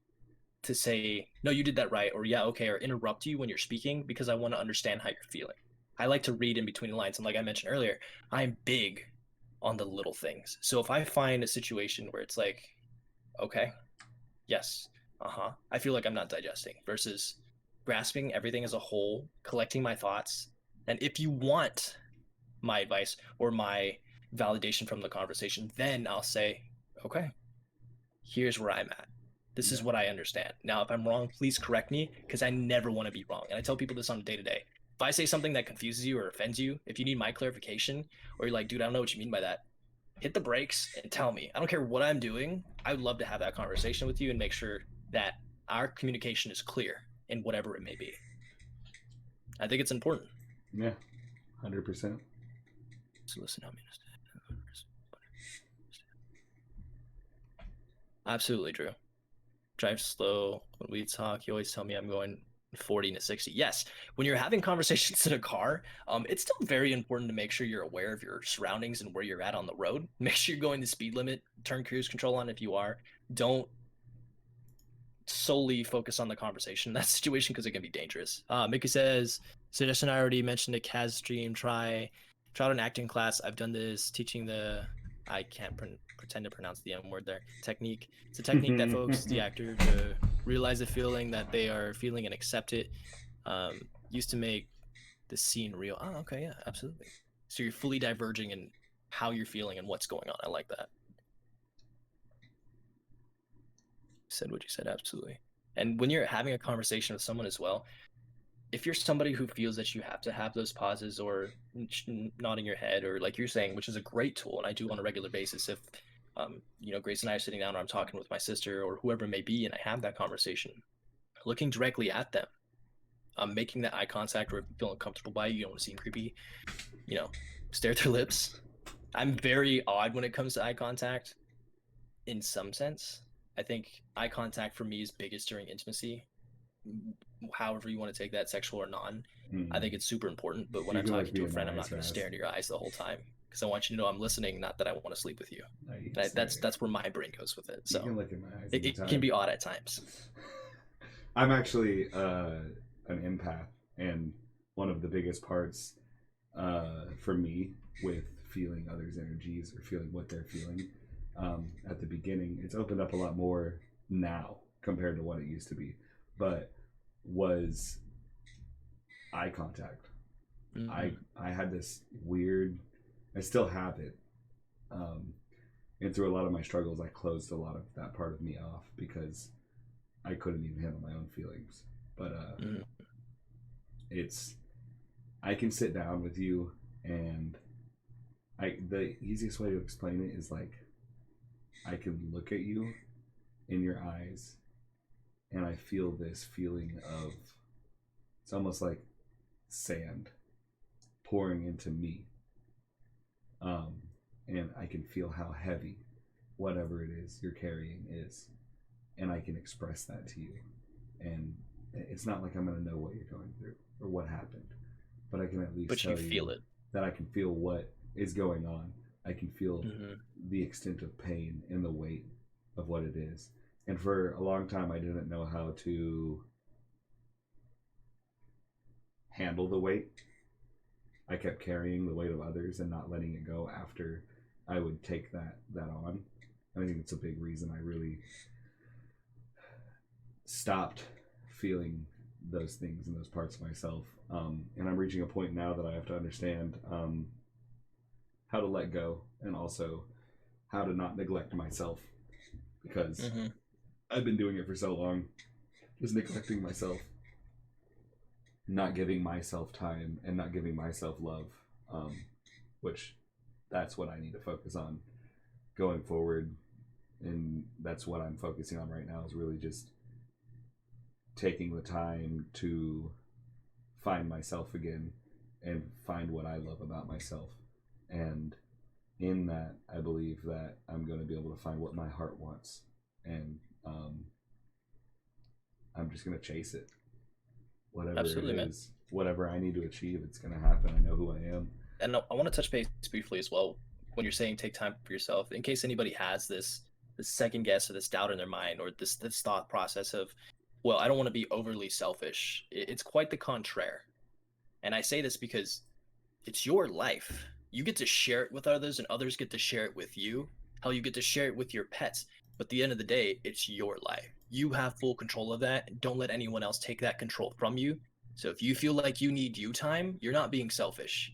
A: to say, no, you did that right, or yeah, okay, or interrupt you when you're speaking, because I want to understand how you're feeling. I like to read in between the lines. And like I mentioned earlier, I'm big on the little things. So if I find a situation where it's like, okay, yes, I feel like I'm not digesting, versus grasping everything as a whole, collecting my thoughts. And if you want my advice or my validation from the conversation, then I'll say, okay, here's where I'm at. This is what I understand. Now, if I'm wrong, please correct me, because I never want to be wrong. And I tell people this on a day to day. If I say something that confuses you or offends you, if you need my clarification, or you're like, dude, I don't know what you mean by that, hit the brakes and tell me. I don't care what I'm doing. I would love to have that conversation with you and make sure that our communication is clear in whatever it may be. I think it's important.
B: Yeah, 100%.
A: So listen, help me understand. Absolutely, Drew. Drive slow. When we talk, you always tell me I'm going 40 to 60. Yes, when you're having conversations in a car, it's still very important to make sure you're aware of your surroundings and where you're at on the road. Make sure you're going the speed limit. Turn cruise control on if you are. Don't solely focus on the conversation in that situation because it can be dangerous. Mickey says, suggestion I already mentioned a Kaz stream. Try out an acting class. I've done this teaching the I can't pretend to pronounce the M word there. Technique. It's a technique that focuses the actor to realize the feeling that they are feeling and accept it. Used to make the scene real. Oh, okay, yeah, absolutely. So you're fully diverging in how you're feeling and what's going on. I like that. Said what you said, absolutely. And when you're having a conversation with someone as well, if you're somebody who feels that you have to have those pauses or nodding your head or like you're saying, which is a great tool, and I do on a regular basis. If Grace and I are sitting down, or I'm talking with my sister or whoever it may be, and I have that conversation, looking directly at them, making that eye contact, or feeling comfortable by you don't want to seem creepy, stare at their lips. I'm very odd when it comes to eye contact. In some sense, I think eye contact for me is biggest during intimacy, however you want to take that, sexual or non. I think it's super important. But when
B: You
A: I'm
B: can like
A: talking
B: be
A: to a
B: in my
A: friend, I'm not
B: eyes
A: going to
B: fast.
A: stare into your eyes the whole time because I want you to know I'm listening, not that I want to sleep with you.
B: No, you can
A: That's where my brain goes with it.
B: You
A: So
B: can look in my eyes
A: it
B: anytime.
A: can be odd at times.
B: I'm actually an empath, and one of the biggest parts for me with feeling others' energies or feeling what they're feeling at the beginning, it's opened up a lot more now compared to what it used to be, but was eye contact.
A: Mm-hmm.
B: I had this weird, I still have it, and through a lot of my struggles, I closed a lot of that part of me off because I couldn't even handle my own feelings. But it's, I can sit down with you, and the easiest way to explain it is like I can look at you in your eyes, and I feel this feeling of, it's almost like sand pouring into me, and I can feel how heavy whatever it is you're carrying is, and I can express that to you. And it's not like I'm going to know what you're going through or what happened, but I can at least
A: But
B: tell
A: you feel it.
B: that I can feel what is going on. I can feel
A: Mm-hmm.
B: the extent of pain and the weight of what it is. And for a long time, I didn't know how to handle the weight. I kept carrying the weight of others and not letting it go after I would take that on. And I think it's a big reason I really stopped feeling those things and those parts of myself. And I'm reaching a point now that I have to understand how to let go, and also how to not neglect myself, because I've been doing it for so long, just neglecting myself, not giving myself time, and not giving myself love, which that's what I need to focus on going forward. And that's what I'm focusing on right now, is really just taking the time to find myself again and find what I love about myself. And in that, I believe that I'm going to be able to find what my heart wants. And I'm just going to chase it. Whatever
A: Absolutely,
B: it
A: man.
B: is, whatever I need to achieve, it's going to happen. I know who I am.
A: And I want to touch base briefly as well when you're saying take time for yourself, in case anybody has this second guess or this doubt in their mind, or this thought process of, well, I don't want to be overly selfish. It's quite the contraire. And I say this because it's your life. You get to share it with others, and others get to share it with you. Hell, you get to share it with your pets. But at the end of the day, it's your life. You have full control of that. Don't let anyone else take that control from you. So if you feel like you need you time, you're not being selfish.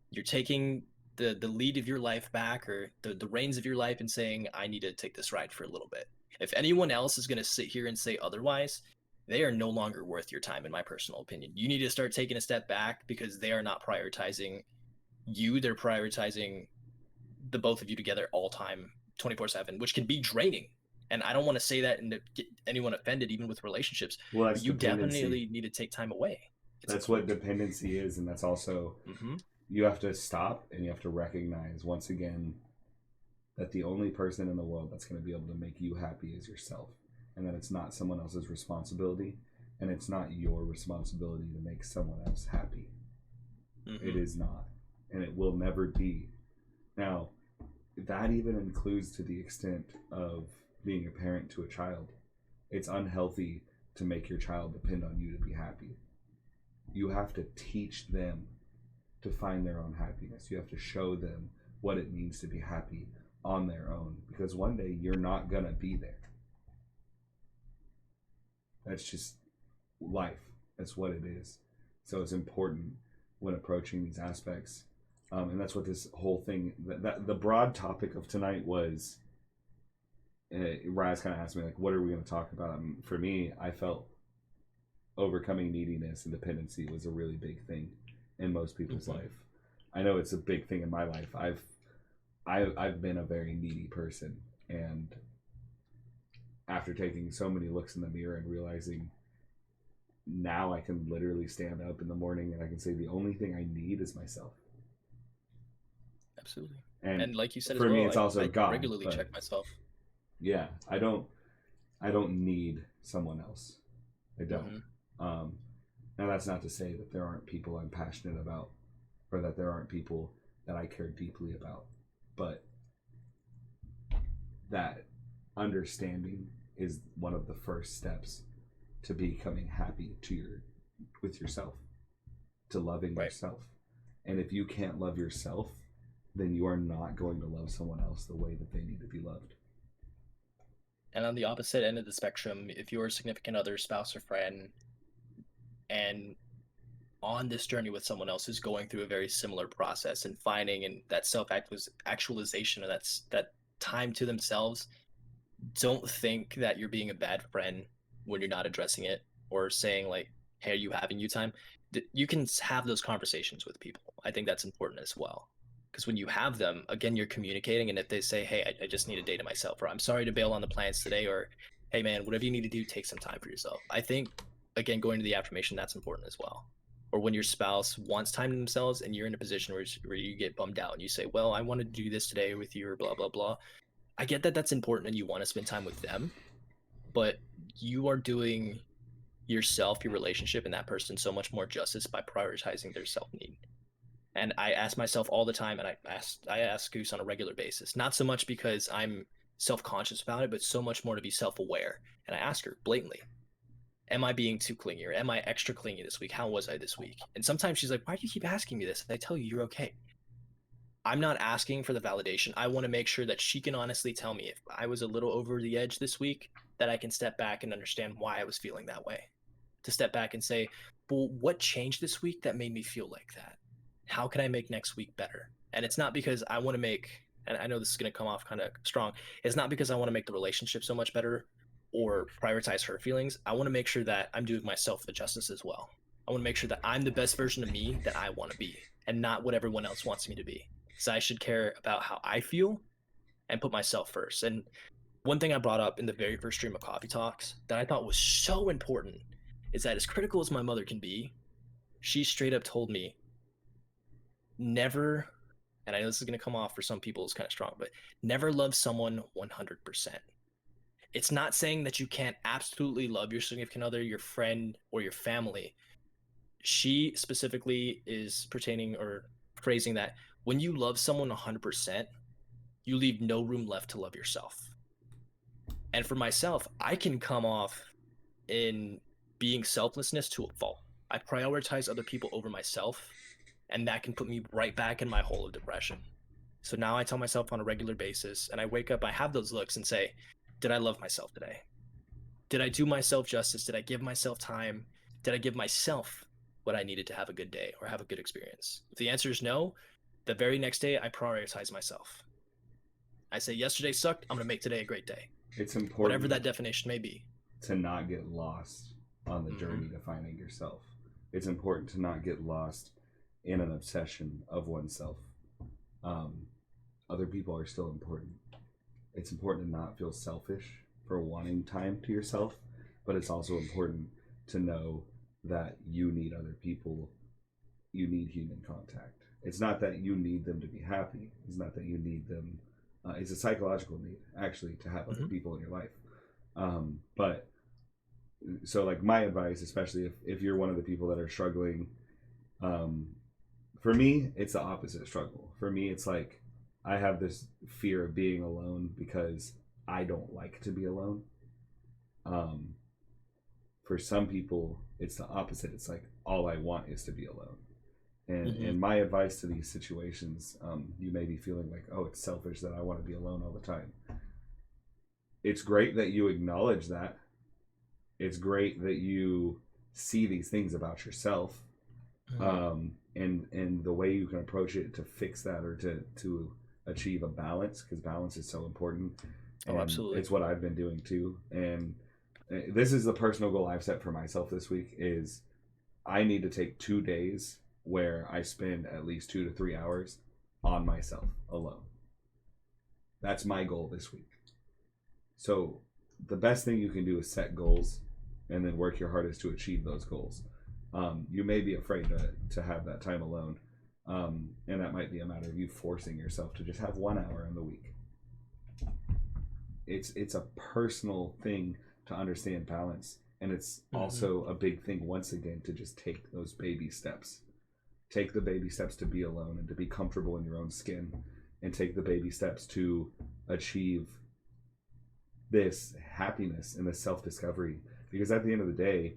A: You're taking the lead of your life back, or the reins of your life, and saying, I need to take this ride for a little bit. If anyone else is going to sit here and say otherwise, they are no longer worth your time, in my personal opinion. You need to start taking a step back, because they are not prioritizing you. They're prioritizing the both of you together all time, 24/7, which can be draining. And I don't want to say that and to get anyone offended, even with relationships.
B: Well, that's
A: But you
B: dependency.
A: definitely need to take time away.
B: That's what dependency is, and that's also, you have to stop and you have to recognize once again that the only person in the world that's going to be able to make you happy is yourself, and that it's not someone else's responsibility, and it's not your responsibility to make someone else happy. It is not, and it will never be. Now, that even includes to the extent of being a parent to a child. It's unhealthy to make your child depend on you to be happy. You have to teach them to find their own happiness. You have to show them what it means to be happy on their own, because one day you're not gonna be there. That's just life. That's what it is. So it's important when approaching these aspects, and that's what this whole thing. That the broad topic of tonight was. Raz kind of asked me, like, what are we going to talk about? For me, I felt overcoming neediness and dependency was a really big thing in most people's life. I know it's a big thing in my life. I've been a very needy person, and after taking so many looks in the mirror and realizing now I can literally stand up in the morning and I can say the only thing I need is myself.
A: Absolutely.
B: And
A: like you said
B: for
A: as well,
B: me, it's also
A: I
B: God.
A: regularly check myself.
B: Yeah, I don't need someone else. I don't. And that's not to say that there aren't people I'm passionate about, or that there aren't people that I care deeply about. But that understanding is one of the first steps to becoming happy with yourself, to loving yourself. And if you can't love yourself, then you are not going to love someone else the way that they need to be loved.
A: And on the opposite end of the spectrum, if your significant other, spouse, or friend, and on this journey with someone else who's going through a very similar process and finding and that self-actualization and that time to themselves, don't think that you're being a bad friend when you're not addressing it or saying like, hey, are you having you time? You can have those conversations with people. I think that's important as well. Because when you have them, again, you're communicating. And if they say, hey, I just need a day to myself, or I'm sorry to bail on the plans today, or hey, man, whatever you need to do, take some time for yourself. I think, again, going to the affirmation, that's important as well. Or when your spouse wants time to themselves and you're in a position where you get bummed out and you say, well, I want to do this today with you, or blah, blah, blah. I get that that's important and you want to spend time with them, but you are doing yourself, your relationship, and that person so much more justice by prioritizing their self-need. And I ask myself all the time, and I ask Goose on a regular basis, not so much because I'm self-conscious about it, but so much more to be self-aware. And I ask her blatantly, am I being too clingy, or am I extra clingy this week? How was I this week? And sometimes she's like, why do you keep asking me this? And I tell you, you're okay. I'm not asking for the validation. I want to make sure that she can honestly tell me if I was a little over the edge this week, that I can step back and understand why I was feeling that way. To step back and say, well, what changed this week that made me feel like that? How can I make next week better? And it's not because I want to make, and I know this is going to come off kind of strong, it's not because I want to make the relationship so much better or prioritize her feelings. I want to make sure that I'm doing myself the justice as well. I want to make sure that I'm the best version of me that I want to be, and not what everyone else wants me to be. So I should care about how I feel and put myself first. And one thing I brought up in the very first stream of Coffee Talks that I thought was so important is that, as critical as my mother can be, she straight up told me, never, and I know this is going to come off for some people as kind of strong, but never love someone 100%. It's not saying that you can't absolutely love your significant other, your friend, or your family. She specifically is pertaining or phrasing that when you love someone 100%, you leave no room left to love yourself. And for myself, I can come off in being selflessness to a fault. I prioritize other people over myself, and that can put me right back in my hole of depression. So now I tell myself on a regular basis, and I wake up, I have those looks and say, did I love myself today? Did I do myself justice? Did I give myself time? Did I give myself what I needed to have a good day or have a good experience? If the answer is no, the very next day I prioritize myself. I say, yesterday sucked, I'm going to make today a great day.
B: It's important,
A: whatever that definition may be,
B: to not get lost on the journey to finding yourself. It's important to not get lost in an obsession of oneself. Other people are still important. It's important to not feel selfish for wanting time to yourself, but it's also important to know that you need other people. You need human contact. It's not that you need them to be happy. It's not that you need them. It's a psychological need, actually, to have other people in your life. But so, like, my advice, especially if you're one of the people that are struggling, for me, it's the opposite struggle. For me, it's like I have this fear of being alone because I don't like to be alone. Um, for some people, it's the opposite. It's like, all I want is to be alone. And my advice to these situations, you may be feeling like, oh, it's selfish that I want to be alone all the time. It's great that you acknowledge that. It's great that you see these things about yourself, and the way you can approach it to fix that, or to achieve a balance, because balance is so important. And
A: absolutely.
B: it's what I've been doing too. And this is the personal goal I've set for myself this week: is I need to take 2 days where I spend at least 2 to 3 hours on myself alone. That's my goal this week. So the best thing you can do is set goals and then work your hardest to achieve those goals. You may be afraid to have that time alone. And that might be a matter of you forcing yourself to just have 1 hour in the week. It's a personal thing to understand balance. And it's also a big thing, once again, to just take those baby steps. Take the baby steps to be alone and to be comfortable in your own skin. And take the baby steps to achieve this happiness and this self-discovery. Because at the end of the day,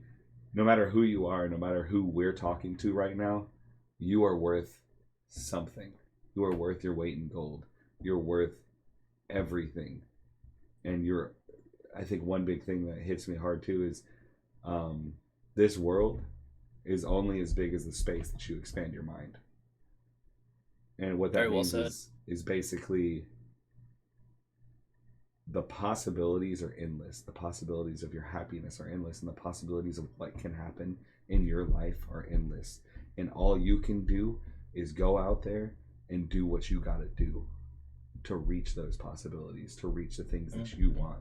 B: no matter who you are, no matter who we're talking to right now, you are worth something. You are worth your weight in gold. You're worth everything. And I think one big thing that hits me hard too is this world is only as big as the space that you expand your mind. And what that means is basically the possibilities are endless. The possibilities of your happiness are endless, and the possibilities of what can happen in your life are endless. And all you can do is go out there and do what you got to do to reach those possibilities, to reach the things that you want.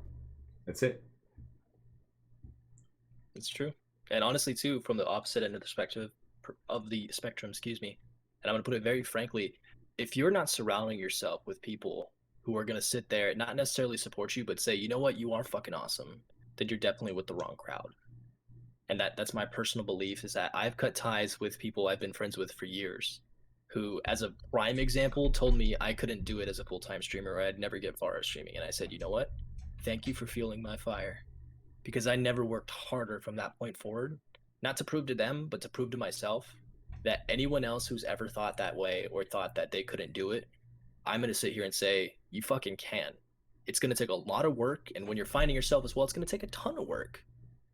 B: That's it.
A: It's true. And honestly, too, from the opposite end of the spectrum, excuse me, and I'm going to put it very frankly, if you're not surrounding yourself with people who are going to sit there, not necessarily support you, but say, you know what, you are fucking awesome, then you're definitely with the wrong crowd. And that's my personal belief, is that I've cut ties with people I've been friends with for years, who, as a prime example, told me I couldn't do it as a full-time streamer, or I'd never get far as streaming. And I said, you know what? Thank you for fueling my fire. Because I never worked harder from that point forward, not to prove to them, but to prove to myself that anyone else who's ever thought that way or thought that they couldn't do it, I'm going to sit here and say, you fucking can. It's going to take a lot of work. And when you're finding yourself as well, it's going to take a ton of work.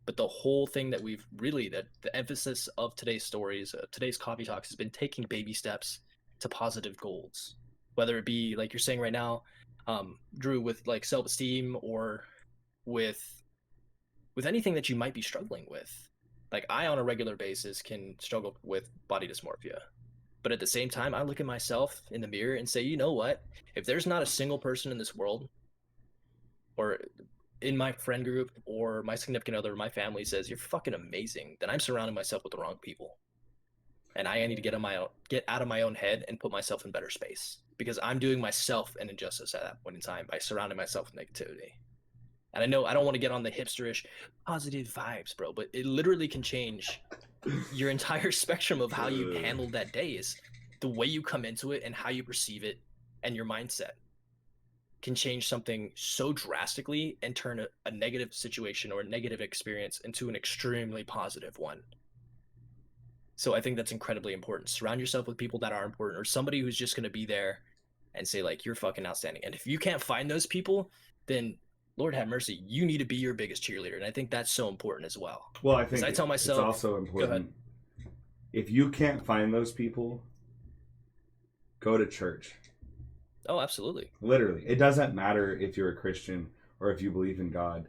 A: But the whole thing that we've really, that the emphasis of today's stories, today's coffee talks, has been taking baby steps to positive goals. Whether it be, like you're saying right now, Drew, with like self-esteem, or with anything that you might be struggling with. Like, I, on a regular basis, can struggle with body dysmorphia. But at the same time, I look at myself in the mirror and say, you know what? If there's not a single person in this world, or in my friend group, or my significant other, or my family says, you're fucking amazing, then I'm surrounding myself with the wrong people. And I need to get out of my own head and put myself in better space. Because I'm doing myself an injustice at that point in time by surrounding myself with negativity. And I know I don't want to get on the hipsterish positive vibes, bro, but it literally can change your entire spectrum of how you handle that day. Is the way you come into it and how you perceive it, and your mindset can change something so drastically and turn a negative situation or a negative experience into an extremely positive one. So I think that's incredibly important. Surround yourself with people that are important, or somebody who's just going to be there and say, like, you're fucking outstanding. And if you can't find those people, then Lord have mercy, you need to be your biggest cheerleader. And I think that's so important as well.
B: Well, I think
A: I tell myself,
B: it's also important. If you can't find those people, go to church.
A: Oh, absolutely.
B: Literally. It doesn't matter if you're a Christian or if you believe in God.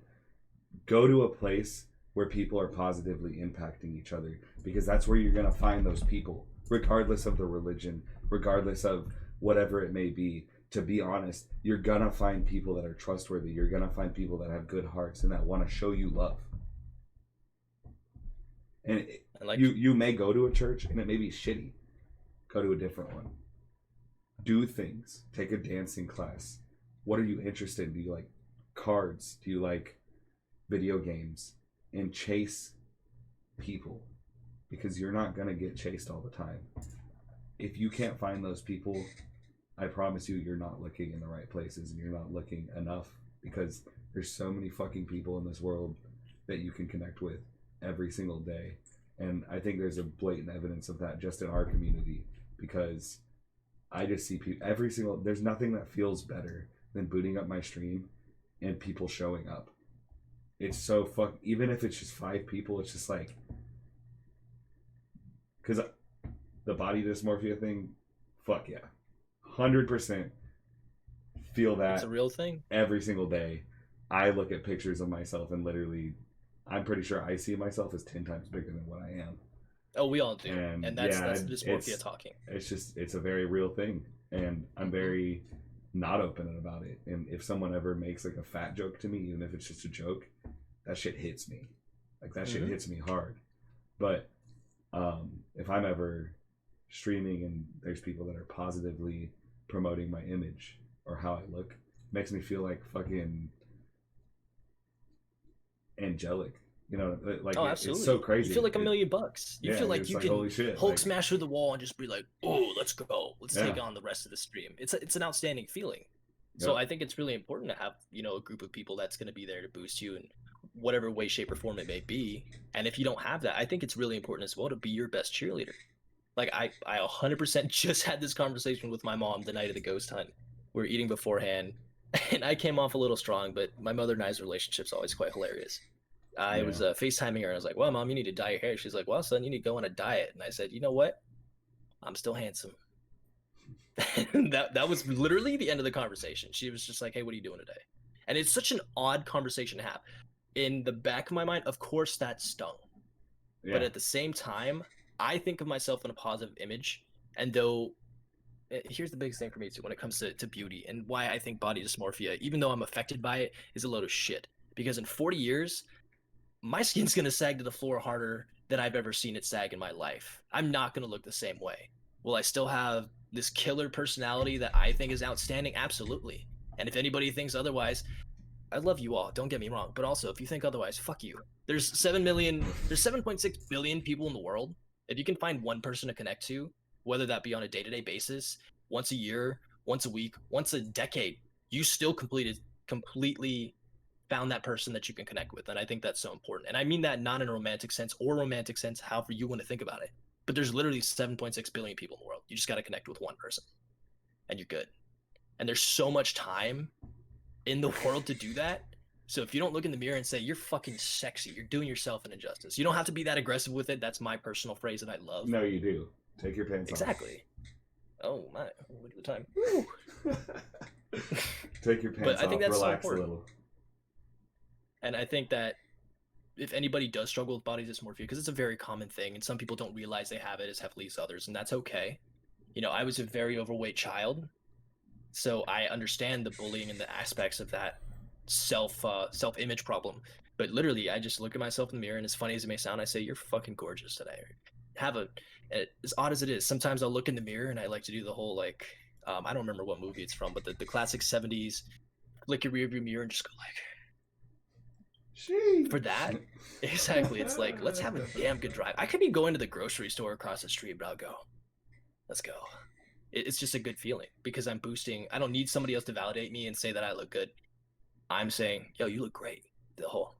B: Go to a place where people are positively impacting each other, because that's where you're going to find those people, regardless of the religion, regardless of whatever it may be. To be honest, you're going to find people that are trustworthy. You're going to find people that have good hearts and that want to show you love. And you may go to a church and it may be shitty. Go to a different one. Do things. Take a dancing class. What are you interested in? Do you like cards? Do you like video games? And chase people, because you're not going to get chased all the time. If you can't find those people, I promise you, you're not looking in the right places, and you're not looking enough, because there's so many fucking people in this world that you can connect with every single day. And I think there's a blatant evidence of that just in our community, because I just see people there's nothing that feels better than booting up my stream and people showing up. It's so even if it's just 5 people, it's just like, because the body dysmorphia thing, fuck yeah, 100% feel that.
A: It's a real thing.
B: Every single day. I look at pictures of myself and literally, I'm pretty sure I see myself as 10 times bigger than what I am.
A: Oh, we all do, and that's dysmorphia talking.
B: It's a very real thing, and I'm very not open about it. And if someone ever makes like a fat joke to me, even if it's just a joke, that shit hits me. Like that shit hits me hard. But if I'm ever streaming and there's people that are positively promoting my image or how I look, it makes me feel like fucking angelic. You know, like,
A: oh, absolutely.
B: It's so crazy.
A: You feel like $1 million. You feel like you can
B: holy shit,
A: Hulk smash through the wall and just be like, oh, let's go. Let's
B: Yeah.
A: take on the rest of the stream. It's an outstanding feeling. So I think it's really important to have, you know, a group of people that's going to be there to boost you in whatever way, shape, or form it may be. And if you don't have that, I think it's really important as well to be your best cheerleader. Like I 100% just had this conversation with my mom the night of the ghost hunt. We were eating beforehand, and I came off a little strong, but my mother and I's relationship's always quite hilarious. I was FaceTiming her, and I was like, well, Mom, you need to dye your hair. She's like, well, son, you need to go on a diet. And I said, you know what? I'm still handsome. that was literally the end of the conversation. She was just like, hey, what are you doing today? And it's such an odd conversation to have. In the back of my mind, of course, that stung. Yeah. But at the same time, I think of myself in a positive image. And though, here's the biggest thing for me, too, when it comes to beauty and why I think body dysmorphia, even though I'm affected by it, is a load of shit. Because in 40 years, my skin's going to sag to the floor harder than I've ever seen it sag in my life. I'm not going to look the same way. Will I still have this killer personality that I think is outstanding? Absolutely. And if anybody thinks otherwise, I love you all, don't get me wrong. But also, if you think otherwise, fuck you. There's 7.6 billion people in the world. If you can find one person to connect to, whether that be on a day-to-day basis, once a year, once a week, once a decade, you still completely found that person that you can connect with. And I think that's so important. And I mean that not in a romantic sense or romantic sense, however you want to think about it. But there's literally 7.6 billion people in the world. You just got to connect with one person and you're good. And there's so much time in the world to do that. So if you don't look in the mirror and say, you're fucking sexy, you're doing yourself an injustice. You don't have to be that aggressive with it. That's my personal phrase that I love.
B: No, you do. Take your pants off.
A: Exactly. Oh, my. Look at the time.
B: Take your pants off. Relax a little.
A: And I think that if anybody does struggle with body dysmorphia, because it's a very common thing, and some people don't realize they have it as heavily as others, and that's okay. You know, I was a very overweight child, so I understand the bullying and the aspects of that self-image problem. But literally, I just look at myself in the mirror, and as funny as it may sound, I say, "You're fucking gorgeous today." As odd as it is, sometimes I'll look in the mirror and I like to do the whole like, I don't remember what movie it's from, but the classic 70s, flick your rearview mirror and just go like. For that, exactly. It's like, let's have a damn good drive. I could be going to the grocery store across the street, but I'll go. Let's go. It's just a good feeling because I'm boosting. I don't need somebody else to validate me and say that I look good. I'm saying, yo, you look great. The whole.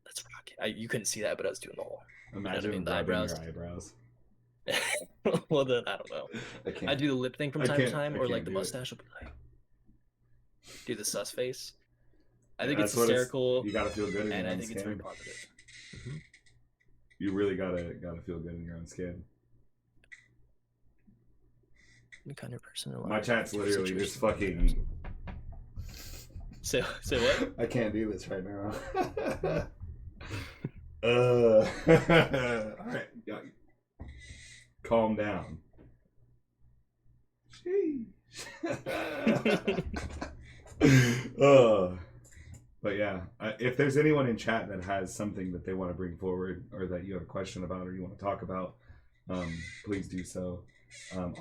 A: Let's rock it. You couldn't see that, but I was doing the whole.
B: Imagine
A: the eyebrows.
B: Your eyebrows.
A: Well, then I don't know. I do the lip thing from time to time, or like the mustache will be like, do the sus face. I think it's hysterical.
B: You gotta feel good in your own skin.
A: And I think it's very positive. Mm-hmm.
B: You really gotta feel good in your own skin.
A: What kind of person?
B: My chat's literally just fucking.
A: Say what?
B: I can't do this right now. All right, calm down. But yeah, if there's anyone in chat that has something that they want to bring forward or that you have a question about or you want to talk about, please do so.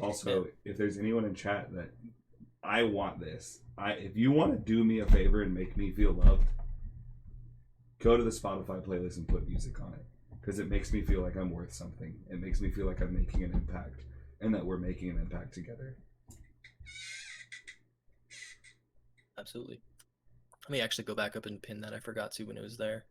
B: Also, if there's anyone in chat that I want this, if you want to do me a favor and make me feel loved, go to the Spotify playlist and put music on it because it makes me feel like I'm worth something. It makes me feel like I'm making an impact and that we're making an impact together.
A: Absolutely. Let me actually go back up and pin that. I forgot to when it was there.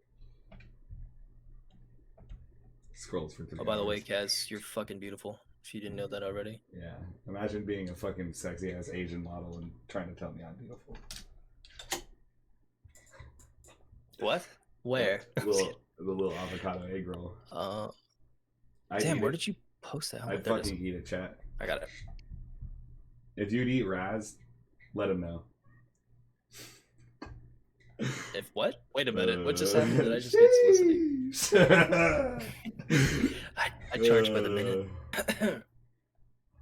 B: Scrolls for 3
A: Oh, by the way,
B: hours.
A: Kaz, you're fucking beautiful. If you didn't know that already.
B: Yeah. Imagine being a fucking sexy ass Asian model and trying to tell me I'm beautiful.
A: What? Where?
B: The little avocado egg roll.
A: Damn, where did you post that?
B: I'd fucking eat it, chat.
A: I got it.
B: If you'd eat Raz, let him know.
A: If what? Wait a minute. What just happened? Did I just get solicited? I charge by the minute.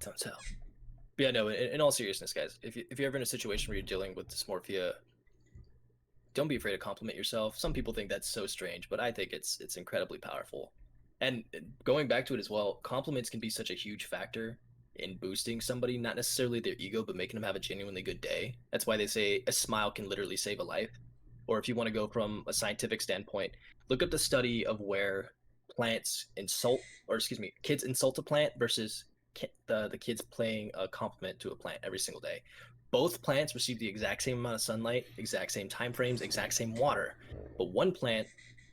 A: Don't tell. But yeah, no, in all seriousness, guys, if you're ever in a situation where you're dealing with dysmorphia, don't be afraid to compliment yourself. Some people think that's so strange, but I think it's incredibly powerful. And going back to it as well, compliments can be such a huge factor in boosting somebody, not necessarily their ego, but making them have a genuinely good day. That's why they say a smile can literally save a life. Or if you want to go from a scientific standpoint, look up the study of where kids insult a plant versus the kids playing a compliment to a plant every single day. Both plants receive the exact same amount of sunlight, exact same time frames, exact same water, but one plant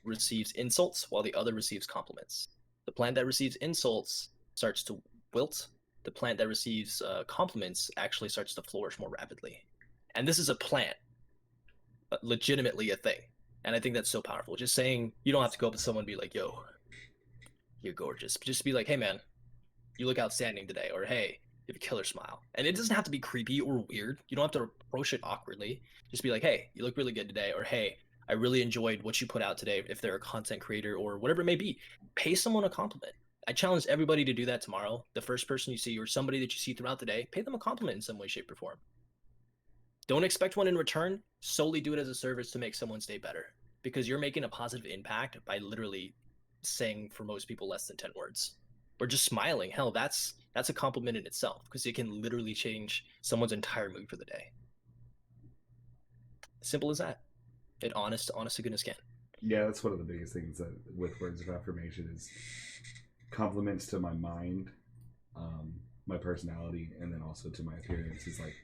A: receives insults while the other receives compliments. The plant that receives insults starts to wilt. The plant that receives compliments actually starts to flourish more rapidly. And this is a plant, legitimately a thing. And I think that's so powerful. Just saying, you don't have to go up to someone and be like, yo, you're gorgeous. Just be like, hey, man, you look outstanding today. Or, hey, you have a killer smile. And it doesn't have to be creepy or weird. You don't have to approach it awkwardly. Just be like, hey, you look really good today. Or, hey, I really enjoyed what you put out today. If they're a content creator or whatever it may be, pay someone a compliment. I challenge everybody to do that tomorrow. The first person you see or somebody that you see throughout the day, pay them a compliment in some way, shape, or form. Don't expect one in return. Solely do it as a service to make someone's day better, because you're making a positive impact by literally saying, for most people, less than 10 words or just smiling. Hell, that's a compliment in itself, because it can literally change someone's entire mood for the day. Simple as that. It honest to goodness can.
B: Yeah, that's one of the biggest things that with words of affirmation is compliments to my mind, my personality, and then also to my appearance. Is like,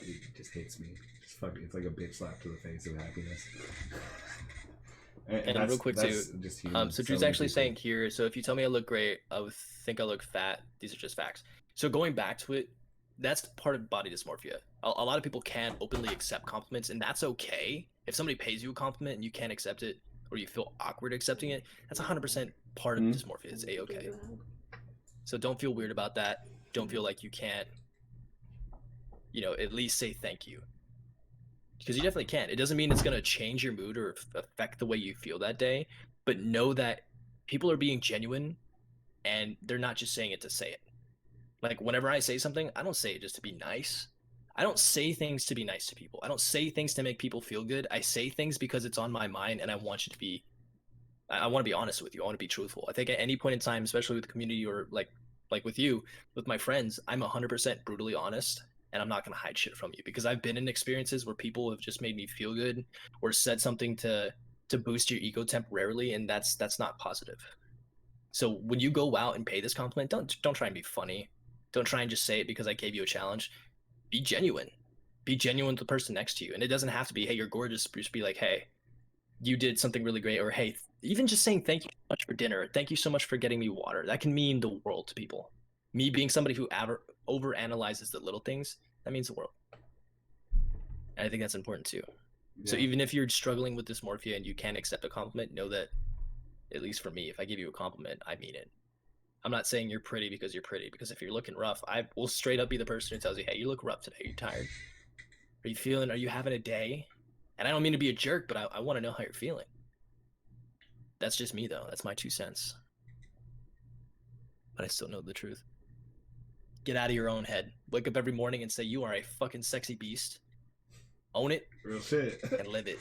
B: it just hits me. It's like a bitch slap to the face of happiness.
A: and real quick too, so Drew's actually saying here, so if you tell me I look great, I would think I look fat. These are just facts. So going back to it, that's part of body dysmorphia. A lot of people can't openly accept compliments, and that's okay. If somebody pays you a compliment and you can't accept it, or you feel awkward accepting it, that's 100% part of dysmorphia. It's a-okay. So don't feel weird about that. Don't feel like you can't, at least say thank you. Because you definitely can. It doesn't mean it's going to change your mood or affect the way you feel that day, but know that people are being genuine and they're not just saying it to say it. Like, whenever I say something, I don't say it just to be nice. I don't say things to be nice to people. I don't say things to make people feel good. I say things because it's on my mind and I want you to be, I want to be honest with you. I want to be truthful. I think at any point in time, especially with the community or like with you, with my friends, I'm 100% brutally honest. And I'm not going to hide shit from you, because I've been in experiences where people have just made me feel good or said something to boost your ego temporarily, and that's not positive. So when you go out and pay this compliment, don't try and be funny. Don't try and just say it because I gave you a challenge. Be genuine. Be genuine with the person next to you. And it doesn't have to be, hey, you're gorgeous. Just be like, hey, you did something really great. Or, hey, even just saying thank you so much for dinner. Thank you so much for getting me water. That can mean the world to people. Me being somebody who overanalyzes the little things, that means the world. And I think that's important too. Yeah. So even if you're struggling with dysmorphia and you can't accept a compliment, know that, at least for me, if I give you a compliment, I mean it. I'm not saying you're pretty because you're pretty, because if you're looking rough, I will straight up be the person who tells you, hey, you look rough today. Are you tired? Are you having a day? And I don't mean to be a jerk, but I want to know how you're feeling. That's just me though. That's my 2 cents. But I still know the truth. Get out of your own head. Wake up every morning and say, you are a fucking sexy beast. Own it.
B: Real shit.
A: And live it.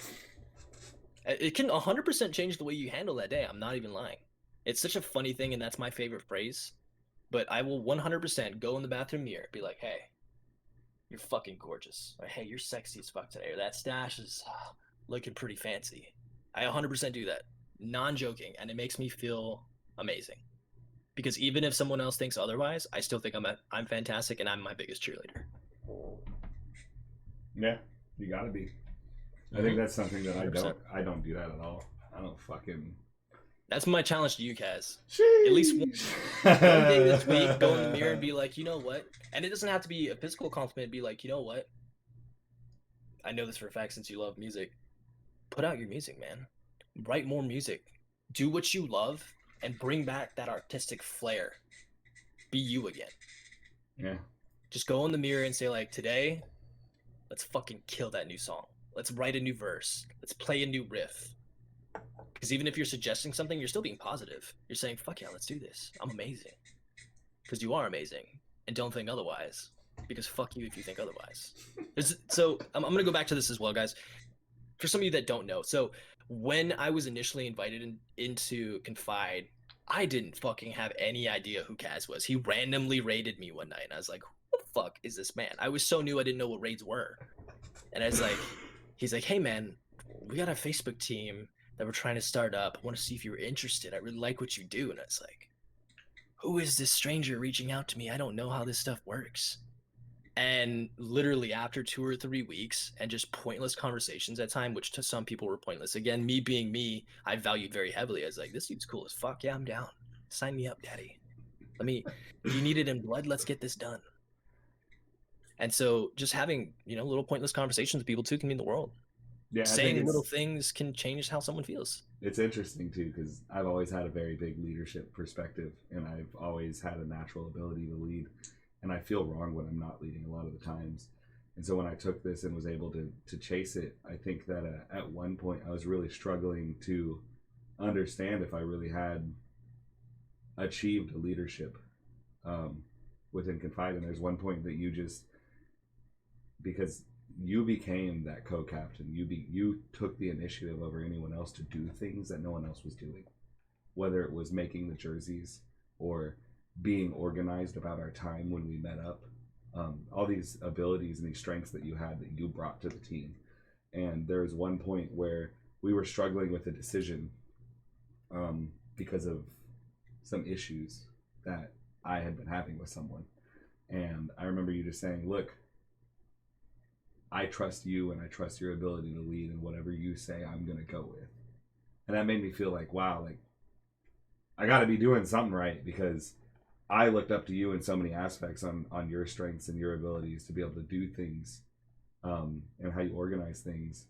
A: It can 100% change the way you handle that day. I'm not even lying. It's such a funny thing, and that's my favorite phrase. But I will 100% go in the bathroom mirror, be like, hey, you're fucking gorgeous. Or, hey, you're sexy as fuck today. Or that stash is looking pretty fancy. I 100% do that. Non-joking. And it makes me feel amazing. Because even if someone else thinks otherwise, I still think I'm fantastic and I'm my biggest cheerleader.
B: Yeah, you gotta be. I think that's something that
A: 100%.
B: I don't do that at all. I don't fucking.
A: That's my challenge to you, Kaz.
B: Sheesh.
A: At least one day this week, go in the mirror and be like, you know what? And it doesn't have to be a physical compliment. Be like, you know what? I know this for a fact since you love music. Put out your music, man. Write more music. Do what you love and bring back that artistic flair. Be you again.
B: Yeah.
A: Just go in the mirror and say, like, today, let's fucking kill that new song. Let's write a new verse. Let's play a new riff. Because even if you're suggesting something, you're still being positive. You're saying, fuck yeah, let's do this. I'm amazing. Because you are amazing. And don't think otherwise. Because fuck you if you think otherwise. So I'm going to go back to this as well, guys. For some of you that don't know. So when I was initially invited into Confide, I didn't fucking have any idea who Kaz was. He randomly raided me one night. And I was like, who the fuck is this man? I was so new I didn't know what raids were. And I was like, he's like, hey man, we got a Facebook team that we're trying to start up. I want to see if you were interested. I really like what you do. And I was like, who is this stranger reaching out to me? I don't know how this stuff works. And literally after 2 or 3 weeks and just pointless conversations at time, which to some people were pointless. Again, me being me, I valued very heavily. I was like, this dude's cool as fuck. Yeah, I'm down. Sign me up, daddy. You need it in blood. Let's get this done. And so just having, little pointless conversations with people too can mean the world.
B: Yeah,
A: saying little things can change how someone feels.
B: It's interesting too, because I've always had a very big leadership perspective, and I've always had a natural ability to lead, and I feel wrong when I'm not leading a lot of the times. And so when I took this and was able to chase it, I think that at one point I was really struggling to understand if I really had achieved a leadership within Confide. And there's one point that you just, because you became that co-captain, you took the initiative over anyone else to do things that no one else was doing, whether it was making the jerseys or being organized about our time when we met up. All these abilities and these strengths that you had that you brought to the team. And there was one point where we were struggling with a decision because of some issues that I had been having with someone. And I remember you just saying, look, I trust you and I trust your ability to lead, and whatever you say, I'm going to go with. And that made me feel like, wow, like I got to be doing something right, because I looked up to you in so many aspects on your strengths and your abilities to be able to do things and how you organize things.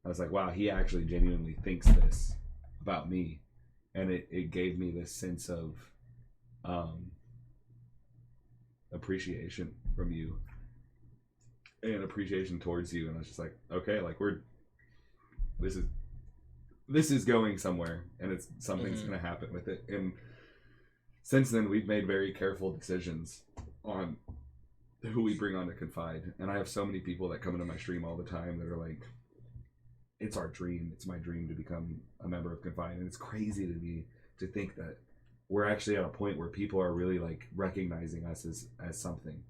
B: I was like, wow, he actually genuinely thinks this about me. And it gave me this sense of appreciation from you and appreciation towards you. And I was just like, okay, like this is going somewhere, and it's something's going to happen with it. And since then, we've made very careful decisions on who we bring on to Confide. And I have so many people that come into my stream all the time that are like, it's our dream. It's my dream to become a member of Confide. And it's crazy to me to think that we're actually at a point where people are really like recognizing us as something.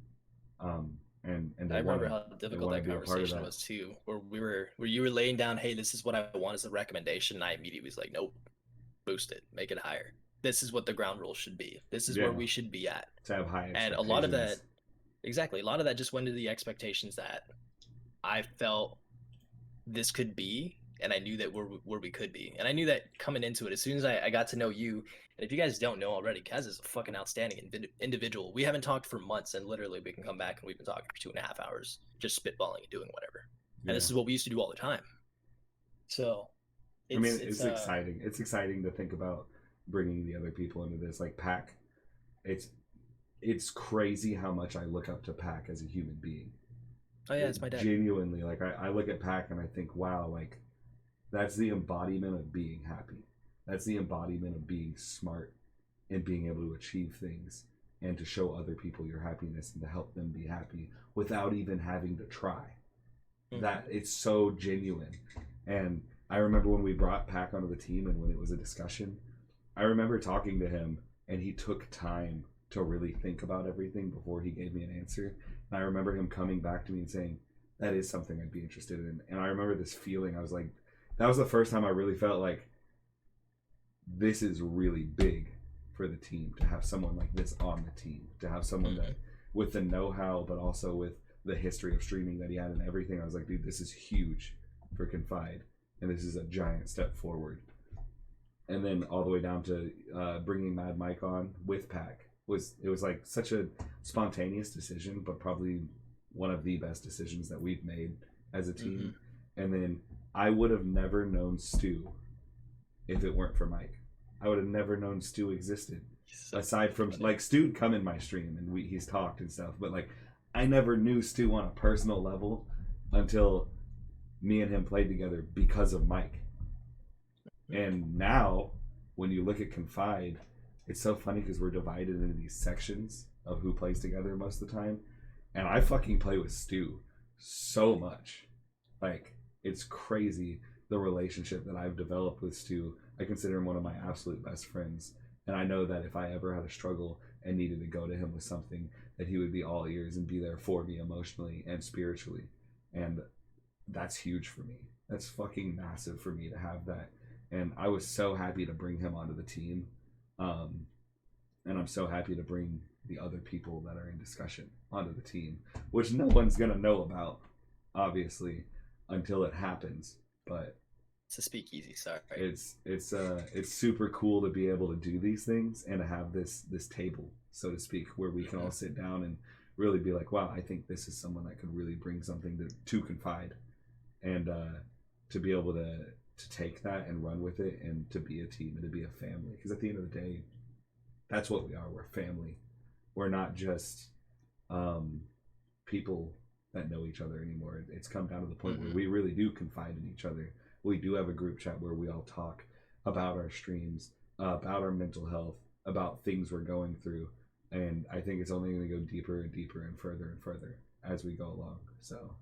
B: And
A: I remember how difficult that conversation was too, where you were laying down, hey, this is what I want as a recommendation. And I immediately was like, nope, boost it, make it higher. This is what the ground rules should be. This is where we should be at.
B: To have high expectations.
A: And a lot of that just went into the expectations that I felt this could be, and I knew that where we could be. And I knew that coming into it, as soon as I got to know you, and if you guys don't know already, Kaz is a fucking outstanding individual. We haven't talked for months, and literally we can come back and we've been talking for 2.5 hours, just spitballing and doing whatever. And this is what we used to do all the time. So,
B: it's exciting. It's exciting to think about bringing the other people into this, like Pac. It's crazy how much I look up to Pac as a human being.
A: Oh yeah, it's my dad.
B: Genuinely, like I look at Pac and I think, wow, like that's the embodiment of being happy. That's the embodiment of being smart and being able to achieve things and to show other people your happiness and to help them be happy without even having to try. That it's so genuine. And I remember when we brought Pac onto the team and when it was a discussion, I remember talking to him and he took time to really think about everything before he gave me an answer. And I remember him coming back to me and saying, that is something I'd be interested in. And I remember this feeling, I was like, that was the first time I really felt like this is really big for the team, to have someone like this on the team, to have someone that with the know-how, but also with the history of streaming that he had and everything. I was like, dude, this is huge. for Confide, and this is a giant step forward. And then all the way down to bringing Mad Mike on with Pack was like such a spontaneous decision, but probably one of the best decisions that we've made as a team. And then I would have never known Stu if it weren't for Mike. I would have never known Stu existed. Aside from like Stu'd come in my stream and he's talked and stuff, but like I never knew Stu on a personal level until me and him played together because of Mike. And now when you look at Confide, it's so funny because we're divided into these sections of who plays together most of the time, and I fucking play with Stu so much. Like, it's crazy the relationship that I've developed with Stu. I consider him one of my absolute best friends, and I know that if I ever had a struggle and needed to go to him with something, that he would be all ears and be there for me emotionally and spiritually. And that's huge for me. That's fucking massive for me to have that. And I was so happy to bring him onto the team. And I'm so happy to bring the other people that are in discussion onto the team, which no one's going to know about, obviously, until it happens. But
A: it's a speakeasy, sorry.
B: It's super cool to be able to do these things and to have this table, so to speak, where we can all sit down and really be like, wow, I think this is someone that could really bring something to Confide, and to be able to take that and run with it, and to be a team and to be a family. Because at the end of the day, that's what we are. We're family. We're not just people that know each other anymore. It's come down to the point where we really do confide in each other. We do have a group chat where we all talk about our streams, about our mental health, about things we're going through. And I think it's only going to go deeper and deeper and further as we go along. So,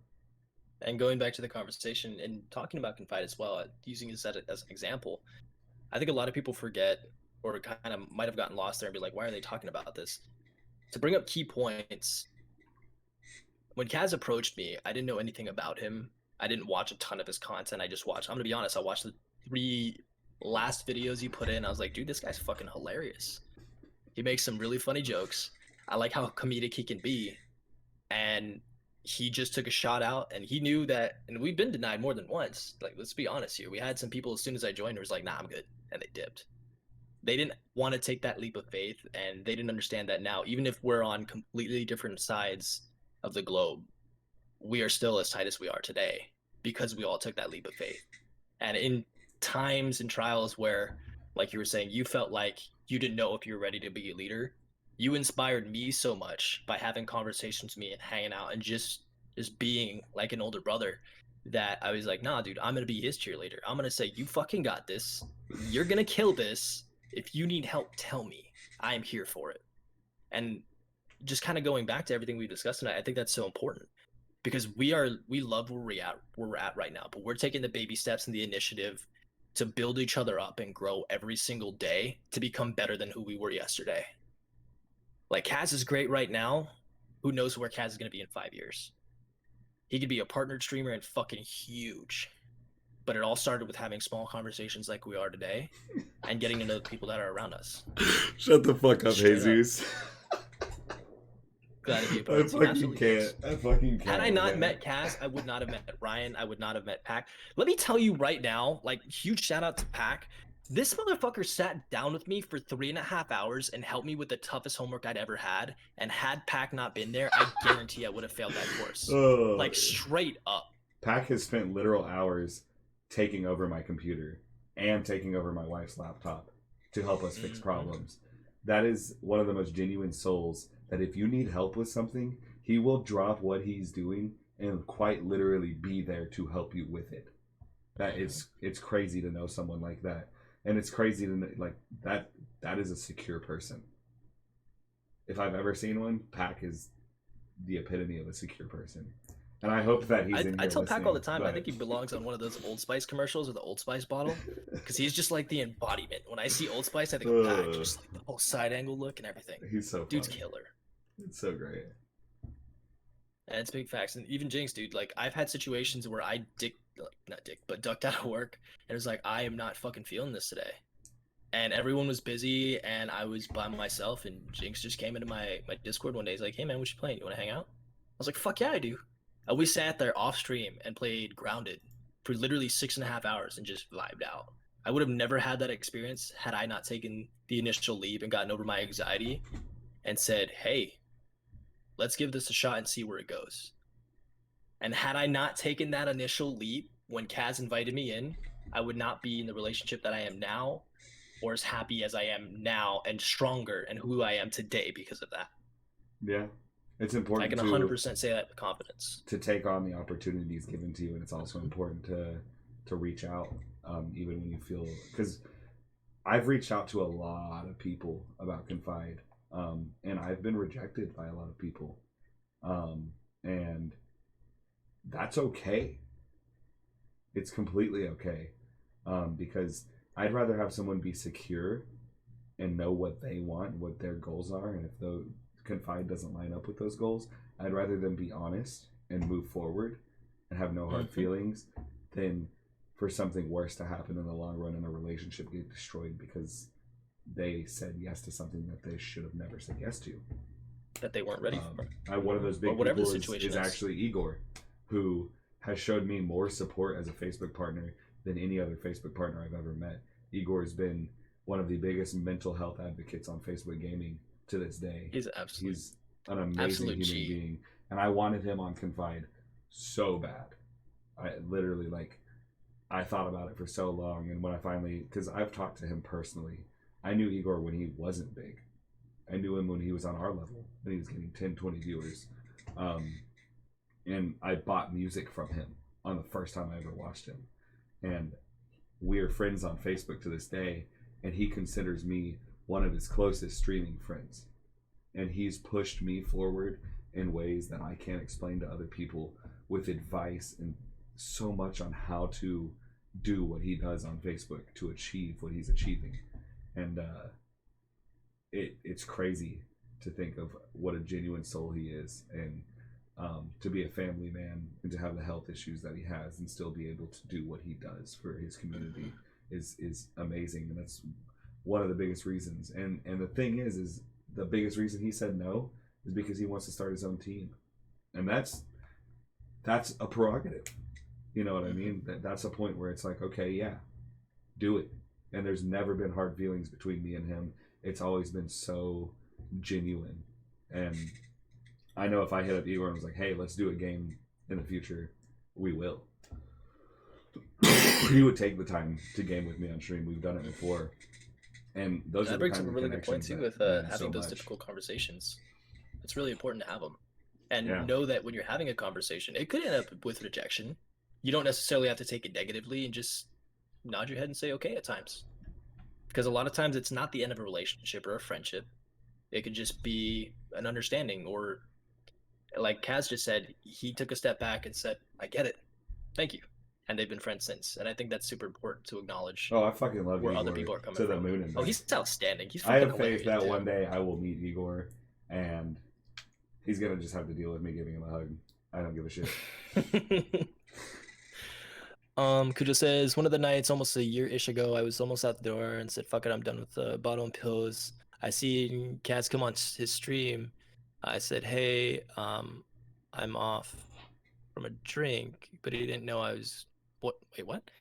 A: and going back to the conversation and talking about Confide as well, using this as an example, I think a lot of people forget, or kind of might have gotten lost there and be like, why are they talking about this? To bring up key points, when Kaz approached me, I didn't know anything about him. I didn't watch a ton of his content. I just watched, I'm going to be honest, I watched the 3 last videos he put in. I was like, dude, this guy's fucking hilarious. He makes some really funny jokes. I like how comedic he can be. And he just took a shot out, and he knew that, and we've been denied more than once. Like, let's be honest here. We had some people, as soon as I joined, who was like, nah, I'm good. And they dipped. They didn't want to take that leap of faith, and they didn't understand that now, even if we're on completely different sides of the globe, we are still as tight as we are today because we all took that leap of faith. And in times and trials where, like you were saying, you felt like you didn't know if you were ready to be a leader, you inspired me so much by having conversations with me and hanging out and just being like an older brother, that I was like, nah, dude, I'm going to be his cheerleader. I'm going to say, you fucking got this. You're going to kill this. If you need help, tell me. I am here for it. And just kind of going back to everything we discussed tonight, I think that's so important, because we love where we're at right now, but we're taking the baby steps and the initiative to build each other up and grow every single day to become better than who we were yesterday. Like, Kaz is great right now. Who knows where Kaz is going to be in 5 years? He could be a partnered streamer and fucking huge. But it all started with having small conversations like we are today and getting to know the people that are around us.
B: Shut the fuck up,
A: Straight
B: Jesus.
A: Glad to be a
B: I
A: part of
B: fucking can't. I fucking can't.
A: Had I not met Kaz, I would not have met Ryan. I would not have met Pack. Let me tell you right now, like, huge shout out to Pack. This motherfucker sat down with me for 3.5 hours and helped me with the toughest homework I'd ever had. And had Pack not been there, I guarantee I would have failed that course. Like, straight up.
B: Pack has spent literal hours taking over my computer and taking over my wife's laptop to help us fix problems. That is one of the most genuine souls, that if you need help with something, he will drop what he's doing and quite literally be there to help you with it. It's crazy to know someone like that. And it's crazy to know, like, that is a secure person. If I've ever seen one, Pack is the epitome of a secure person. And I hope that he's in here
A: I tell Pack all the time,
B: but...
A: I think he belongs on one of those Old Spice commercials with the Old Spice bottle, because he's just like the embodiment. When I see Old Spice, I think of Pack, just like the whole side angle look and everything.
B: He's so funny.
A: Dude's killer.
B: It's so great.
A: And it's big facts. And even Jinx, dude, like, I've had situations where I ducked out of work, and it was like, I am not fucking feeling this today. And everyone was busy, and I was by myself, and Jinx just came into my Discord one day. He's like, hey man, what you playing? You want to hang out? I was like, fuck yeah, I do. And we sat there off stream and played Grounded for literally 6.5 hours and just vibed out. I would have never had that experience had I not taken the initial leap and gotten over my anxiety and said, hey, let's give this a shot and see where it goes. And had I not taken that initial leap when Kaz invited me in, I would not be in the relationship that I am now or as happy as I am now and stronger and who I am today because of that.
B: Yeah, it's
A: I
B: important
A: can 100% say that with confidence.
B: to take on the opportunities given to you, and it's also important to reach out, even when you feel, because I've reached out to a lot of people about Confide, and I've been rejected by a lot of people, and that's okay. It's completely okay, because I'd rather have someone be secure and know what they want, what their goals are, and if the Confide doesn't line up with those goals, I'd rather them be honest and move forward and have no hard feelings than for something worse to happen in the long run and a relationship get destroyed because they said yes to something that they should have never said yes to.
A: That they weren't ready for.
B: One of those big
A: or whatever
B: people
A: the situation
B: is actually Igor, who has showed me more support as a Facebook partner than any other Facebook partner I've ever met. Igor has been one of the biggest mental health advocates on Facebook gaming to this day.
A: He's
B: an amazing human being, and I wanted him on Confide so bad. I literally, like, I thought about it for so long, and when I finally, because I've talked to him personally, I knew Igor when he wasn't big. I knew him when he was on our level, when he was getting 10, 20 viewers. And I bought music from him on the first time I ever watched him. And we're friends on Facebook to this day, and he considers me one of his closest streaming friends. And he's pushed me forward in ways that I can't explain to other people, with advice and so much on how to do what he does on Facebook to achieve what he's achieving. And it's crazy to think of what a genuine soul he is, and to be a family man and to have the health issues that he has and still be able to do what he does for his community is amazing. And that's one of the biggest reasons. And the thing is the biggest reason he said no is because he wants to start his own team. And that's a prerogative. You know what I mean? That's a point where it's like, okay, yeah, do it. And there's never been hard feelings between me and him. It's always been so genuine. And I know if I hit up Igor and was like, hey, let's do a game in the future, we will. He would take the time to game with me on stream. We've done it before. And those
A: that
B: are the
A: brings
B: kind
A: up a
B: of
A: really good point
B: connections
A: too
B: that
A: with
B: mean
A: having
B: so
A: those
B: much.
A: difficult conversations. It's really important to have them. And
B: Yeah.
A: know that when you're having a conversation, it could end up with rejection. You don't necessarily have to take it negatively and just nod your head and say okay at times. Because a lot of times it's not the end of a relationship or a friendship. It could just be an understanding, or like Kaz just said, he took a step back and said, I get it. Thank you. And they've been friends since. And I think that's super important to acknowledge
B: Oh, I fucking love
A: where
B: Igor
A: other people are coming
B: to the
A: from.
B: moon and
A: Oh,
B: back.
A: he's outstanding. He's
B: I
A: fucking
B: have faith
A: hilarious,
B: that
A: too.
B: one day I will meet Igor, and he's gonna just have to deal with me giving him a hug. I don't give a shit.
A: Kuja says, one of the nights almost a year-ish ago, I was almost out the door and said, fuck it, I'm done with the bottle and pills. I see Kaz come on his stream. I said, hey, I'm off from a drink, but he didn't know I was, what?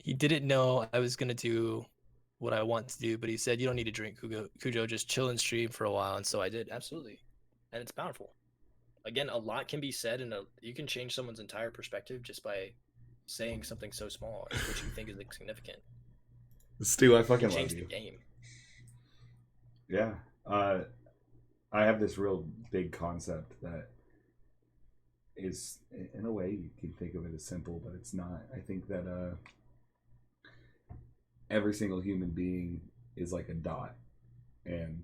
A: He didn't know I was gonna do what I want to do, but he said, you don't need to drink, Cujo, just chill and stream for a while. And so I did, absolutely. And it's powerful. Again, a lot can be said, and you can change someone's entire perspective just by saying something so small, which you think is insignificant.
B: Stu, I fucking
A: Change
B: love
A: the
B: you.
A: game.
B: Yeah. I have this real big concept that is, in a way, you can think of it as simple, but it's not. I think that every single human being is like a dot, and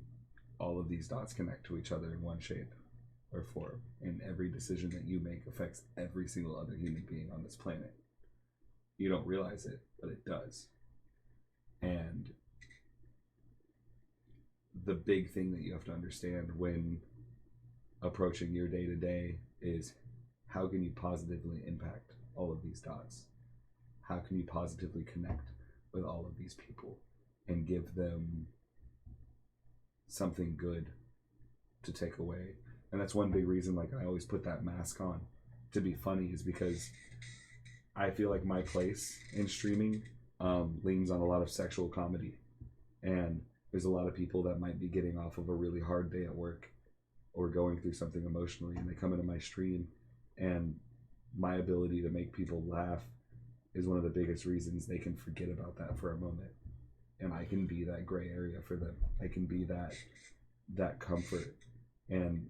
B: all of these dots connect to each other in one shape or form, and every decision that you make affects every single other human being on this planet. You don't realize it, but it does. And the big thing that you have to understand when approaching your day-to-day is, how can you positively impact all of these dots? How can you positively connect with all of these people and give them something good to take away? And that's one big reason, like, I always put that mask on to be funny, is because I feel like my place in streaming leans on a lot of sexual comedy, and there's a lot of people that might be getting off of a really hard day at work or going through something emotionally, and they come into my stream, and my ability to make people laugh is one of the biggest reasons they can forget about that for a moment, and I can be that gray area for them. I can be that comfort. And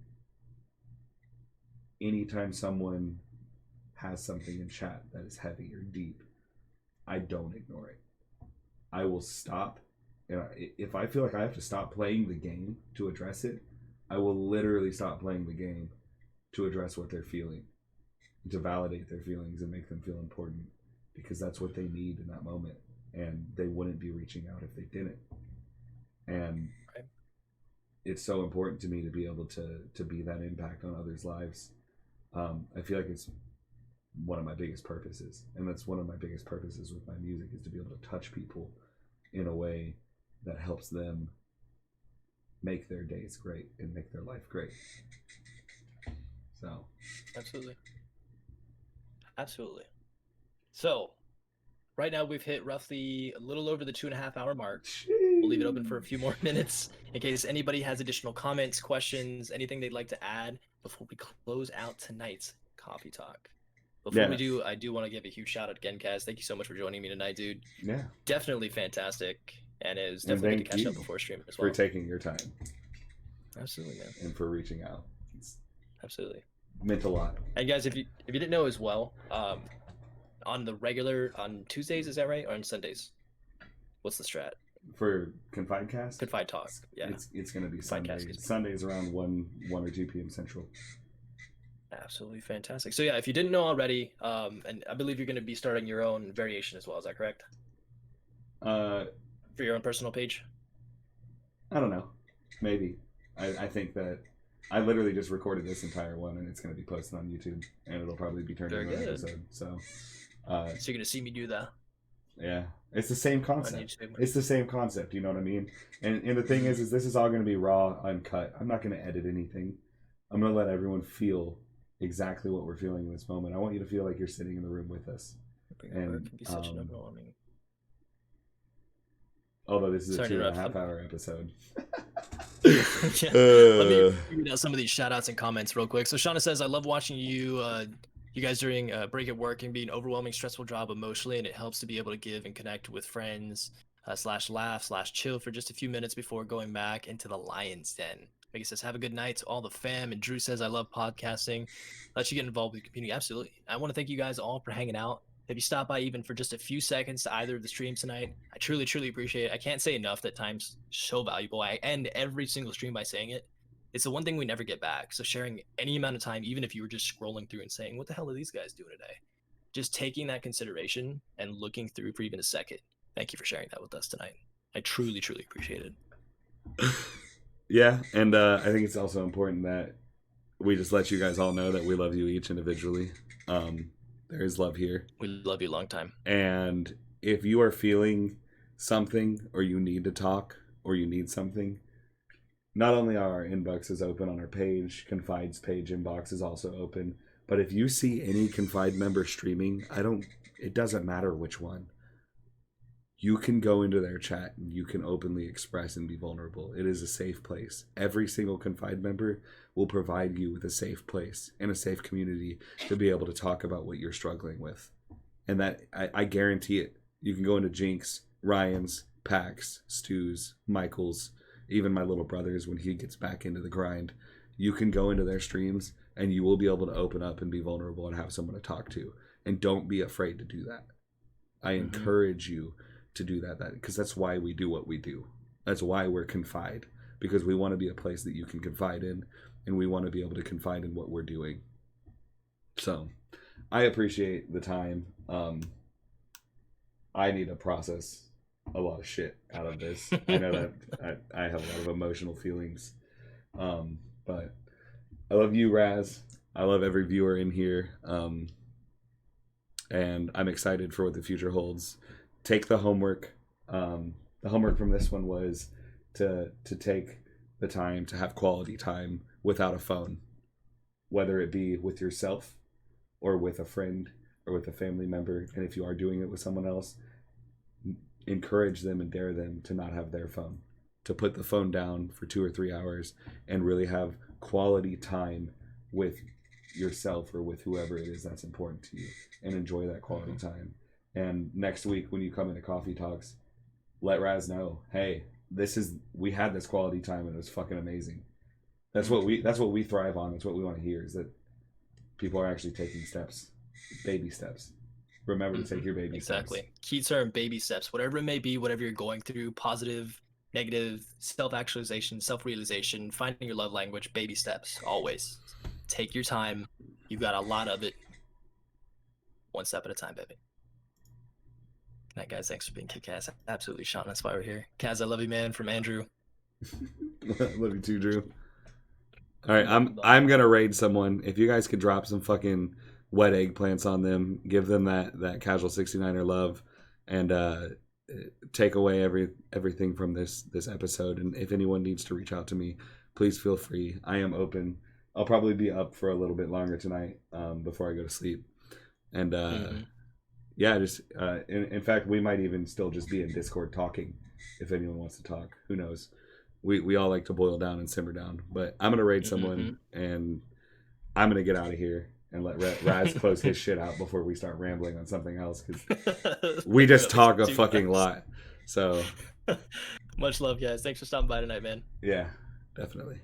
B: anytime someone has something in chat that is heavy or deep, I don't ignore it. I will stop, and if I feel like I have to stop playing the game to address it, I will literally stop playing the game to address what they're feeling, to validate their feelings and make them feel important, because that's what they need in that moment, and they wouldn't be reaching out if they didn't. And it's so important to me to be able to be that impact on others' lives. I feel like it's one of my biggest purposes, and that's one of my biggest purposes with my music, is to be able to touch people in a way that helps them make their days great and make their life great. So
A: absolutely. So right now we've hit roughly a little over the 2.5 hour mark. We'll leave it open for a few more minutes in case anybody has additional comments, questions, anything they'd like to add before we close out tonight's coffee talk. Before we do, I do want to give a huge shout out again, Kaz. Thank you so much for joining me tonight, dude.
B: Yeah,
A: definitely fantastic, and it was definitely good to catch up before stream as well.
B: For taking your time.
A: Absolutely, man.
B: And for reaching out.
A: Absolutely.
B: Meant a lot.
A: And guys, if you didn't know as well, on the regular on Tuesdays, is that right, or on Sundays? What's the strat
B: for Confide Cast?
A: Confide Talk. Yeah,
B: it's going to be Sundays. Sundays around 1 or 2 p.m. Central.
A: Absolutely fantastic. So yeah, if you didn't know already, and I believe you're going to be starting your own variation as well. Is that correct? For your own personal page?
B: I don't know. Maybe. I think that I literally just recorded this entire one, and it's going to be posted on YouTube, and it'll probably be turned into an episode. So
A: you're going to see me do that.
B: Yeah, it's the same concept. It's the same concept. You know what I mean? And the thing is this is all going to be raw, uncut. I'm not going to edit anything. I'm going to let everyone feel exactly what we're feeling in this moment. I want you to feel like you're sitting in the room with us. And
A: it can be such an overwhelming.
B: Although this is a 2.5 hour episode.
A: Yeah. Let me read out some of these shout outs and comments real quick. So Shauna says, I love watching you guys during break at work. Can be an overwhelming, stressful job emotionally, and it helps to be able to give and connect with friends / laugh / chill for just a few minutes before going back into the lion's den. Megan says, have a good night to all the fam. And Drew says, I love podcasting. Let you get involved with the community. Absolutely. I want to thank you guys all for hanging out. If you stop by even for just a few seconds to either of the streams tonight, I truly, truly appreciate it. I can't say enough that time's so valuable. I end every single stream by saying it. It's the one thing we never get back. So sharing any amount of time, even if you were just scrolling through and saying, what the hell are these guys doing today? Just taking that consideration and looking through for even a second. Thank you for sharing that with us tonight. I truly, truly appreciate it.
B: Yeah, and I think it's also important that we just let you guys all know that we love you each individually. There is love here.
A: We love you a long time.
B: And if you are feeling something, or you need to talk, or you need something, not only are our inboxes open on our page, Confide's page inbox is also open, but if you see any Confide member streaming, it doesn't matter which one. You can go into their chat and you can openly express and be vulnerable. It is a safe place. Every single Confide member will provide you with a safe place and a safe community to be able to talk about what you're struggling with. And that, I guarantee it. You can go into Jinx, Ryan's, Pax, Stu's, Michael's, even my little brother's when he gets back into the grind. You can go into their streams and you will be able to open up and be vulnerable and have someone to talk to. And don't be afraid to do that. I encourage you to do that because that's why we do what we do. That's why we're Confide, because we want to be a place that you can confide in, and we want to be able to confide in what we're doing. So I appreciate the time. I need to process a lot of shit out of this. I know that I have a lot of emotional feelings, but I love you, Raz. I love every viewer in here, and I'm excited for what the future holds. Take the homework. The homework from this one was to take the time to have quality time without a phone, whether it be with yourself or with a friend or with a family member, and if you are doing it with someone else, encourage them and dare them to not have their phone, to put the phone down for 2 or 3 hours and really have quality time with yourself or with whoever it is that's important to you, and enjoy that quality time. And next week when you come into coffee talks, let Raz know, hey, we had this quality time and it was fucking amazing. That's what we thrive on. That's what we want to hear, is that people are actually taking steps, baby steps. Remember to take your baby steps.
A: Exactly. Key term, baby steps. Whatever it may be, whatever you're going through, positive, negative, self-actualization, self-realization, finding your love language, baby steps, always. Take your time. You've got a lot of it. One step at a time, baby. Good night, guys. Thanks for being kick-ass. Absolutely, Sean. That's why we're here. Kaz, I love you, man. From Andrew.
B: Love you too, Drew. All right, I'm gonna raid someone. If you guys could drop some fucking wet eggplants on them, give them that casual 69er love, and take away everything from this episode. And if anyone needs to reach out to me, please feel free. I am open. I'll probably be up for a little bit longer tonight before I go to sleep. And yeah, just in fact, we might even still just be in Discord talking if anyone wants to talk. Who knows? We all like to boil down and simmer down. But I'm gonna raid someone, and I'm gonna get out of here and let Raz close his shit out before we start rambling on something else, because we just talk a fucking lot. So
A: much love, guys. Thanks for stopping by tonight, man.
B: Yeah, definitely.